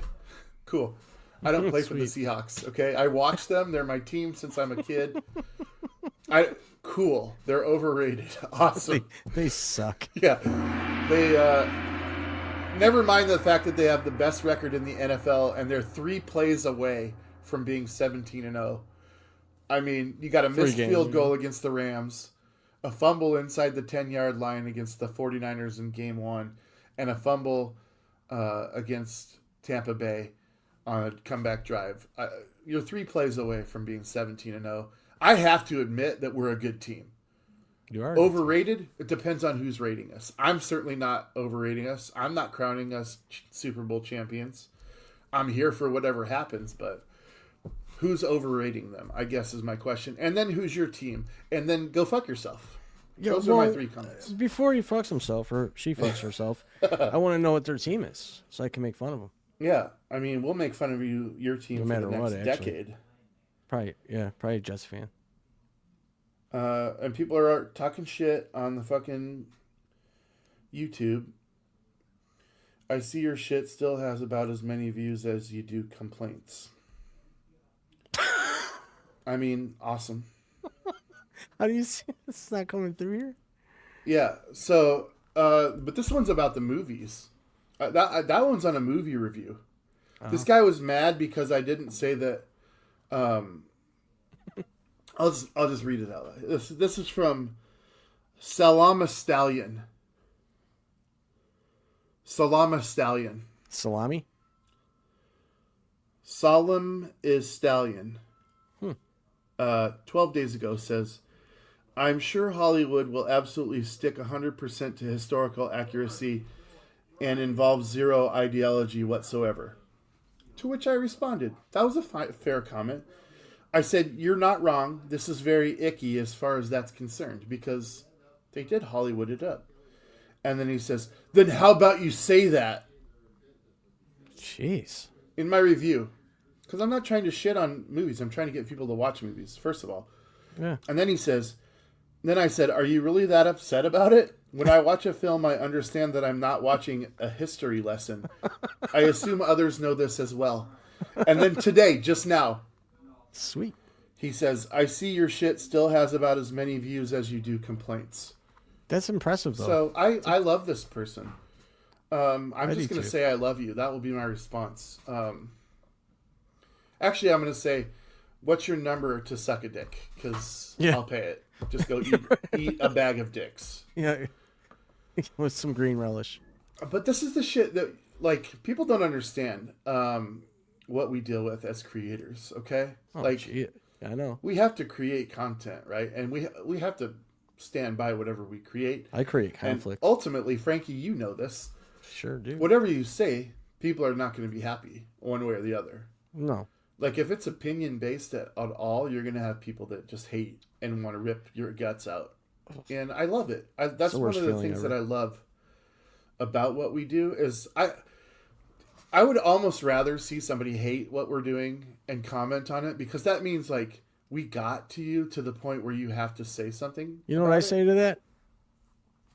cool. I don't play for the Seahawks, okay? I watch them. They're my team since I'm a kid. Cool. They're overrated. Awesome. They suck. Yeah. They, never mind the fact that they have the best record in the NFL and they're 3 plays away from being 17-0. I mean, you got a missed field goal against the Rams, a fumble inside the 10-yard line against the 49ers in game 1, and a fumble against Tampa Bay on a comeback drive. You're 3 plays away from being 17-0. I have to admit that we're a good team. You are Overrated? It depends on who's rating us. I'm certainly not overrating us. I'm not crowning us Super Bowl champions. I'm here for whatever happens, but who's overrating them, I guess, is my question. And then who's your team? And then go fuck yourself. Those are my 3 comments. Before he fucks himself or she fucks herself, I want to know what their team is so I can make fun of them. Yeah, I mean, we'll make fun of your team No for matter the next what, decade. Probably a Jets fan. And people are talking shit on the fucking YouTube. I see your shit still has about as many views as you do complaints. I mean, awesome. How do you see it's not coming through here? Yeah, so, but this one's about the movies. That one's on a movie review. This guy was mad because I didn't say that. I'll just read it out. This is from Salama Stallion. Salama Stallion. Salami? Solemn is Stallion. 12 days ago says, I'm sure Hollywood will absolutely stick 100% to historical accuracy and involve zero ideology whatsoever. To which I responded, that was a fair comment. I said, you're not wrong. This is very icky as far as that's concerned because they did Hollywood it up. And then he says, then how about you say that? Jeez. In my review. Because I'm not trying to shit on movies. I'm trying to get people to watch movies, first of all. Yeah. And then he says, then I said, are you really that upset about it? When I watch a film, I understand that I'm not watching a history lesson. I assume others know this as well. And then today, just now, Sweet. he says, I see your shit still has about as many views as you do complaints. That's impressive, though. So I love this person. I'm just do going to too. say I love you. That will be my response. Actually, I'm going to say, what's your number to suck a dick? Because Yeah. I'll pay it. Just go eat a bag of dicks. Yeah. With some green relish. But this is the shit that, like, people don't understand what we deal with as creators, okay? Oh, like, gee. I know. we have to create content, right? And we have to stand by whatever we create. I create And conflict. ultimately, Frankie, you know this. Sure do. Whatever you say, people are not going to be happy one way or the other. No. Like, if it's opinion based at all, you're going to have people that just hate and want to rip your guts out. And I love it. That's the one worst of the feeling things ever. that I love about what we do is I would almost rather see somebody hate what we're doing and comment on it, because that means, like, we got to you to the point where you have to say something. You know what I say to that?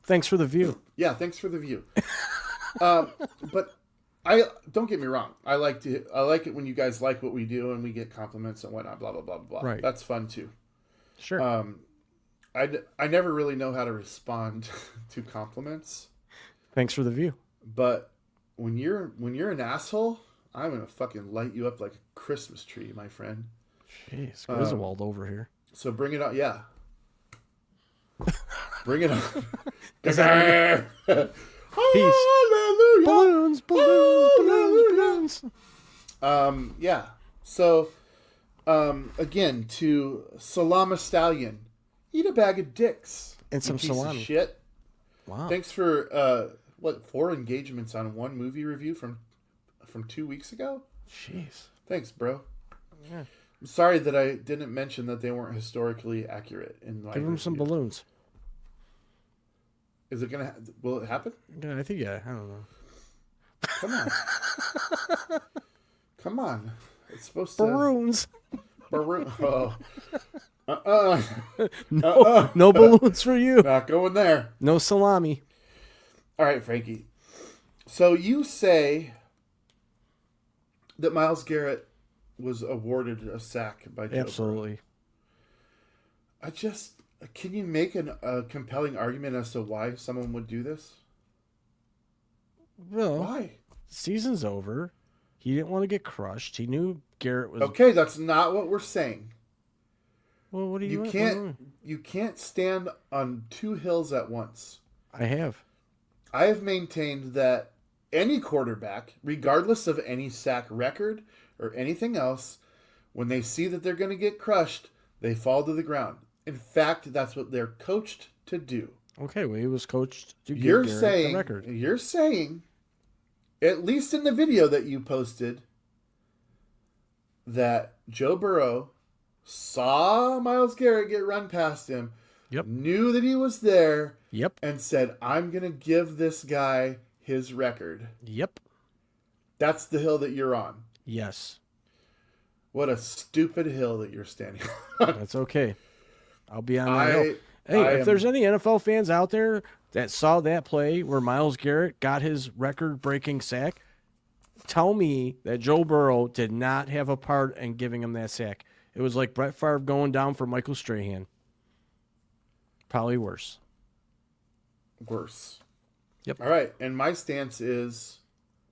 Thanks for the view. Yeah, thanks for the view. But I don't get me wrong. I like it when you guys like what we do and we get compliments and whatnot. Blah blah blah blah. Right. That's fun too. Sure. I never really know how to respond to compliments, Thanks for the view. but when you're an asshole, I'm gonna fucking light you up like a Christmas tree, my friend. Jeez, Griswold over here. So bring it on, yeah. Bring it on. Peace. Hallelujah. Balloons, balloons, balloons, balloons. Yeah. So, again, to Salama Stallion, eat a bag of dicks. And some you piece of salami. shit. Wow. Thanks for 4 engagements on one movie review from 2 weeks ago. Jeez. Thanks, bro. Yeah. I'm sorry that I didn't mention that they weren't historically accurate in my Give him some review. balloons. Is it gonna? Will it happen? Yeah, I think, yeah. I don't know. Come on. Come on. It's supposed to. Balloons. Oh. No balloons for you. Not going there. No salami. All right, Frankie. So you say that Myles Garrett was awarded a sack by Joe Burrow. Absolutely. Can you make a compelling argument as to why someone would do this? Well, Why? season's over. He didn't want to get crushed. He knew Garrett was. Okay, that's not what we're saying. Well, what do you You can't stand on two hills at once. I have. I have maintained that any quarterback, regardless of any sack record or anything else, when they see that they're going to get crushed, they fall to the ground. In fact, that's what they're coached to do. Okay, well, he was coached to give You're Garrett saying, the record. at least in the video that you posted, that Joe Burrow saw Myles Garrett get run past him, Yep. knew that he was there, Yep. and said, I'm going to give this guy his record. Yep. That's the hill that you're on. Yes. What a stupid hill that you're standing on. That's okay. I'll be on that hill. Hey, I if am- there's any NFL fans out there that saw that play where Myles Garrett got his record-breaking sack, tell me that Joe Burrow did not have a part in giving him that sack. It was like Brett Favre going down for Michael Strahan. Probably worse. Worse. Yep. All right. And my stance is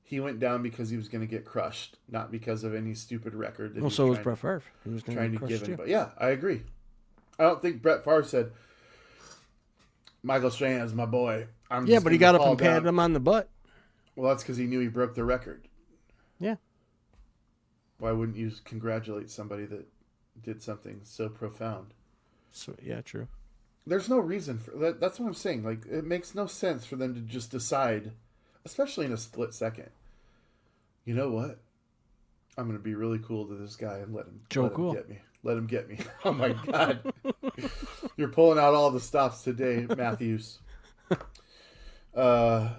he went down because he was going to get crushed, not because of any stupid record. That Well, he so was trying- Brett Favre. He was going trying to to get give crushed him. too. But yeah, I agree. I don't think Brett Favre said, Michael Strahan's my boy. Yeah, but he got up and patted him on the butt. Well, that's because he knew he broke the record. Yeah. Why wouldn't you congratulate somebody that did something so profound? So yeah, true. There's no reason for that. That's what I'm saying. Like, it makes no sense for them to just decide, especially in a split second. You know what? I'm going to be really cool to this guy and let him get me. Let him get me. Oh my God. You're pulling out all the stops today, Matthews. And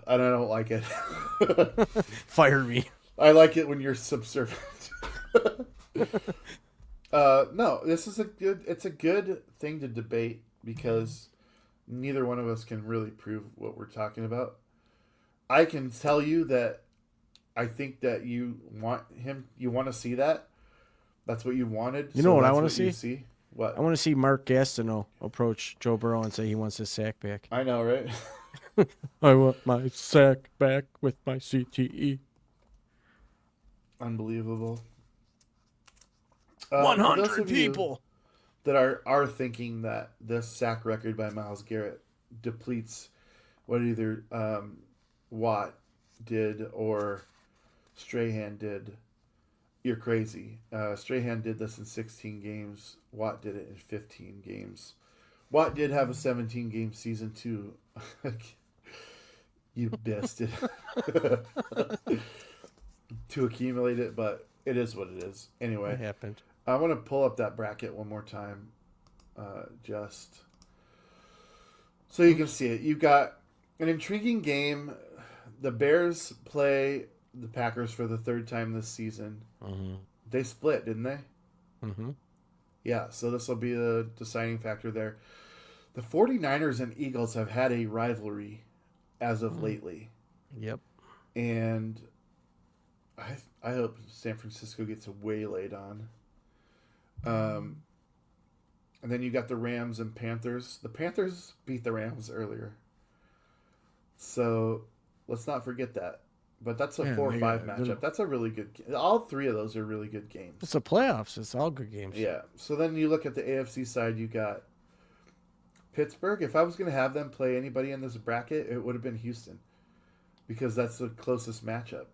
I don't like it. Fire me. I like it when you're subservient. No, this is it's a good thing to debate because neither one of us can really prove what we're talking about. I can tell you that I think that you want to see that. That's what you wanted. You know what I want you to see? What? I want to see Mark Gastineau approach Joe Burrow and say he wants his sack back. I know, right? I want my sack back with my CTE. Unbelievable. For those 100 of you people. that are thinking that this sack record by Myles Garrett depletes what either Watt did or Strahan did, you're crazy. Strahan did this in 16 games. Watt did it in 15 games. Watt did have a 17-game season too. You missed it to accumulate it, but it is what it is. Anyway, What happened? I want to pull up that bracket one more time, just so you can see it. You've got an intriguing game. The Bears play the Packers for the third time this season. Mm-hmm. They split, didn't they? Mm-hmm. Yeah, so this will be the deciding factor there. The 49ers and Eagles have had a rivalry as of lately. Yep. And I hope San Francisco gets waylaid on. And then you got the Rams and Panthers. The Panthers beat the Rams earlier. So let's not forget that. But that's a Yeah, 4-5 they got- matchup. That's a really good game. All three of those are really good games. It's the playoffs. It's all good games. Yeah. So then you look at the AFC side, you got Pittsburgh. If I was going to have them play anybody in this bracket, it would have been Houston. Because that's the closest matchup.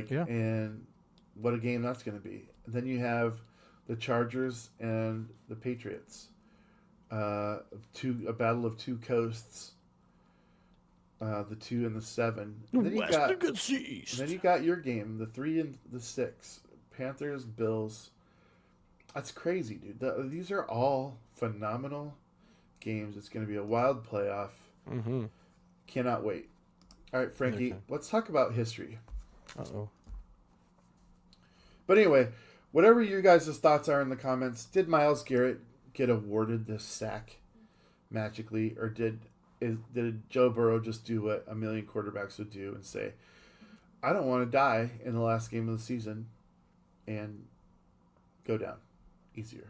Yeah. And what a game that's going to be. And then you have the Chargers and the Patriots. A battle of two coasts. The 2 and the 7. And then you West got, against the East. and then you got your game, the 3 and the 6. Panthers, Bills. That's crazy, dude. These are all phenomenal games. It's going to be a wild playoff. Mm-hmm. Cannot wait. All right, Frankie, Okay. let's talk about history. Uh-oh. But anyway, whatever you guys' thoughts are in the comments, did Myles Garrett get awarded this sack magically, or did Joe Burrow just do what a million quarterbacks would do and say, I don't want to die in the last game of the season and go down easier?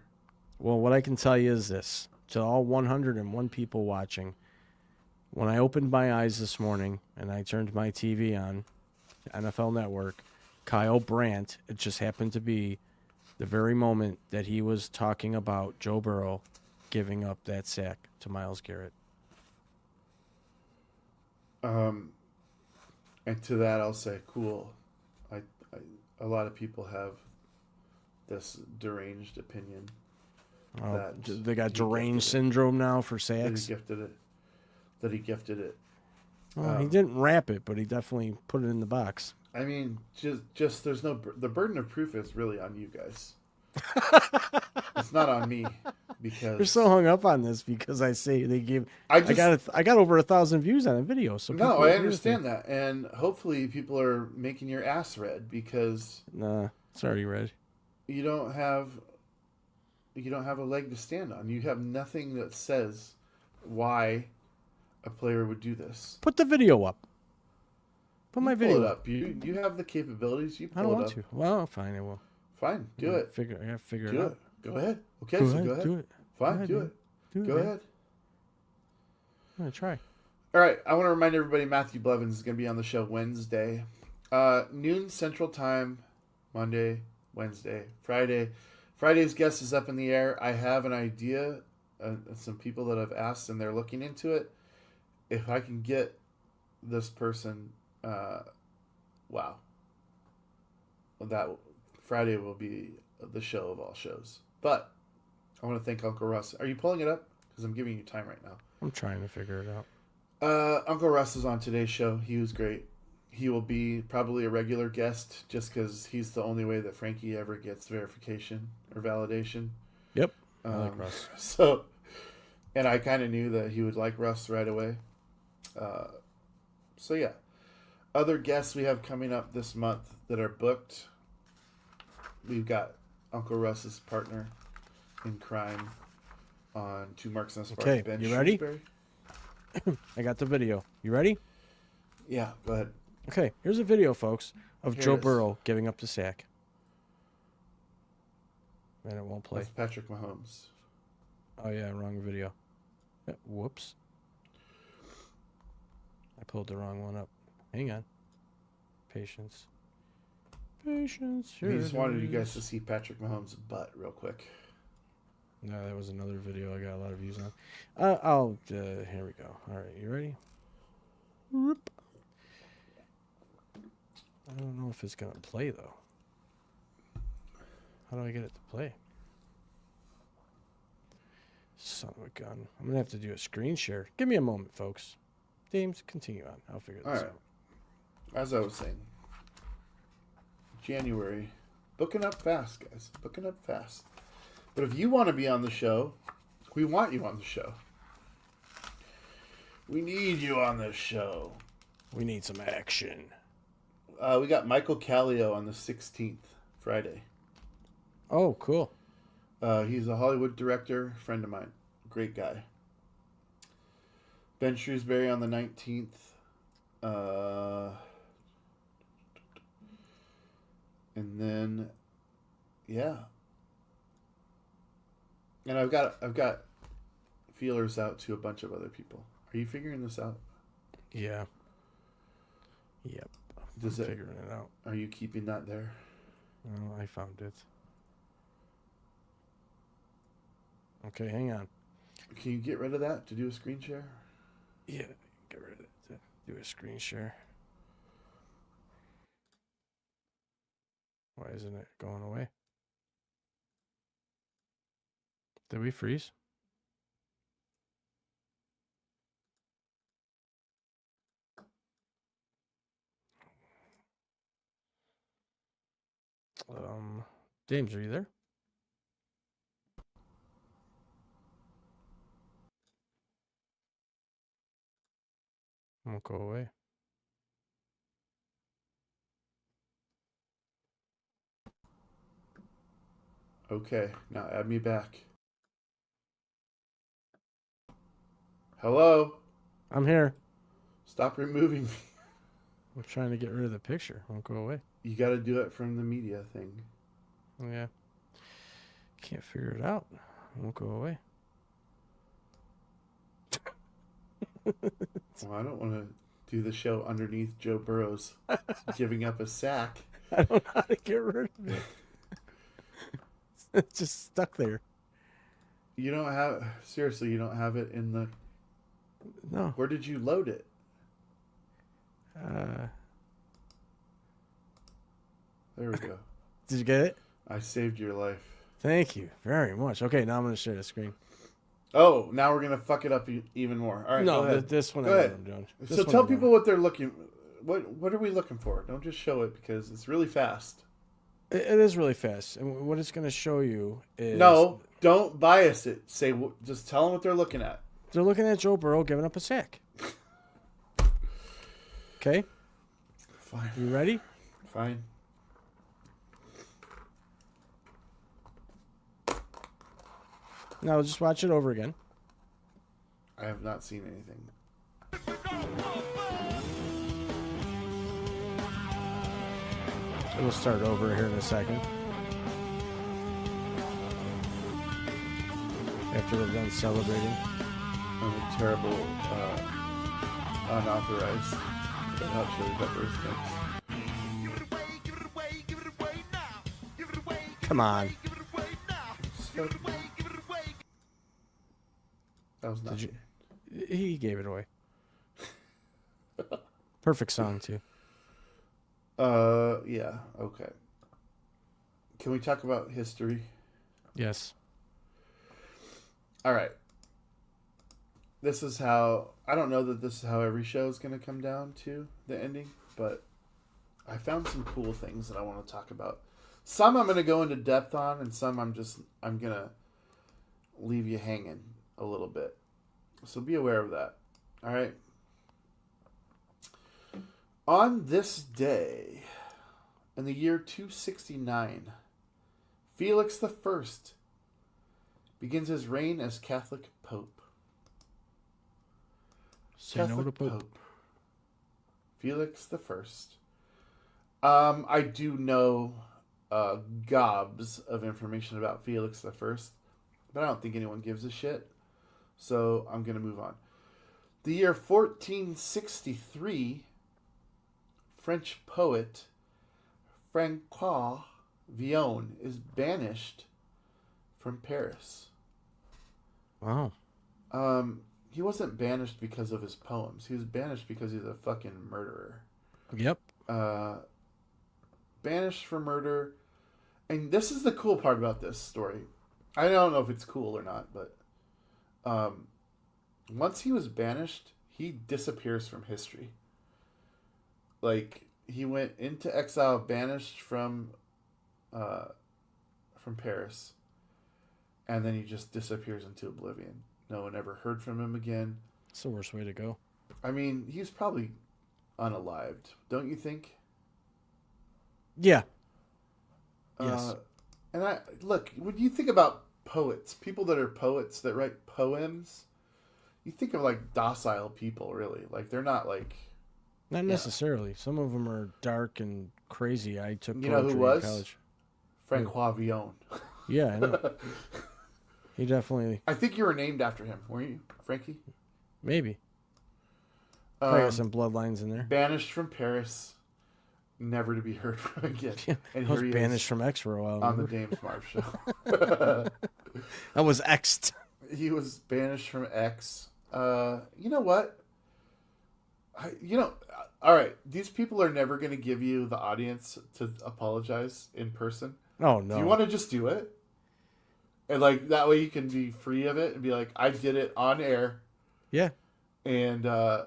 Well, what I can tell you is this. To all 101 people watching, when I opened my eyes this morning and I turned my TV on, NFL Network, Kyle Brandt, it just happened to be the very moment that he was talking about Joe Burrow giving up that sack to Myles Garrett. And to that, I'll say, cool. A lot of people have this deranged opinion Oh, that they got he deranged gifted it. syndrome now for that sacks. he gifted it. Well, he didn't wrap it, but he definitely put it in the box. I mean, just there's no the burden of proof is really on you guys. It's not on me because You're so hung up on this because I say they gave. I I got over 1,000 views on a video. So no, people I agree with me. understand that, and hopefully people are making your ass red because Nah, it's already red. you don't have a leg to stand on. You have nothing that says why a player would do this. Put the video up. Put my You video pull it up. You have the capabilities. You I pull don't it want up. to. Well, fine, I will. Fine, do it. I gotta figure Do it it. out. Go ahead. Okay, Go so ahead, go ahead. do it. Fine, Go ahead, do man. it. Do it, Go man. ahead. I'm gonna try. All right, I want to remind everybody Matthew Blevins is going to be on the show Wednesday, noon Central Time, Monday, Wednesday, Friday. Friday's guest is up in the air. I have an idea, some people that have asked and they're looking into it. If I can get this person, wow, that Friday will be the show of all shows. But I want to thank Uncle Russ. Are you pulling it up? Because I'm giving you time right now. I'm trying to figure it out. Uncle Russ is on today's show. He was great. He will be probably a regular guest just because he's the only way that Frankie ever gets verification or validation. Yep. I like Russ. So, and I kind of knew that he would like Russ right away. So yeah. Other guests we have coming up this month that are booked. We've got Uncle Russ's partner in crime on Two Marks and a Spark. Okay, Ben you ready? Shrewsbury. I got the video. You ready? Yeah, go ahead. Okay, here's a video, folks, of Here Joe it is. Burrow giving up the sack. And it won't play. That's Patrick Mahomes. Oh, yeah, wrong video. Yeah, whoops. I pulled the wrong one up. Hang on. Patience. Patience. He just wanted you guys to see Patrick Mahomes' butt real quick. No, that was another video I got a lot of views on. Here we go. All right, you ready? Whoop. I don't know if it's going to play, though. How do I get it to play? Son of a gun. I'm going to have to do a screen share. Give me a moment, folks. James, continue on. I'll figure this out. As I was saying, January, booking up fast, guys. Booking up fast. But if you want to be on the show, we want you on the show. We need you on this show. We need some action. We got Michael Callio on the 16th, Friday. Oh, cool. He's a Hollywood director, friend of mine. Great guy. Ben Shrewsbury on the 19th. And then, yeah. And I've got feelers out to a bunch of other people. Are you figuring this out? Yeah. Yep. I'm figuring it out. Are you keeping that there? Oh, I found it. Okay, hang on. Can you get rid of that to do a screen share? Yeah, get rid of it. Do a screen share. Why isn't it going away? Did we freeze? James, are you there? Won't go away. Okay, now add me back. Hello? I'm here. Stop removing me. I'm trying to get rid of the picture. Won't go away. You got to do it from the media thing. Oh, yeah. Can't figure it out. Won't go away. Well, I don't want to do the show underneath Joe Burrow's giving up a sack. I don't know how to get rid of it. It's just stuck there. You don't have, seriously, you don't have it in the, No. where did you load it? There we go. Did you get it? I saved your life. Thank you very much. Okay, now I'm going to share the screen. Oh, now we're going to fuck it up even more. All right, go No, ahead. this one Go I know ahead. what I'm doing. So tell people what they're looking, what are we looking for? Don't just show it because it's really fast. It is really fast. And what it's going to show you is... No, don't bias it. Just tell them what they're looking at. They're looking at Joe Burrow giving up a sack. Okay? Fine. You ready? Fine. Now just watch it over again. I have not seen anything. It'll start over here in a second. After they're done celebrating. I'm a terrible, unauthorized Red Hot Chili Peppers mix. Come on. That was not. He gave it away. Perfect song, too. Yeah, okay. Can we talk about history? Yes. All right. This is how, I don't know that this is how every show is going to come down to the ending, but I found some cool things that I want to talk about. Some I'm going to go into depth on, and some I'm going to leave you hanging a little bit. So be aware of that. All right. On this day, in the year 269, Felix I begins his reign as Catholic Pope. Say no to Pope. Felix I. I do know gobs of information about Felix I, but I don't think anyone gives a shit. So I'm going to move on. The year 1463, French poet Francois Villon is banished from Paris. Wow. He wasn't banished because of his poems. He was banished because he's a fucking murderer. Yep. Banished for murder. And this is the cool part about this story. I don't know if it's cool or not, but once he was banished, he disappears from history. Like, he went into exile, banished from Paris, and then he just disappears into oblivion. No one ever heard from him again. It's the worst way to go. I mean, he's probably unalived, don't you think? Yeah. Yes. And look, when you think about poets, people that are poets that write poems, you think of like docile people, really. Like, they're not like... Not necessarily. Some of them are dark and crazy. I took You know poetry who was? in college. Francois Villon. Yeah, I know. He definitely... I think you were named after him, weren't you, Frankie? Maybe. Probably got some bloodlines in there. Banished from Paris, never to be heard from again. Yeah, And I was here he banished is from X for a while. on the remember? James Marv show. I was X'd. He was banished from X. You know what? All right. These people are never going to give you the audience to apologize in person. Oh, no. Do you want to just do it? And like that way you can be free of it and be like, I did it on air. Yeah. And, I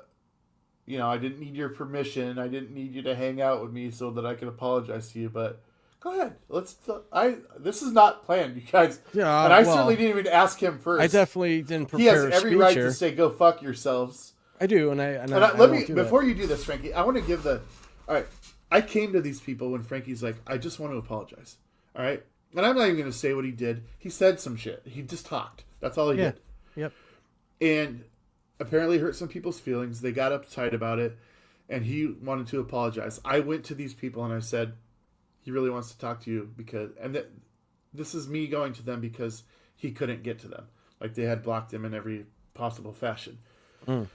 didn't need your permission. I didn't need you to hang out with me so that I could apologize to you. But go ahead. This is not planned, you guys. Yeah, and I well, certainly didn't even ask him first. I definitely didn't He has prepare a every speech right here. to say, "Go fuck yourselves." I do, and I Let won't me do before that. you do this, Frankie. I want to give all right. I came to these people when Frankie's like, "I just want to apologize." All right, and I'm not even going to say what he did. He said some shit. He just talked. That's all he Yeah. did. Yep. And apparently hurt some people's feelings. They got uptight about it, and he wanted to apologize. I went to these people and I said, he really wants to talk to you this is me going to them because he couldn't get to them. Like, they had blocked him in every possible fashion. And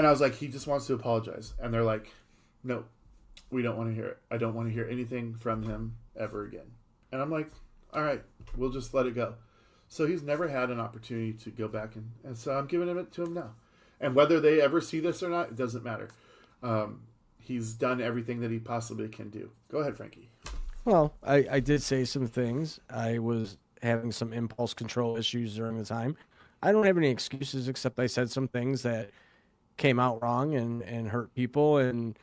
I was like, he just wants to apologize. And they're like, no, we don't want to hear it. I don't want to hear anything from him ever again. And I'm like, all right, we'll just let it go. So he's never had an opportunity to go back, and so I'm giving it to him now. And whether they ever see this or not, it doesn't matter. He's done everything that he possibly can do. Go ahead, Frankie. Well, I did say some things. I was having some impulse control issues during the time. I don't have any excuses except I said some things that came out wrong and hurt people. And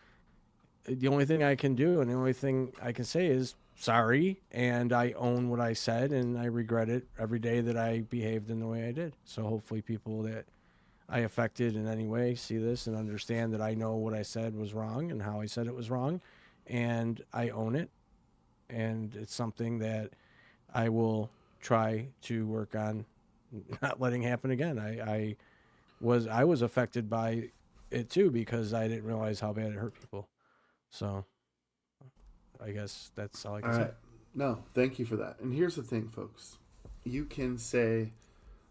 the only thing I can do and the only thing I can say is sorry. And I own what I said, and I regret it every day that I behaved in the way I did. So hopefully people that I affected in any way see this and understand that I know what I said was wrong and how I said it was wrong. And I own it. And it's something that I will try to work on not letting happen again. I was affected by it too because I didn't realize how bad it hurt people. So I guess that's all I can say. No, thank you for that. And here's the thing, folks. You can say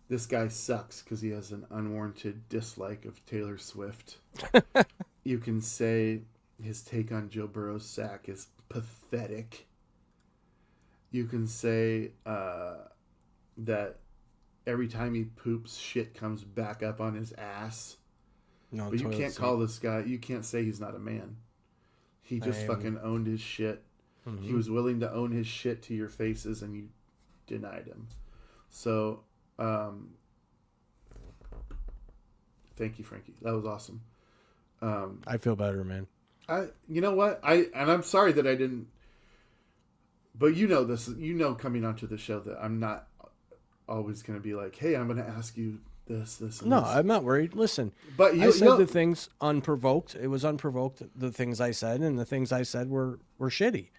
this guy sucks because he has an unwarranted dislike of Taylor Swift. You can say his take on Joe Burrow's sack is pathetic. You can say that every time he poops, shit comes back up on his ass. No, But you toilet can't seat. call this guy, you can't say he's not a man. He just fucking owned his shit. Mm-hmm. He was willing to own his shit to your faces, and you denied him. So, thank you, Frankie. That was awesome. I feel better, man. You know what? I'm sorry that I didn't. But you know this. You know, coming onto the show that I'm not always going to be like, "Hey, I'm going to ask you this, and No, this." I'm not worried. Listen, But I said the things unprovoked. It was unprovoked, the things I said, and the things I said were shitty.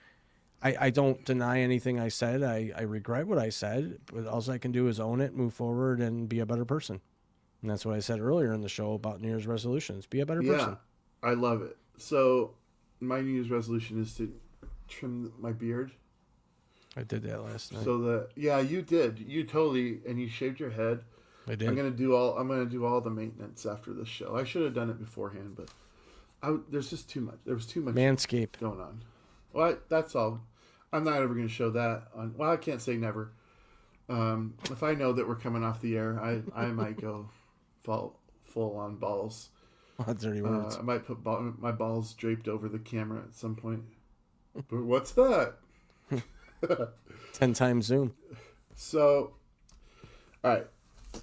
I don't deny anything I said. I regret what I said, but all I can do is own it, move forward, and be a better person. And that's what I said earlier in the show about New Year's resolutions. Be a better person. I love it. So, my New Year's resolution is to trim my beard. I did that last night. So you did. You totally, and you shaved your head. I did. I'm gonna do all the maintenance after this show. I should have done it beforehand, but there's just too much. There was too much Manscaped. going on. Well, that's all. I'm not ever going to show that on. Well, I can't say never. If I know that we're coming off the air, I might go full on balls. Dirty words. I might put my balls draped over the camera at some point. But what's that? 10 times zoom. So, all right.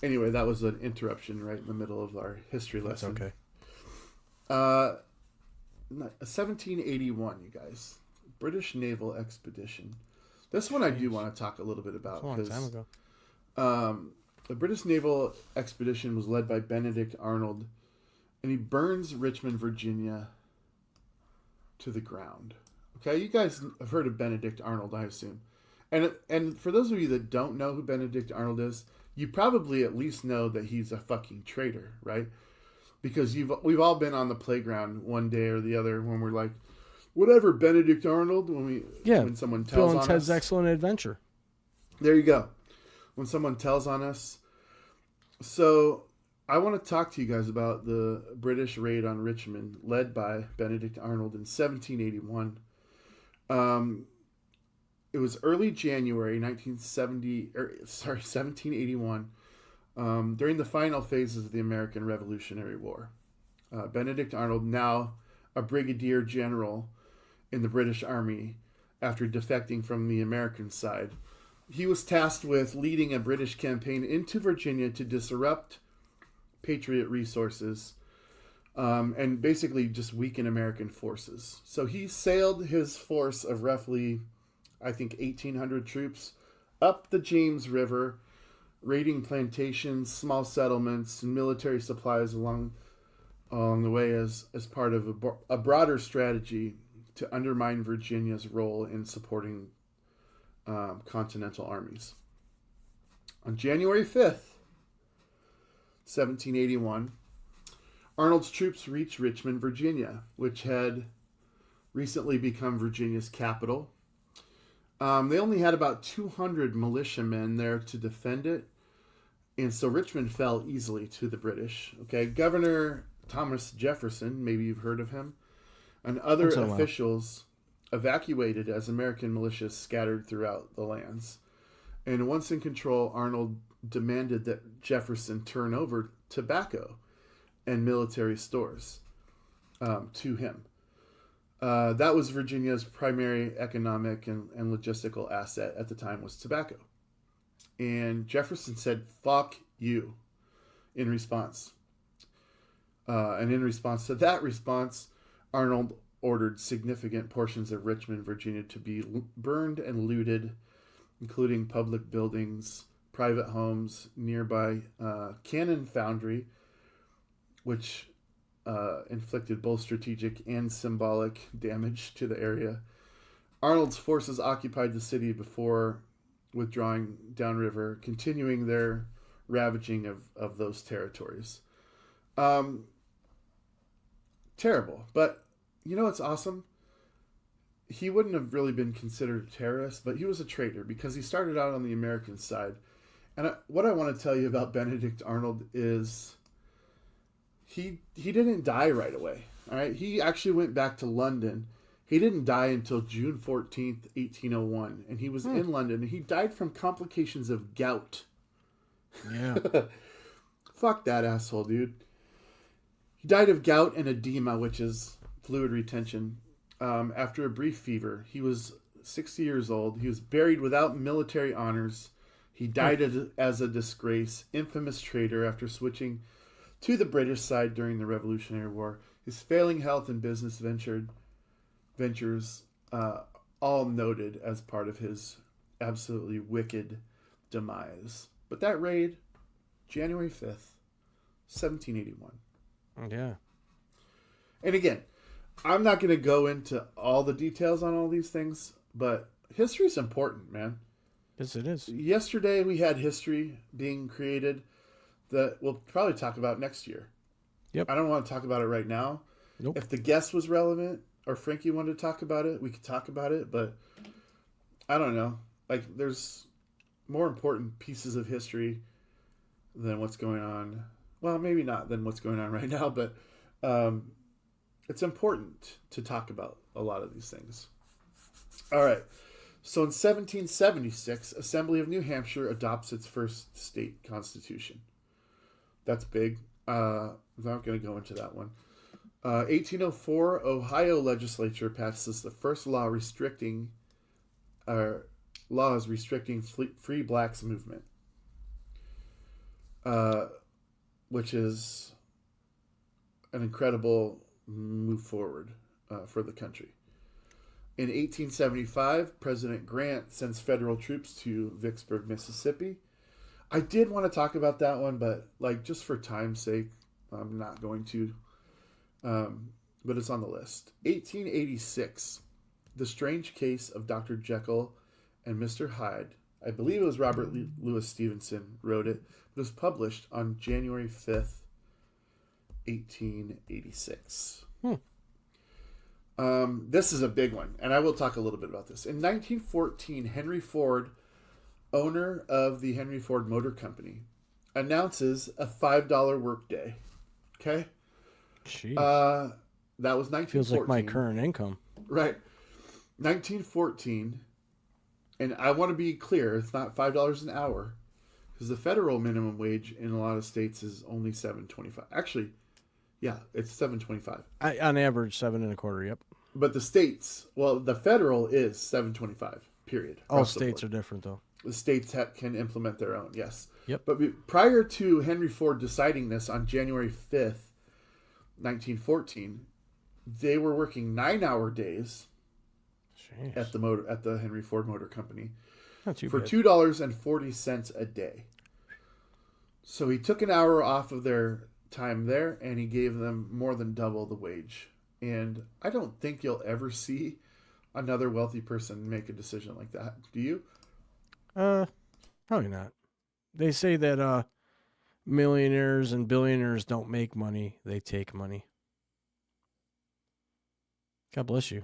Anyway, that was an interruption right in the middle of our history That's lesson. okay. 1781, you guys. British naval expedition. This one I do want to talk a little bit about. A long time ago. The British naval expedition was led by Benedict Arnold, and he burns Richmond, Virginia to the ground. Okay, you guys have heard of Benedict Arnold, I assume. And for those of you that don't know who Benedict Arnold is, you probably at least know that he's a fucking traitor, right? Because we've all been on the playground one day or the other when we're like, whatever, Benedict Arnold, when someone tells Bill and on Ted's us. Excellent Adventure. There you go. When someone tells on us. So I want to talk to you guys about the British raid on Richmond led by Benedict Arnold in 1781. It was early January 1781, during the final phases of the American Revolutionary War. Benedict Arnold, now a brigadier general in the British Army after defecting from the American side, he was tasked with leading a British campaign into Virginia to disrupt Patriot resources and basically just weaken American forces. So he sailed his force of roughly, I think, 1,800 troops up the James River, raiding plantations, small settlements, and military supplies along the way as part of a broader strategy to undermine Virginia's role in supporting continental armies. On January 5th, 1781, Arnold's troops reached Richmond, Virginia, which had recently become Virginia's capital. They only had about 200 militiamen there to defend it, and so Richmond fell easily to the British. Okay, Governor Thomas Jefferson, maybe you've heard of him, and other officials evacuated as American militias scattered throughout the lands. And once in control, Arnold demanded that Jefferson turn over tobacco and military stores to him. That was Virginia's primary economic and logistical asset at the time, was tobacco. And Jefferson said, fuck you, in response. And in response to that response, Arnold ordered significant portions of Richmond, Virginia to be burned and looted, including public buildings, private homes, nearby cannon foundry, which inflicted both strategic and symbolic damage to the area. Arnold's forces occupied the city before withdrawing downriver, continuing their ravaging of those territories. Terrible. But you know what's awesome? He wouldn't have really been considered a terrorist, but he was a traitor because he started out on the American side. And what I want to tell you about Benedict Arnold is he didn't die right away. All right, he actually went back to London. He didn't die until June 14th, 1801, and he was in London. And he died from complications of gout. Yeah. Fuck that asshole, dude. He died of gout and edema, which is fluid retention, after a brief fever. He was 60 years old. He was buried without military honors. He died as a disgrace, infamous traitor after switching to the British side during the Revolutionary War. His failing health and business ventures all noted as part of his absolutely wicked demise. But that raid, January 5th, 1781. Yeah. And again, I'm not going to go into all the details on all these things, but history is important, man. Yes, it is. Yesterday we had history being created that we'll probably talk about next year. Yep. I don't want to talk about it right now. Nope. If the guest was relevant or Frankie wanted to talk about it, we could talk about it, but I don't know. Like, there's more important pieces of history than what's going on. Well, maybe not than what's going on right now, but it's important to talk about a lot of these things. All right. So in 1776, Assembly of New Hampshire adopts its first state constitution. That's big. I'm not going to go into that one. 1804, Ohio legislature passes the first laws restricting free blacks movement, which is an incredible move forward for the country. In 1875, President Grant sends federal troops to Vicksburg, Mississippi. I did want to talk about that one, but just for time's sake, I'm not going to. But it's on the list. 1886, The Strange Case of Dr. Jekyll and Mr. Hyde. I believe it was Robert Louis Stevenson wrote it. It was published on January 5th, 1886. This is a big one, and I will talk a little bit about this. In 1914, Henry Ford, owner of the Henry Ford Motor Company, announces a $5 workday. Okay? Jeez. That was 1914. Feels like my current income. Right. 1914, and I want to be clear, it's not $5 an hour, because the federal minimum wage in a lot of states is only $7.25. Actually, yeah, it's $7.25. On average, 7.25. Yep. But the states, the federal is $7.25. Period. All states are different, though. The states can implement their own. Yes. Yep. But prior to Henry Ford deciding this on January 5th, 1914, they were working 9-hour days Jeez. at the Henry Ford Motor Company Not too for bad. $2.40 a day. So he took an hour off of their time there, and he gave them more than double the wage. And I don't think you'll ever see another wealthy person make a decision like that. Do you? Probably not. They say that millionaires and billionaires don't make money; they take money. God bless you.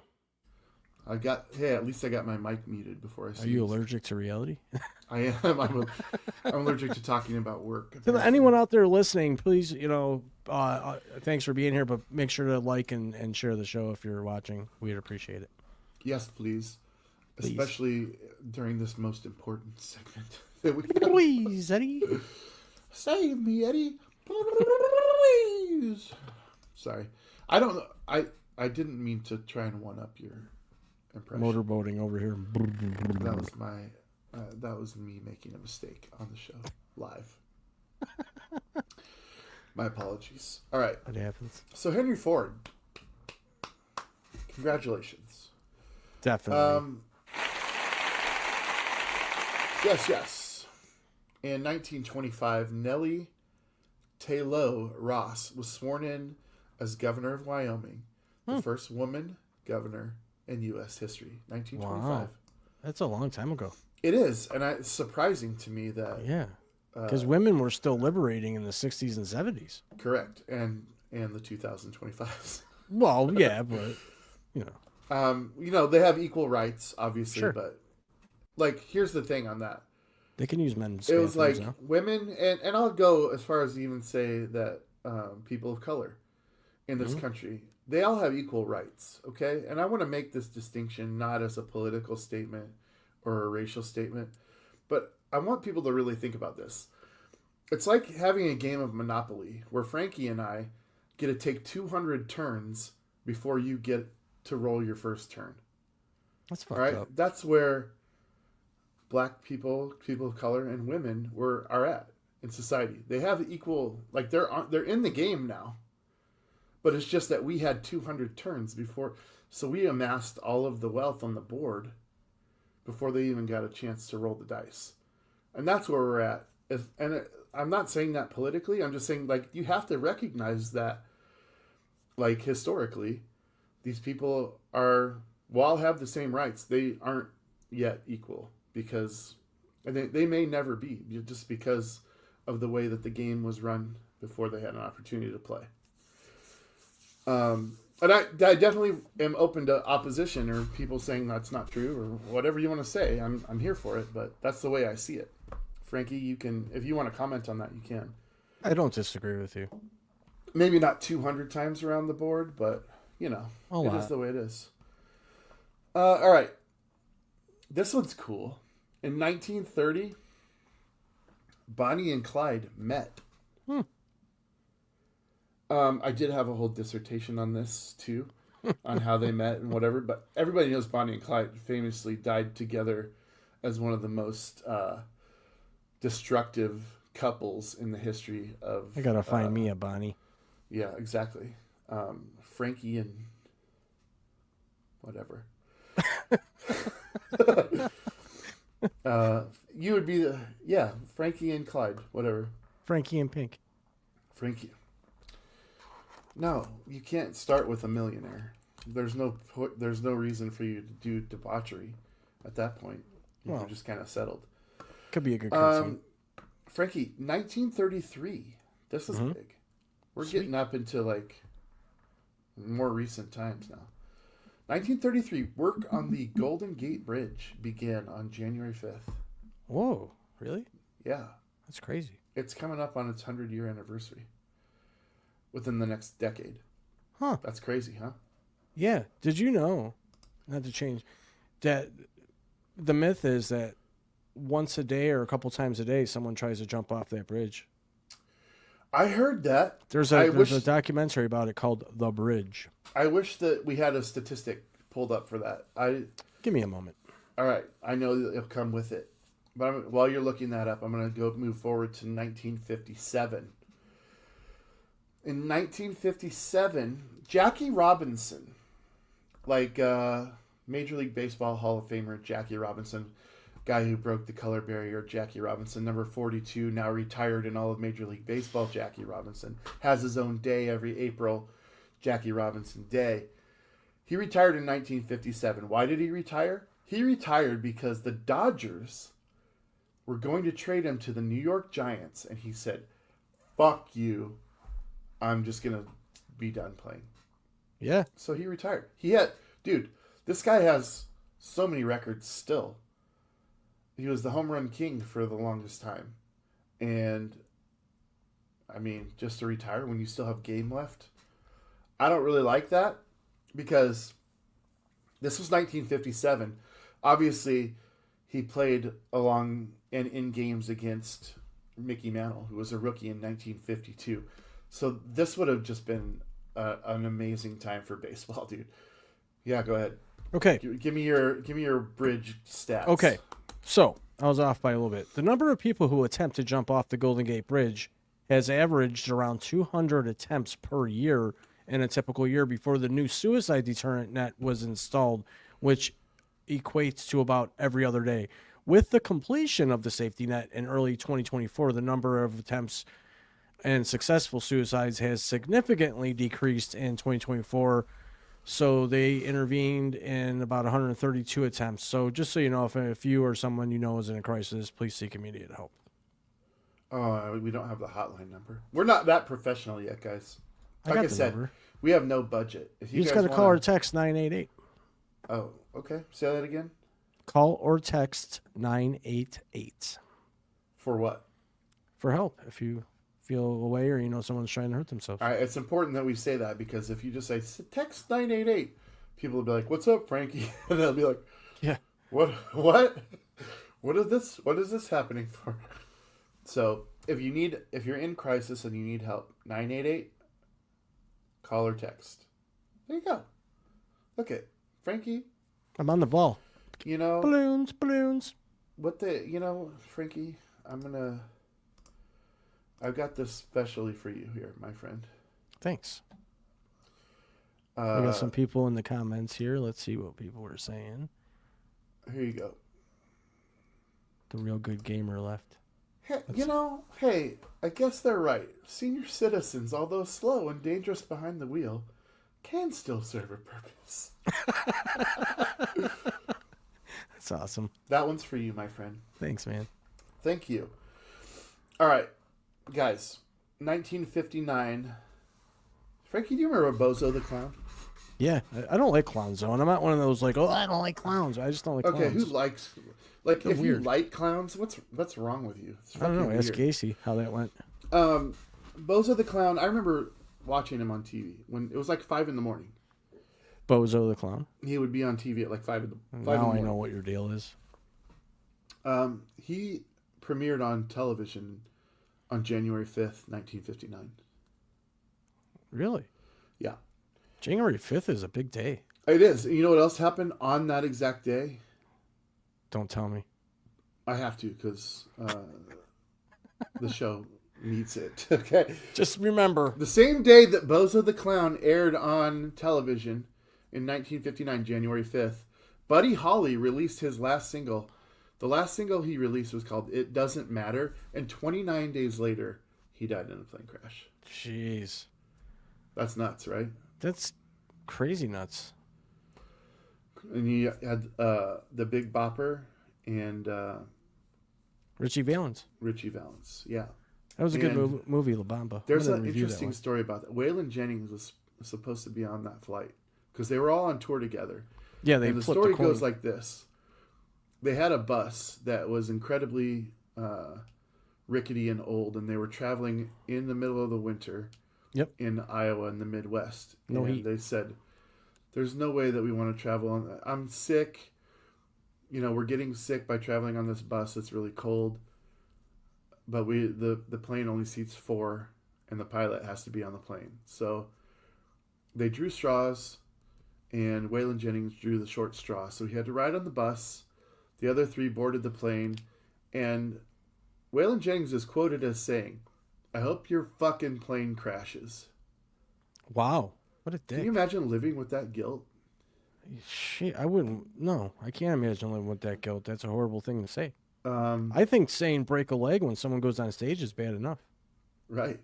At least I got my mic muted before I see. Are you allergic to reality? I am. I'm allergic to talking about work. To anyone out there listening, please, thanks for being here, but make sure to like and share the show if you're watching. We'd appreciate it. Yes, please. Please. Especially during this most important segment that we Please, Eddie. Save me, Eddie. Please. Sorry. I don't know. I didn't mean to try and one up your impression. Motorboating over here. That was me making a mistake on the show live. My apologies. All right. That happens. So Henry Ford. Congratulations. Definitely. Yes. In 1925, Nellie Taylor Ross was sworn in as governor of Wyoming, the first woman governor in U.S. history. 1925. Wow. That's a long time ago. It is, and it's surprising to me that Yeah. Because women were still liberating in the 60s and 70s. correct, and the 2025s. Well, yeah, but, They have equal rights, obviously, Sure. but here's the thing on that. they can use men's It was bathrooms like now. women, and I'll go as far as even say that people of color in this country, they all have equal rights, okay? And I want to make this distinction not as a political statement or a racial statement, but I want people to really think about this. It's like having a game of Monopoly where Frankie and I get to take 200 turns before you get to roll your first turn. That's All fucked right? up. That's where black people, people of color, and women are at in society. They have equal, they're in the game now. But it's just that we had 200 turns before, so we amassed all of the wealth on the board before they even got a chance to roll the dice. And that's where we're at. I'm not saying that politically. I'm just saying, you have to recognize that, historically, these people all have the same rights. They aren't yet equal because, and they may never be, just because of the way that the game was run before they had an opportunity to play. And I definitely am open to opposition or people saying that's not true or whatever you want to say. I'm here for it, but that's the way I see it. Frankie, you can, if you want to comment on that, you can. I don't disagree with you. Maybe not 200 times around the board, but it is the way it is. All right. This one's cool. In 1930, Bonnie and Clyde met. I did have a whole dissertation on this too, on how they met and whatever. But everybody knows Bonnie and Clyde famously died together as one of the most destructive couples in the history of. I gotta find me a Bonnie. Yeah, exactly. Frankie and whatever. You would be Frankie and Clyde, whatever. Frankie and Pink. Frankie. No, you can't start with a millionaire. There's no reason for you to do debauchery at that point. You're just kind of settled. Could be a good cartoon. Frankie, 1933. This is big. We're getting up into like more recent times now. 1933, work on the Golden Gate Bridge began on January 5th. Whoa, really? Yeah. That's crazy. It's coming up on its 100-year anniversary within the next decade. Huh. That's crazy, huh? Yeah. Did you know, not to change, that the myth is that once a day or a couple times a day, someone tries to jump off that bridge? I heard that. There's a documentary about it called The Bridge. I wish that we had a statistic pulled up for that. Give me a moment. All right. I know that it'll come with it. But while you're looking that up, I'm going to move forward to 1957. In 1957, Jackie Robinson, like Major League Baseball Hall of Famer Jackie Robinson, guy who broke the color barrier, Jackie Robinson, number 42, now retired in all of Major League Baseball, Jackie Robinson, has his own day every April, Jackie Robinson Day. He retired in 1957. Why did he retire? He retired because the Dodgers were going to trade him to the New York Giants, and he said, fuck you, I'm just going to be done playing. Yeah. So he retired. This guy has so many records still. He was the home run king for the longest time. And, I mean, just to retire when you still have game left, I don't really like that because this was 1957. Obviously, he played along and in games against Mickey Mantle, who was a rookie in 1952. So this would have just been an amazing time for baseball, dude. Yeah, go ahead. Okay. Give me your bridge stats. Okay. So, I was off by a little bit. The number of people who attempt to jump off the Golden Gate Bridge has averaged around 200 attempts per year in a typical year before the new suicide deterrent net was installed, which equates to about every other day. With the completion of the safety net in early 2024, the number of attempts and successful suicides has significantly decreased in 2024. So they intervened in about 132 attempts. So just so you know, if you or someone you know is in a crisis, please seek immediate help. Oh, we don't have the hotline number. We're not that professional yet, guys. Like I said, number. We have no budget. If You just guys got to call or wanna- text 988. Oh, okay. Say that again. Call or text 988 For what? for help if you feel away or you know someone's trying to hurt themselves. All right, it's important that we say that because if you just say text 988, people will be like, "What's up, Frankie?" And they'll be like, Yeah. What is this? What is this happening for?" So if you're in crisis and you need help, 988, call or text. There you go. Look at Frankie. I'm on the ball. You know Balloons. Frankie. I've got this specially for you here, my friend. Thanks. We got some people in the comments here. Let's see what people were saying. Here you go. The real good gamer left. Hey, I guess they're right. Senior citizens, although slow and dangerous behind the wheel, can still serve a purpose. That's awesome. That one's for you, my friend. Thanks, man. Thank you. All right, guys. 1959. Frankie, do you remember Bozo the Clown? Yeah, I don't like clowns, though. And I'm not one of those, like, oh, I don't like clowns. I just don't like Okay, clowns. who likes... Like, They're if weird. you like clowns, what's wrong with you? It's I don't know. fucking Ask weird. Casey how that went. Bozo the Clown, I remember watching him on TV when it was like 5 in the morning. Bozo the Clown. He would be on TV at like 5 in the Now I morning. know what your deal is. He premiered on television on January 5th, 1959. Really? Yeah. January 5th is a big day. It is. You know what else happened on that exact day? Don't tell me. I have to because the show needs it. Okay. Just remember. The same day that Bozo the Clown aired on television in 1959, January 5th, Buddy Holly released his last single. The last single he released was called It Doesn't Matter, and 29 days later, he died in a plane crash. Jeez. That's nuts, right? That's crazy nuts. And you had the Big Bopper and Richie Valens. Richie Valens. Yeah. That was a good And movie, La Bamba. There's I'm gonna an review that interesting one. story about that. Waylon Jennings was supposed to be on that flight because they were all on tour together. Yeah, they And the flipped story a coin. goes like this. They had a bus that was incredibly rickety and old, and they were traveling in the middle of the winter Yep. in Iowa in the Midwest. No and heat. they said, there's no way that we want to travel on. I'm sick. You know, we're getting sick by traveling on this bus. It's really cold. But the plane only seats 4, and the pilot has to be on the plane. So they drew straws, and Waylon Jennings drew the short straw. So he had to ride on the bus. The other 3 boarded the plane, and Waylon Jennings is quoted as saying, "I hope your fucking plane crashes." Wow. What a Can dick. you imagine living with that guilt? Shit, I wouldn't. No, I can't imagine living with that guilt. That's a horrible thing to say. Um, I think saying break a leg when someone goes on stage is bad enough. right.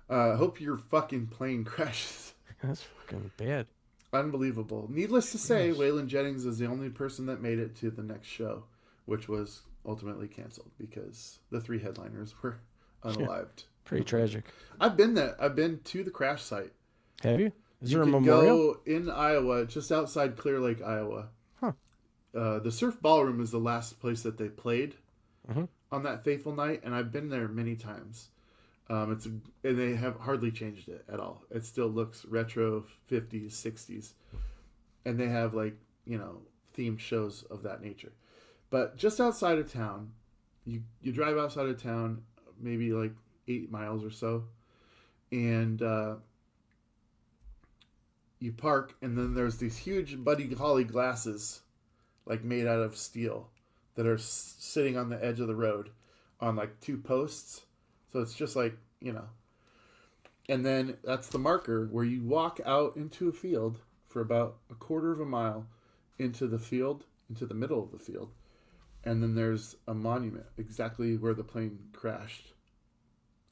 Hope your fucking plane crashes. That's fucking bad. Unbelievable. Needless to say, Waylon Jennings is the only person that made it to the next show, which was ultimately canceled because the 3 headliners were unalived. Pretty tragic. I've been there. I've been to the crash site. Have you? Is You there a can memorial? go in Iowa, just outside Clear Lake, Iowa. Huh. The Surf Ballroom is the last place that they played Mhm. on that fateful night, and I've been there many times. And they have hardly changed it at all. It still looks retro, 50s, 60s, and they have themed shows of that nature. But just outside of town, you drive outside of town, maybe like 8 miles or so, and you park, and then there's these huge Buddy Holly glasses, like made out of steel, that are sitting on the edge of the road on like 2 posts. So it's just like, and then that's the marker where you walk out into a field for about a quarter of a mile into the field, into the middle of the field. And then there's a monument exactly where the plane crashed.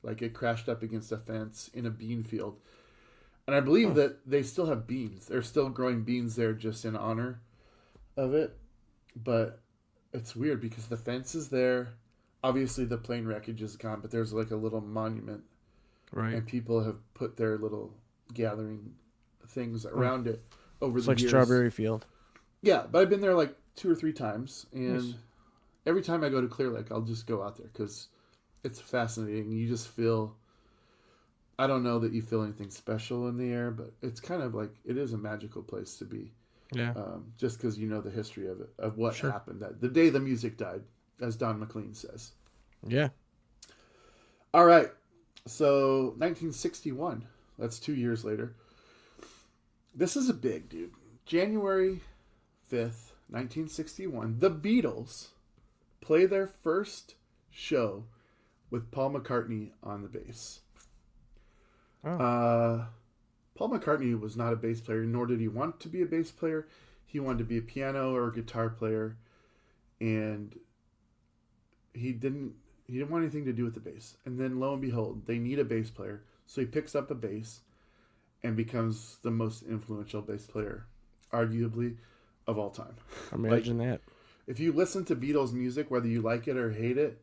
Like it crashed up against a fence in a bean field. And I believe that they still have beans. They're still growing beans there just in honor of it. But it's weird because the fence is there. Obviously the plane wreckage is gone, but there's like a little monument. Right. And people have put their little gathering things around it over It's the like years. Strawberry Field. Yeah, but I've been there like 2 or 3 times. And Nice. every time I go to Clear Lake, I'll just go out there because it's fascinating. You just feel... I don't know that you feel anything special in the air, but it's kind of like it is a magical place to be. Yeah. Just because you know the history of it, of what Sure. happened that the day the music died, as Don McLean says. Yeah. All right, so 1961. That's 2 years later. This is a big dude. January 5th, 1961. The Beatles play their first show with Paul McCartney on the bass. Oh. Paul McCartney was not a bass player, nor did he want to be a bass player. He wanted to be a piano or a guitar player, and he didn't want anything to do with the bass. And then lo and behold, they need a bass player, so he picks up a bass and becomes the most influential bass player, arguably, of all time. Imagine that. If you listen to Beatles music, whether you like it or hate it,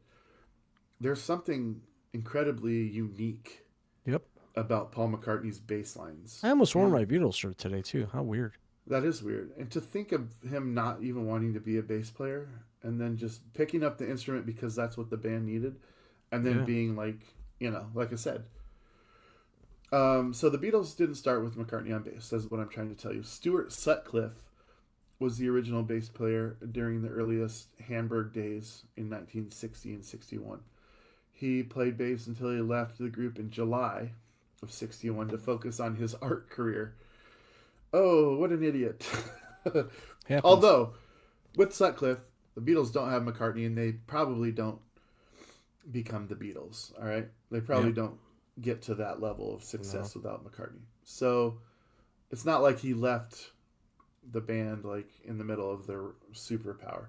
there's something incredibly unique Yep. about Paul McCartney's bass lines. I almost wore my Beatles shirt today, too. How weird. That is weird. And to think of him not even wanting to be a bass player and then just picking up the instrument because that's what the band needed and then Yeah. being like, like I said. So the Beatles didn't start with McCartney on bass. That's what I'm trying to tell you. Stuart Sutcliffe was the original bass player during the earliest Hamburg days in 1960 and 61. He played bass until he left the group in July of 61 to focus on his art career. Oh, what an idiot. Happens. Although, with Sutcliffe, the Beatles don't have McCartney, and they probably don't become the Beatles, all right? They probably don't get to that level of success without McCartney. So, it's not like he left the band like in the middle of their superpower.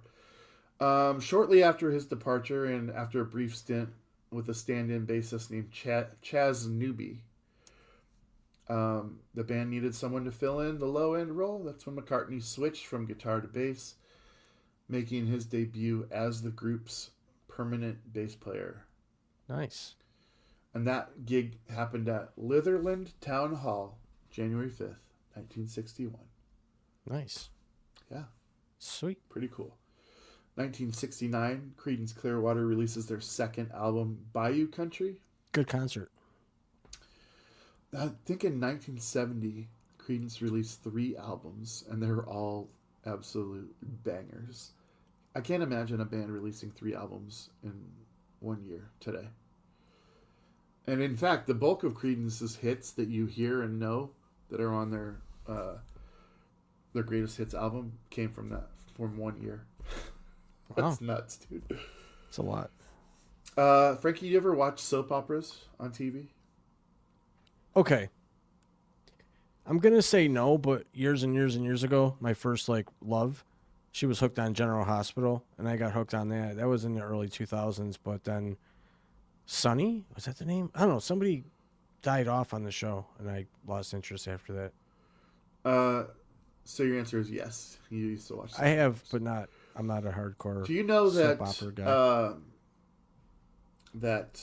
Shortly after his departure and after a brief stint with a stand-in bassist named Chaz Newby, the band needed someone to fill in the low-end role. That's when McCartney switched from guitar to bass, making his debut as the group's permanent bass player. Nice. And that gig happened at Litherland Town Hall, January 5th, 1961. Nice. Yeah, Sweet. pretty cool. 1969, Creedence Clearwater releases their second album, Bayou Country. Good concert. I think in 1970, Creedence released 3 albums, and they were all absolute bangers. I can't imagine a band releasing 3 albums in 1 year today. And in fact, the bulk of Creedence's hits that you hear and know that are on their greatest hits album came from 1 year. That's nuts, dude. It's a lot. Frankie, you ever watch soap operas on TV? Okay. I'm going to say no, but years and years and years ago, my first love, she was hooked on General Hospital, and I got hooked on that. That was in the early 2000s, but then Sunny, was that the name? I don't know. Somebody died off on the show, and I lost interest after that. So your answer is yes. You used to watch soap I have, operas. but not. I'm not a hardcore. Do you know that soap opera guy. that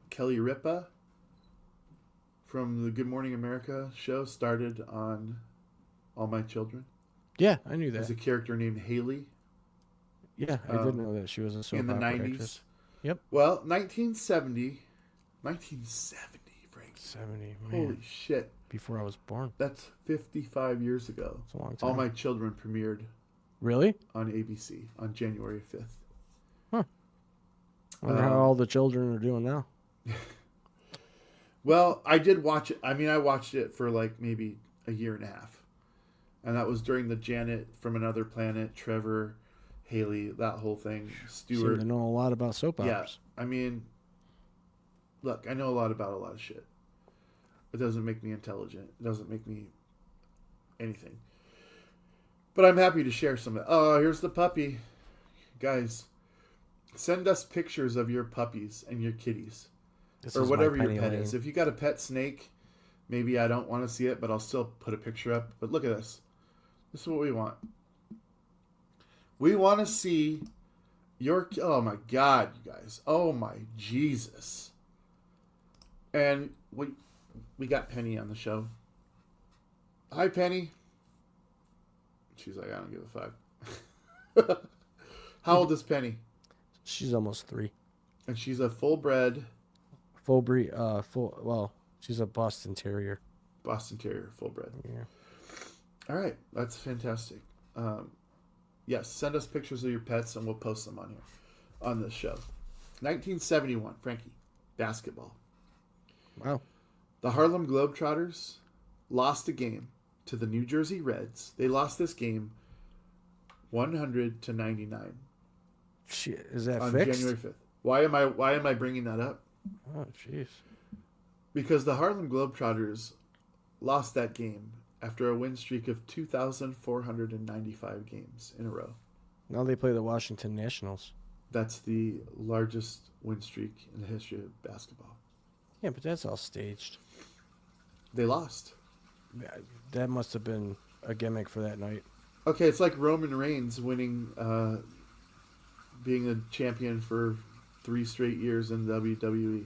Kelly Ripa from the Good Morning America show started on All My Children? Yeah, I knew There's that. a character named Haley Yeah, I did know that she was a soap in the opera 90s. actress. Yep. Well, 1970, Frank. 70. Man, Holy shit. before I was born. That's 55 years ago. It's a long time. All My Children premiered Really? on ABC on January 5th. I wonder how all the children are doing now. Well, I did watch it. I mean, I watched it for maybe a year and a half. And that was during the Janet from Another Planet, Trevor, Haley, that whole thing, Seem Stewart. to know a lot about soap Yeah, operas. I mean, look, I know a lot about a lot of shit. It doesn't make me intelligent. It doesn't make me anything. But I'm happy to share some of it. Oh, here's the puppy. Guys, send us pictures of your puppies and your kitties. This Or is my whatever your Penny pet Lane. is. If you got a pet snake, maybe I don't want to see it, but I'll still put a picture up. But look at this. This is what we want. We want to see your... Oh, my God, you guys. Oh, my Jesus. And we got Penny on the show. Hi, Penny. She's like, I don't give a fuck. How old is Penny? She's almost 3. And she's a full-bred Full breed. Well, she's a Boston Terrier. Boston Terrier, full-bred. Yeah. All right, that's fantastic. Yes, send us pictures of your pets and we'll post them on here, on this show. 1971, Frankie, basketball. Wow. The Harlem Globetrotters lost a game to the New Jersey Reds. They lost this game 100-99 Is that on fixed? January 5th. Why am I bringing that up? Oh, jeez. Because the Harlem Globetrotters lost that game after a win streak of 2,495 games in a row. Now they play the Washington Nationals. That's the largest win streak in the history of basketball. Yeah, but that's all staged. They lost. That must have been a gimmick for that night. Okay, it's like Roman Reigns winning, being a champion for 3 straight years in WWE.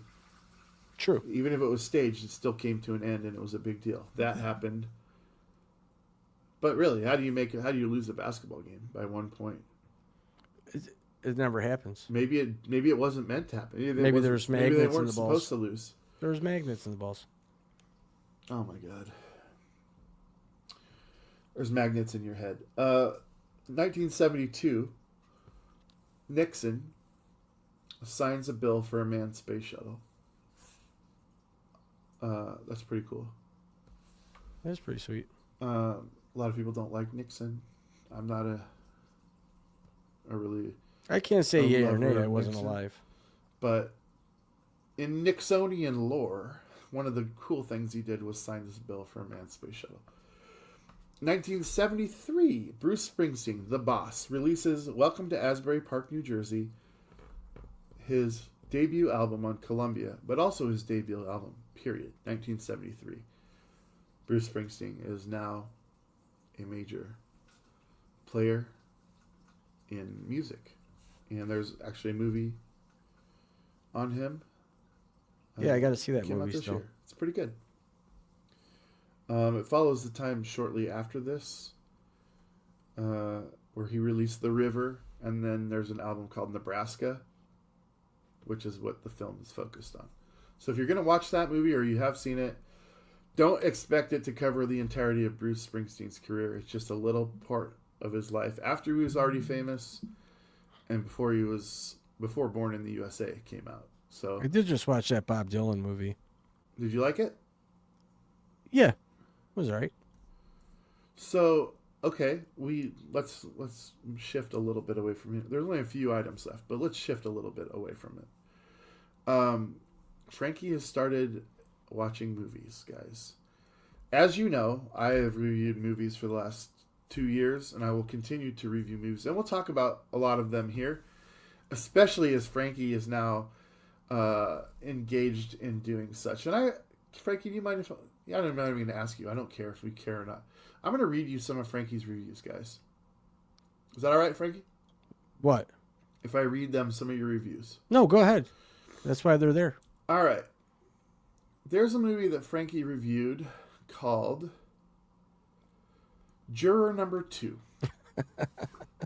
True. Even if it was staged, it still came to an end, and it was a big deal. That happened. But really, how do you lose a basketball game by 1 point? It never happens. Maybe it wasn't meant to happen. Maybe there's maybe they magnets in weren't the balls. supposed to lose. There's magnets in the balls. Oh my God. There's magnets in your head. 1972, Nixon signs a bill for a manned space shuttle. That's pretty cool. That's pretty sweet. A lot of people don't like Nixon. I'm not a really... I can't say a yay or lover nay. I of wasn't Nixon. alive. But in Nixonian lore, one of the cool things he did was sign this bill for a manned space shuttle. 1973, Bruce Springsteen, the boss, releases Welcome to Asbury Park, New Jersey, his debut album on Columbia, but also his debut album, period, 1973. Bruce Springsteen is now a major player in music. And there's actually a movie on him. Yeah, I got to see that Came out movie this still. year. It's pretty good. It follows the time shortly after this, where he released The River, and then there's an album called Nebraska, which is what the film is focused on. So if you're going to watch that movie or you have seen it, don't expect it to cover the entirety of Bruce Springsteen's career. It's just a little part of his life after he was already famous and before Born in the USA came out. So I did just watch that Bob Dylan movie. did you like it? Yeah, it was all right. So okay, let's shift a little bit away from it. There's only a few items left, but let's shift a little bit away from it. Frankie has started watching movies, guys. As you know, I have reviewed movies for the last 2 years, and I will continue to review movies, and we'll talk about a lot of them here, especially as Frankie is now engaged in doing such. And Frankie, do you mind if I'm not even going to ask you? I don't care if we care or not. I'm going to read you some of Frankie's reviews, guys. Is that all right, Frankie? What? If I read them some of your reviews. No, go ahead. That's why they're there. All right. There's a movie that Frankie reviewed called Juror Number 2. All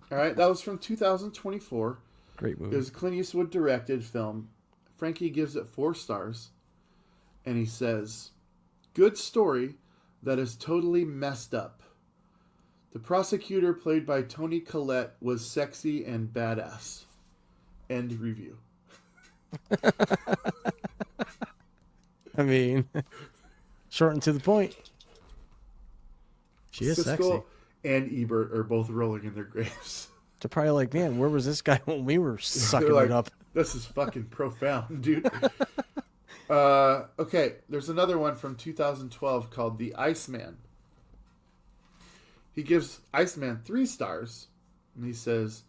right, that was from 2024. Great It movie. was a Clint Eastwood directed film. Frankie gives it 4 stars, and he says, "Good story that is totally messed up. The prosecutor, played by Toni Collette, was sexy and badass." End review. I mean, short and to the point. She is sexy. Siskel and Ebert are both rolling in their graves. They're probably like, man, where was this guy when we were sucking They're like, it up? This is fucking profound, dude. Okay, there's another one from 2012 called The Iceman. He gives Iceman 3 stars, and he says,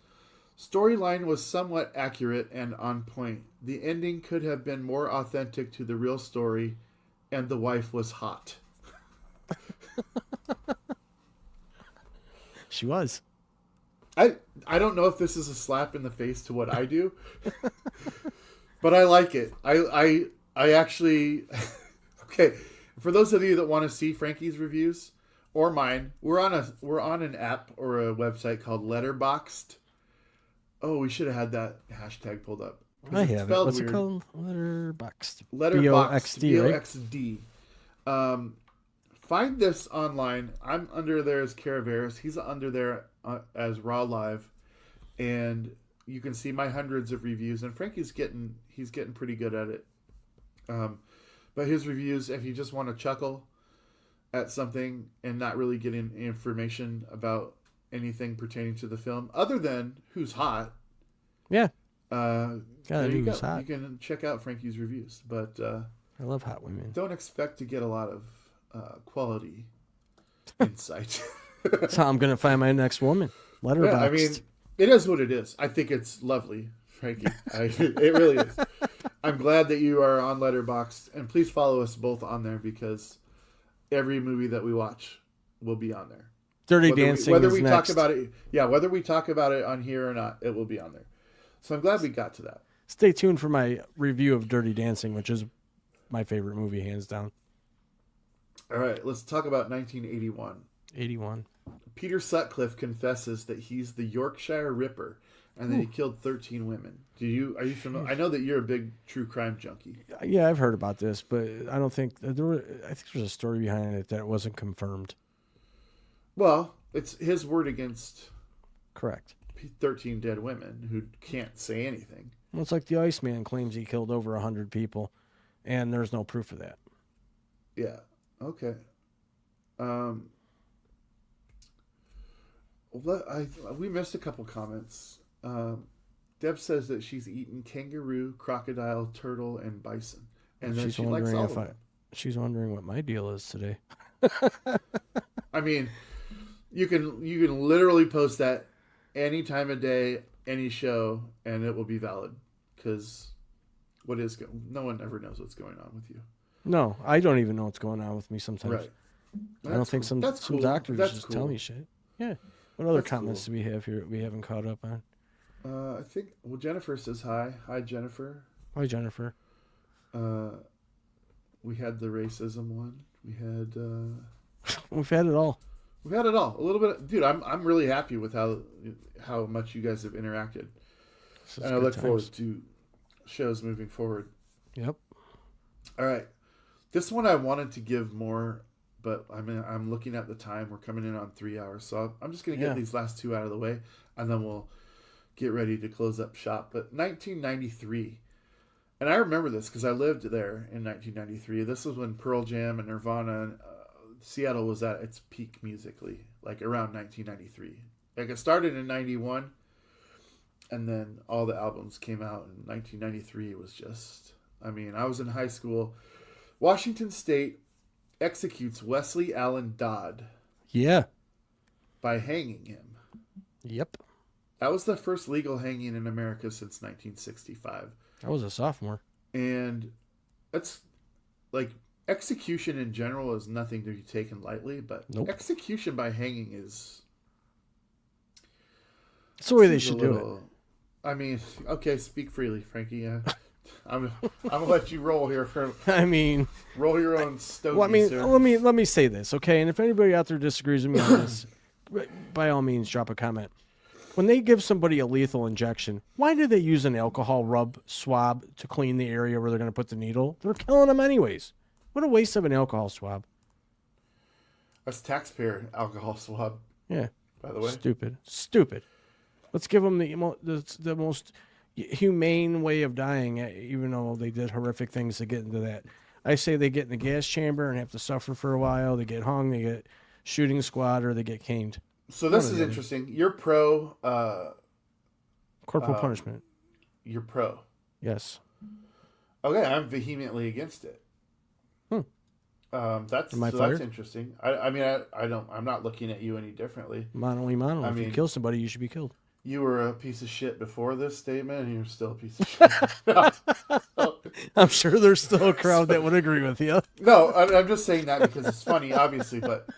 "Storyline was somewhat accurate and on point. The ending could have been more authentic to the real story, and the wife was hot." She was. I don't know if this is a slap in the face to what I do, but I like it. I actually okay. For those of you that want to see Frankie's reviews or mine, we're on an app or a website called Letterboxd. Oh, we should have had that hashtag pulled up. 'Cause I it's have it. spelled What's weird. it called? Letterboxd. Letterboxd, B-O-X-D, right? B-O-X-D. Find this online. I'm under there as Caraveras. He's under there as Raw Live, and you can see my hundreds of reviews. And Frankie's getting pretty good at it. But his reviews, if you just want to chuckle at something and not really get information about anything pertaining to the film, other than who's hot, Yeah. there God, you go. who's hot. You can check out Frankie's reviews, but I love hot women. don't expect to get a lot of quality insight. That's how I'm going to find my next woman. Letterboxd. Yeah, I mean, it is what it is. I think it's lovely, Frankie. It really is. I'm glad that you are on Letterboxd, and please follow us both on there because every movie that we watch will be on there. Dirty Dancing whether is we next. talk about it, whether we talk about it on here or not, it will be on there. So I'm glad we got to that. Stay tuned for my review of Dirty Dancing, which is my favorite movie, hands down. All right, let's talk about 1981. 81. Peter Sutcliffe confesses that he's the Yorkshire Ripper and that he killed 13 women. Are you familiar? I know that you're a big true crime junkie. Yeah, I've heard about this, but I don't think I think there's a story behind it that it wasn't confirmed. Well, it's his word against Correct. 13 dead women who can't say anything. Well, it's like the Iceman claims he killed over 100 people, and there's no proof of that. Yeah. Okay. We missed a couple comments. Deb says that she's eaten kangaroo, crocodile, turtle, and bison, and then she likes all of them. She's wondering what my deal is today. I mean, you can literally post that any time of day, any show, and it will be valid. Because no one ever knows what's going on with you. No, I don't even know what's going on with me sometimes. Right. I don't think some cool. doctors That's just cool. tell me shit. Yeah. What other That's comments cool. do we have here we haven't caught up on? I think, Jennifer says hi. Hi, Jennifer. Hi, Jennifer. We had the racism one. We had... We've had it all. We've had it all. A little bit. Dude, I'm really happy with how much you guys have interacted. And I look forward to shows moving forward. Yep. All right. This one I wanted to give more, but I'm looking at the time. We're coming in on 3 hours. So I'm just going to get these last two out of the way, and then we'll get ready to close up shop. But 1993, and I remember this because I lived there in 1993. This was when Pearl Jam and Nirvana and Seattle was at its peak musically, like around 1993. Like it started in 91, and then all the albums came out in 1993. Was just, I was in high school. Washington State executes Wesley Allen Dodd. Yeah. By hanging him. Yep. That was the first legal hanging in America since 1965. I was a sophomore. And it's like execution in general is nothing to be taken lightly, but execution by hanging is... It's the way they should do it. Okay, speak freely, Frankie. I'm gonna let you roll here. Roll your own stogie. Well, sir. let me say this, okay? And if anybody out there disagrees with me on this, by all means, drop a comment. When they give somebody a lethal injection, why do they use an alcohol swab to clean the area where they're going to put the needle? They're killing them anyways. What a waste of an alcohol swab. That's taxpayer alcohol swab. Yeah. By the way, stupid. Let's give them the most humane way of dying, even though they did horrific things to get into that. I say they get in the gas chamber and have to suffer for a while. They get hung, they get shooting squad, or they get caned. So this is interesting. You're pro... corporal punishment. You're pro. Yes. Okay, I'm vehemently against it. That's interesting. I'm not looking at you any differently. Mano y mano. If you kill somebody, you should be killed. You were a piece of shit before this statement, and you're still a piece of shit. I'm sure there's still a crowd that would agree with you. No, I'm just saying that because it's funny, obviously, but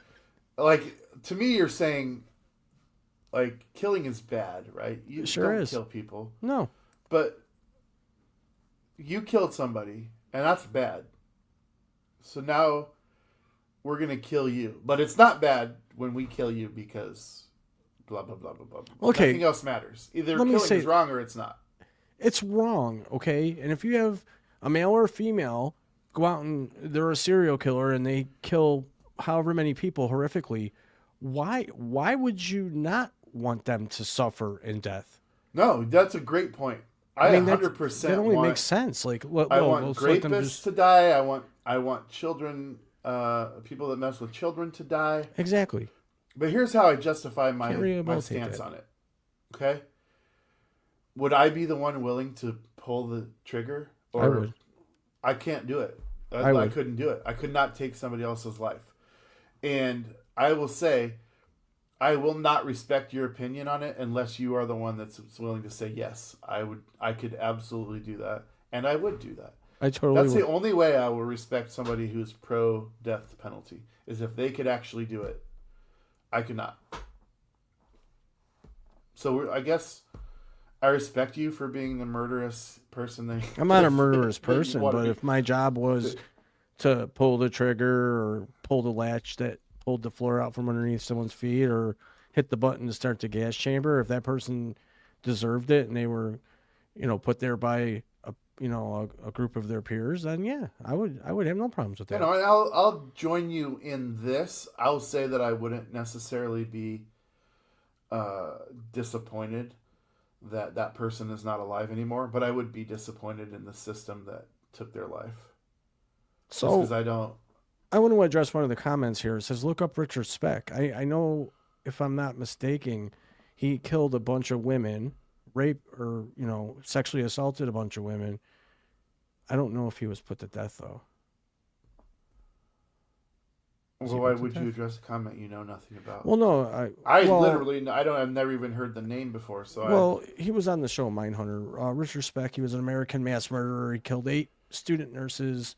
like to me, you're saying like killing is bad, right? You sure don't is. kill people. No, but you killed somebody, and that's bad. So now we're gonna kill you, but it's not bad when we kill you because blah blah blah blah blah. Okay, nothing else matters. Either killing is wrong or it's not. It's wrong, okay? And if you have a male or a female go out and they're a serial killer and they kill however many people horrifically, why would you not want them to suffer in death? No, that's a great point. I 100%. That only makes sense. Like, I want rapists to die. I want children, people that mess with children to die. Exactly. But here's how I justify my stance on it. Okay? Would I be the one willing to pull the trigger? Or I would. I can't do it. I couldn't do it. I could not take somebody else's life. And I will say, I will not respect your opinion on it unless you are the one that's willing to say, yes, I could absolutely do that. And I would do that. That's the only way I will respect somebody who's pro death penalty, is if they could actually do it. I could not. So I guess I respect you for being the murderous person. I'm not a murderous person, but if my job was to pull the trigger or pull the latch that pulled the floor out from underneath someone's feet or hit the button to start the gas chamber, if that person deserved it and they were, put there by a group of their peers, then yeah, I would have no problems with that. I'll join you in this. I'll say that I wouldn't necessarily be disappointed that that person is not alive anymore, but I would be disappointed in the system that took their life. So because I don't. I want to address one of the comments here. It says, look up Richard Speck. I know, if I'm not mistaken, he killed a bunch of women, raped or, sexually assaulted a bunch of women. I don't know if he was put to death, though. Well, why would you address a comment you know nothing about? Well, no. I've never even heard the name before. He was on the show Mindhunter. Richard Speck, he was an American mass murderer. He killed 8 student nurses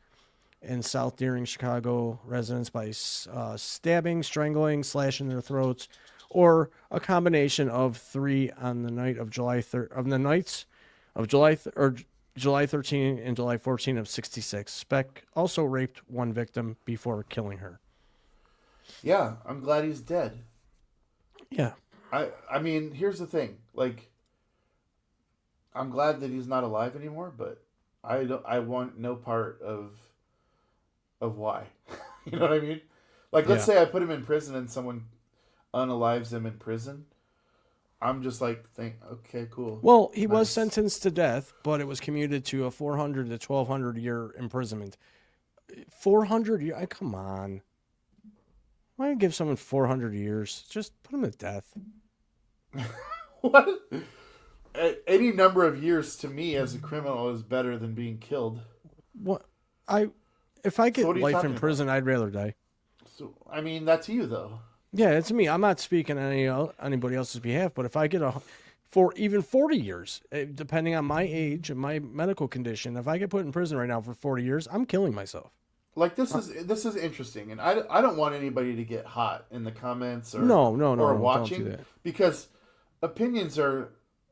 in South Deering, Chicago residents by stabbing, strangling, slashing their throats, or a combination of 3 on the night of July 13 and July 14 of 66. Speck also raped one victim before killing her. Yeah, I'm glad he's dead. Yeah. I mean, here's the thing. Like, I'm glad that he's not alive anymore, but I want no part of why. You know what I mean? Like, let's say I put him in prison and someone unalives him in prison. I'm just like, okay, cool. Well, he was sentenced to death, but it was commuted to a 400 to 1,200 year imprisonment. 400 years? Come on. Why don't you give someone 400 years? Just put him to death. What? Any number of years to me as a criminal is better than being killed. What? If I get life in prison, I'd rather die. So, I mean, that's you, though. Yeah, it's me. I'm not speaking on anybody else's behalf, but if I get for even 40 years, depending on my age and my medical condition, if I get put in prison right now for 40 years, I'm killing myself. Like, this is interesting, and I don't want anybody to get hot in the comments or watching, don't do that. Because opinions are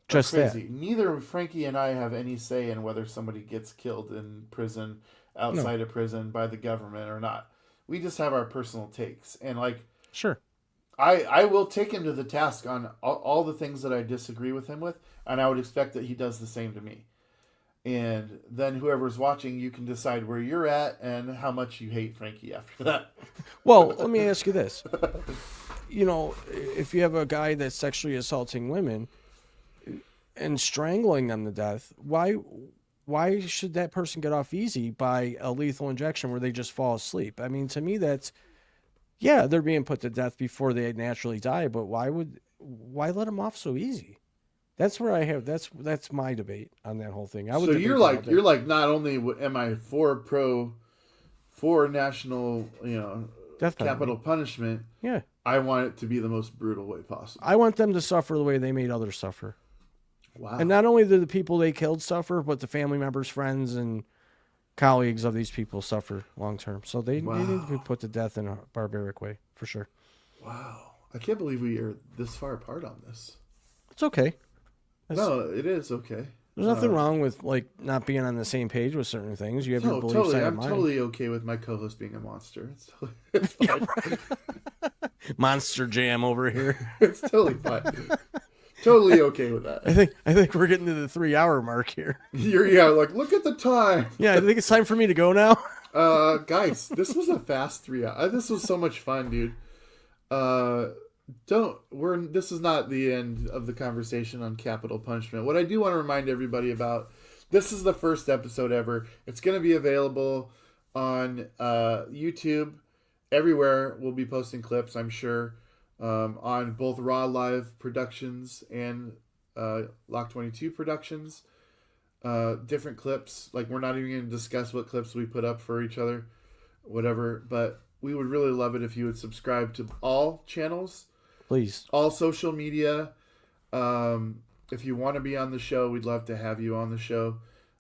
just crazy. That. Neither Frankie and I have any say in whether somebody gets killed in prison, outside of prison, by the government or not. We just have our personal takes, and sure. I will take him to the task on all the things that I disagree with him with, and I would expect that he does the same to me. And then whoever's watching, you can decide where you're at and how much you hate Frankie after that. Well, let me ask you this. If you have a guy that's sexually assaulting women and strangling them to death, why should that person get off easy by a lethal injection where they just fall asleep? I mean, to me, they're being put to death before they naturally die, but why let them off so easy? That's where that's my debate on that whole thing. So you're like not only am I for national, death capital punishment. Yeah. I want it to be the most brutal way possible. I want them to suffer the way they made others suffer. Wow. And not only do the people they killed suffer, but the family members, friends, and colleagues of these people suffer long term. So they need to be put to death in a barbaric way, for sure. Wow. I can't believe we are this far apart on this. It's okay. No, it is okay. There's nothing wrong with not being on the same page with certain things. You have your beliefs. Totally. I'm totally okay with my co-host being a monster. It's fine. Monster Jam over here. It's totally fine. Totally okay with that. I think we're getting to the 3-hour mark here. Look at the time. Yeah, I think it's time for me to go now. Guys, this was a fast 3 hours. This was so much fun, dude. This is not the end of the conversation on capital punishment. What I do want to remind everybody about, this is the first episode ever. It's going to be available on YouTube. Everywhere we'll be posting clips, I'm sure, on both Raw Live Productions and Lock 22 Productions. Different clips. Like, we're not even going to discuss what clips we put up for each other, whatever. But we would really love it if you would subscribe to all channels. Please. All social media. If you want to be on the show, we'd love to have you on the show.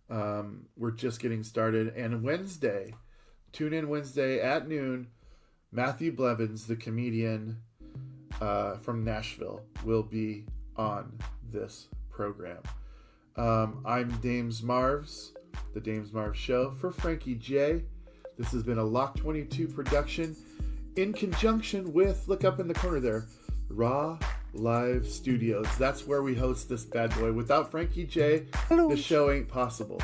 We're just getting started. And Wednesday, tune in Wednesday at noon, Matthew Blevins, the comedian from Nashville, will be on this program. I'm Dames Marvs, the Dames Marvs Show, for Frankie J. This has been a Lock 22 production in conjunction with, look up in the corner there, Raw Live Studios. That's where we host this bad boy. Without Frankie J, the show ain't possible.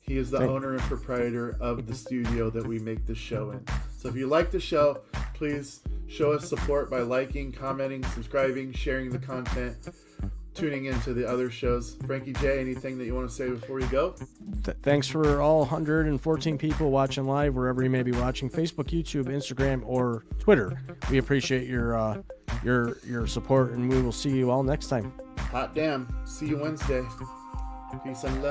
He is the owner and proprietor of the studio that we make this show in. So if you like the show, please show us support by liking, commenting, subscribing, sharing the content, tuning into the other shows. Frankie J, anything that you want to say before you go? Thanks for all 114 people watching live, wherever you may be watching, Facebook, YouTube, Instagram, or Twitter. We appreciate your support, and we will see you all next time. Hot damn. See you Wednesday. Peace and love.